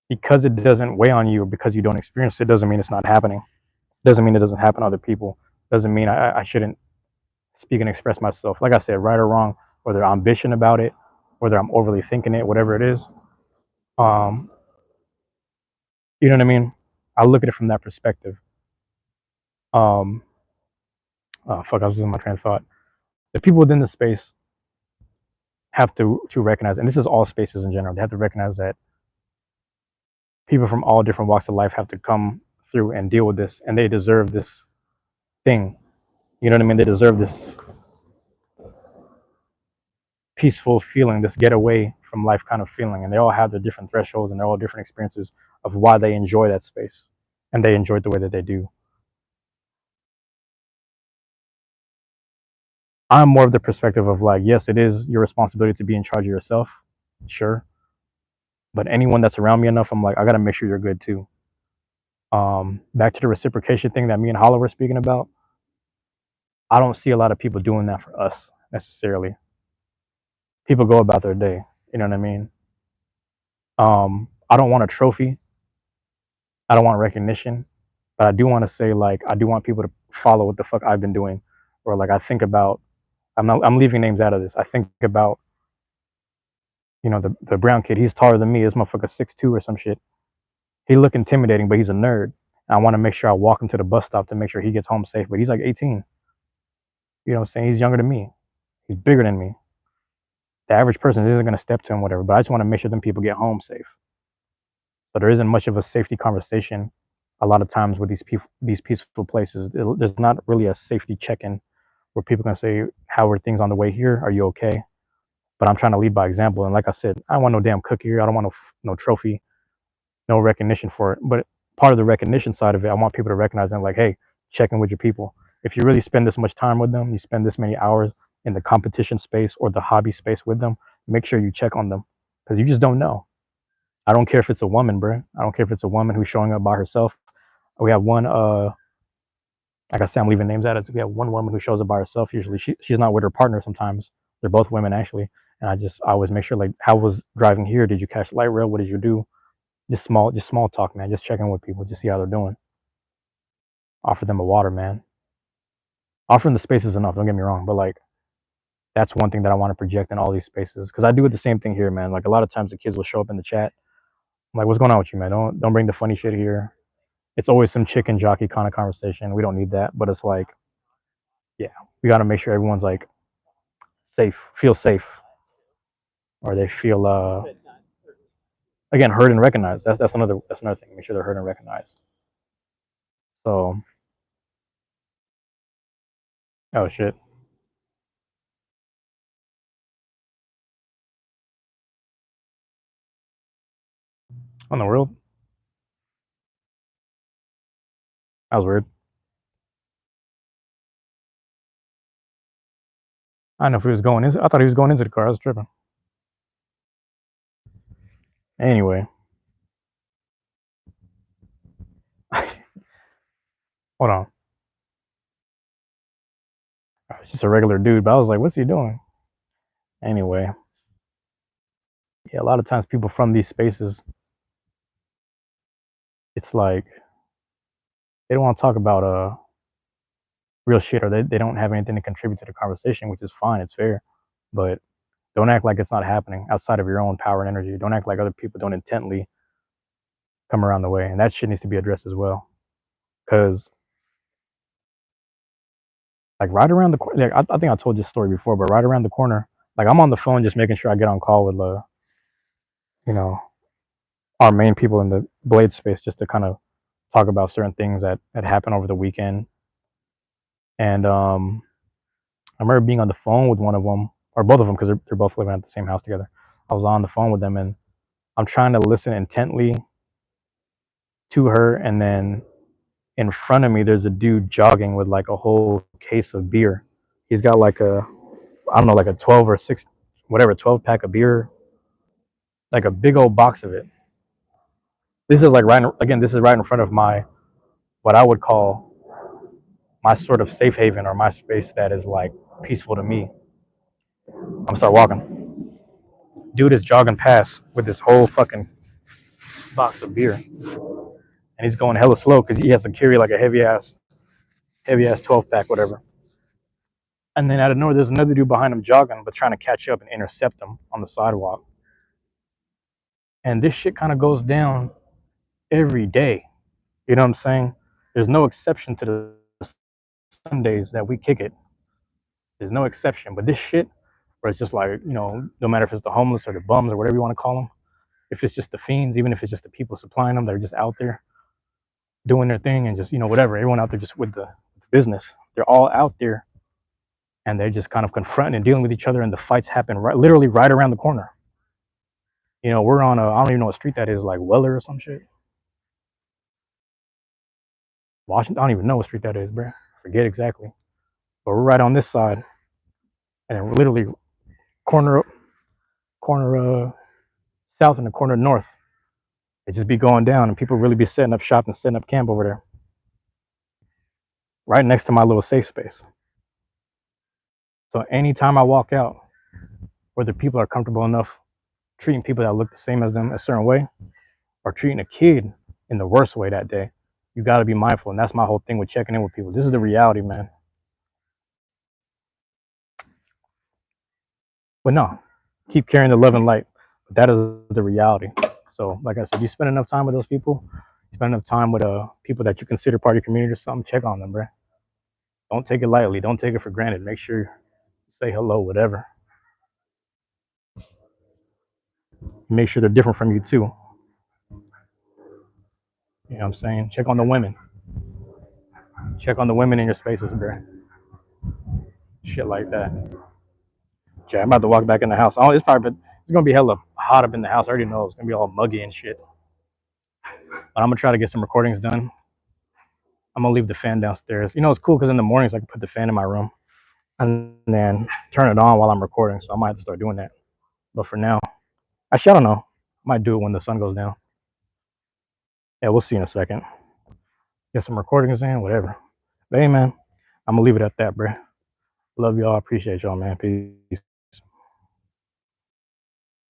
Speaker 1: because it doesn't weigh on you or because you don't experience it doesn't mean it's not happening. Doesn't mean it doesn't happen to other people. Doesn't mean I shouldn't speak and express myself. Like I said, right or wrong, whether I'm ambition about it, whether I'm overly thinking it, whatever it is. Um, you know what I mean? I look at it from that perspective. Um, oh fuck, I was losing my train of thought. The people within the space have to recognize, and this is all spaces in general. They have to recognize that people from all different walks of life have to come through and deal with this, and they deserve this thing. You know what I mean? They deserve this peaceful feeling, this getaway from life kind of feeling. And they all have their different thresholds and they're all different experiences of why they enjoy that space and they enjoy it the way that they do. I'm more of the perspective of like, yes, it is your responsibility to be in charge of yourself, sure. But anyone that's around me enough, I'm like, I gotta make sure you're good too. Back to the reciprocation thing that me and Hollow were speaking about. I don't see a lot of people doing that for us necessarily. People go about their day. You know what I mean? I don't want a trophy. I don't want recognition, but I do want to say, like, I do want people to follow what the fuck I've been doing, or like I think about. I'm leaving names out of this. I think about the brown kid. He's taller than me. This motherfucker 6'2" or some shit. He look intimidating, but he's a nerd. And I want to make sure I walk him to the bus stop to make sure he gets home safe. But he's like 18. You know what I'm saying? He's younger than me. He's bigger than me. The average person isn't gonna step to him, whatever. But I just want to make sure them people get home safe. So there isn't much of a safety conversation a lot of times with these peaceful places. There's not really a safety check-in where people can say, how are things on the way here? Are you okay? But I'm trying to lead by example. And like I said, I don't want no damn cookie here. I don't want no trophy, no recognition for it. But part of the recognition side of it, I want people to recognize them like, hey, check in with your people. If you really spend this much time with them, you spend this many hours in the competition space or the hobby space with them, make sure you check on them because you just don't know. I don't care if it's a woman, bro. I don't care if it's a woman who's showing up by herself. We have one, like I said, I'm leaving names out of it. We have one woman who shows up by herself. Usually she's not with her partner sometimes. They're both women actually. And I always make sure, like, how was driving here? Did you catch light rail? What did you do? Just small talk, man. Just checking with people, just see how they're doing. Offer them a water, man. Offering the space is enough, don't get me wrong. But like, that's one thing that I want to project in all these spaces. Cause I do it the same thing here, man. Like a lot of times the kids will show up in the chat. I'm like, what's going on with you, man? Don't bring the funny shit here. It's always some chicken jockey kind of conversation. We don't need that. But it's like, yeah, we got to make sure everyone's like safe, feel safe, or they feel again heard and recognized. That's another thing. Make sure they're heard and recognized. So, oh shit, on the world, that was weird. I don't know if he was going in. I thought he was going into the car. I was tripping. Anyway, hold on. It's just a regular dude, but I was like, what's he doing? Anyway, yeah, a lot of times people from these spaces it's like they don't want to talk about real shit, or they don't have anything to contribute to the conversation, which is fine, it's fair. But don't act like it's not happening outside of your own power and energy. Don't act like other people don't intently come around the way, and that shit needs to be addressed as well. Because like right around the corner, like, I think I told this story before, but right around the corner, like I'm on the phone just making sure I get on call with you know, our main people in the Blade space just to kind of talk about certain things that had happened over the weekend. And I remember being on the phone with one of them, or both of them, because they're both living at the same house together. I was on the phone with them, and I'm trying to listen intently to her, and then in front of me, there's a dude jogging with like a whole case of beer. He's got like I don't know, like a 12 or 6, whatever, 12 pack of beer, like a big old box of it. This is like again, this is right in front of what I would call my sort of safe haven, or my space that is like peaceful to me. I'm gonna start walking. Dude is jogging past with this whole fucking box of beer, and he's going hella slow because he has to carry like a heavy ass 12 pack, whatever. And then out of nowhere, there's another dude behind him jogging, but trying to catch up and intercept him on the sidewalk. And this shit kind of goes down every day. You know what I'm saying? There's no exception to the Sundays that we kick it. There's no exception. But this shit, where it's just like, no matter if it's the homeless or the bums or whatever you want to call them, if it's just the fiends, even if it's just the people supplying them, they're just out there doing their thing and just, whatever, everyone out there just with the business. They're all out there, and they're just kind of confronting and dealing with each other, and the fights happen literally right around the corner. We're on I don't even know what street that is, like Weller or some shit. Washington, I don't even know what street that is, bro. Forget exactly. But we're right on this side, and we're literally corner south and the corner north. It just be going down, and people really be setting up shop and setting up camp over there, right next to my little safe space. So anytime I walk out, whether people are comfortable enough treating people that look the same as them a certain way, or treating a kid in the worst way that day, you got to be mindful. And that's my whole thing with checking in with people. This is the reality, man. But no, keep carrying the love and light. But that is the reality. So, like I said, you spend enough time with those people, you spend enough time with people that you consider part of your community or something, check on them, bro. Don't take it lightly. Don't take it for granted. Make sure you say hello, whatever. Make sure they're different from you too. You know what I'm saying? Check on the women. Check on the women in your spaces, bro. Shit like that. Yeah, I'm about to walk back in the house. Oh, it's gonna be hella hot up in the house. I already know it's gonna be all muggy and shit. But I'm gonna try to get some recordings done. I'm gonna leave the fan downstairs. It's cool because in the mornings I can put the fan in my room and then turn it on while I'm recording. So I might have to start doing that. But for now, actually, I don't know. I might do it when the sun goes down. Yeah, we'll see in a second. Get some recordings in, whatever. But hey, man, I'm gonna leave it at that, bro. Love y'all. Appreciate y'all, man. Peace.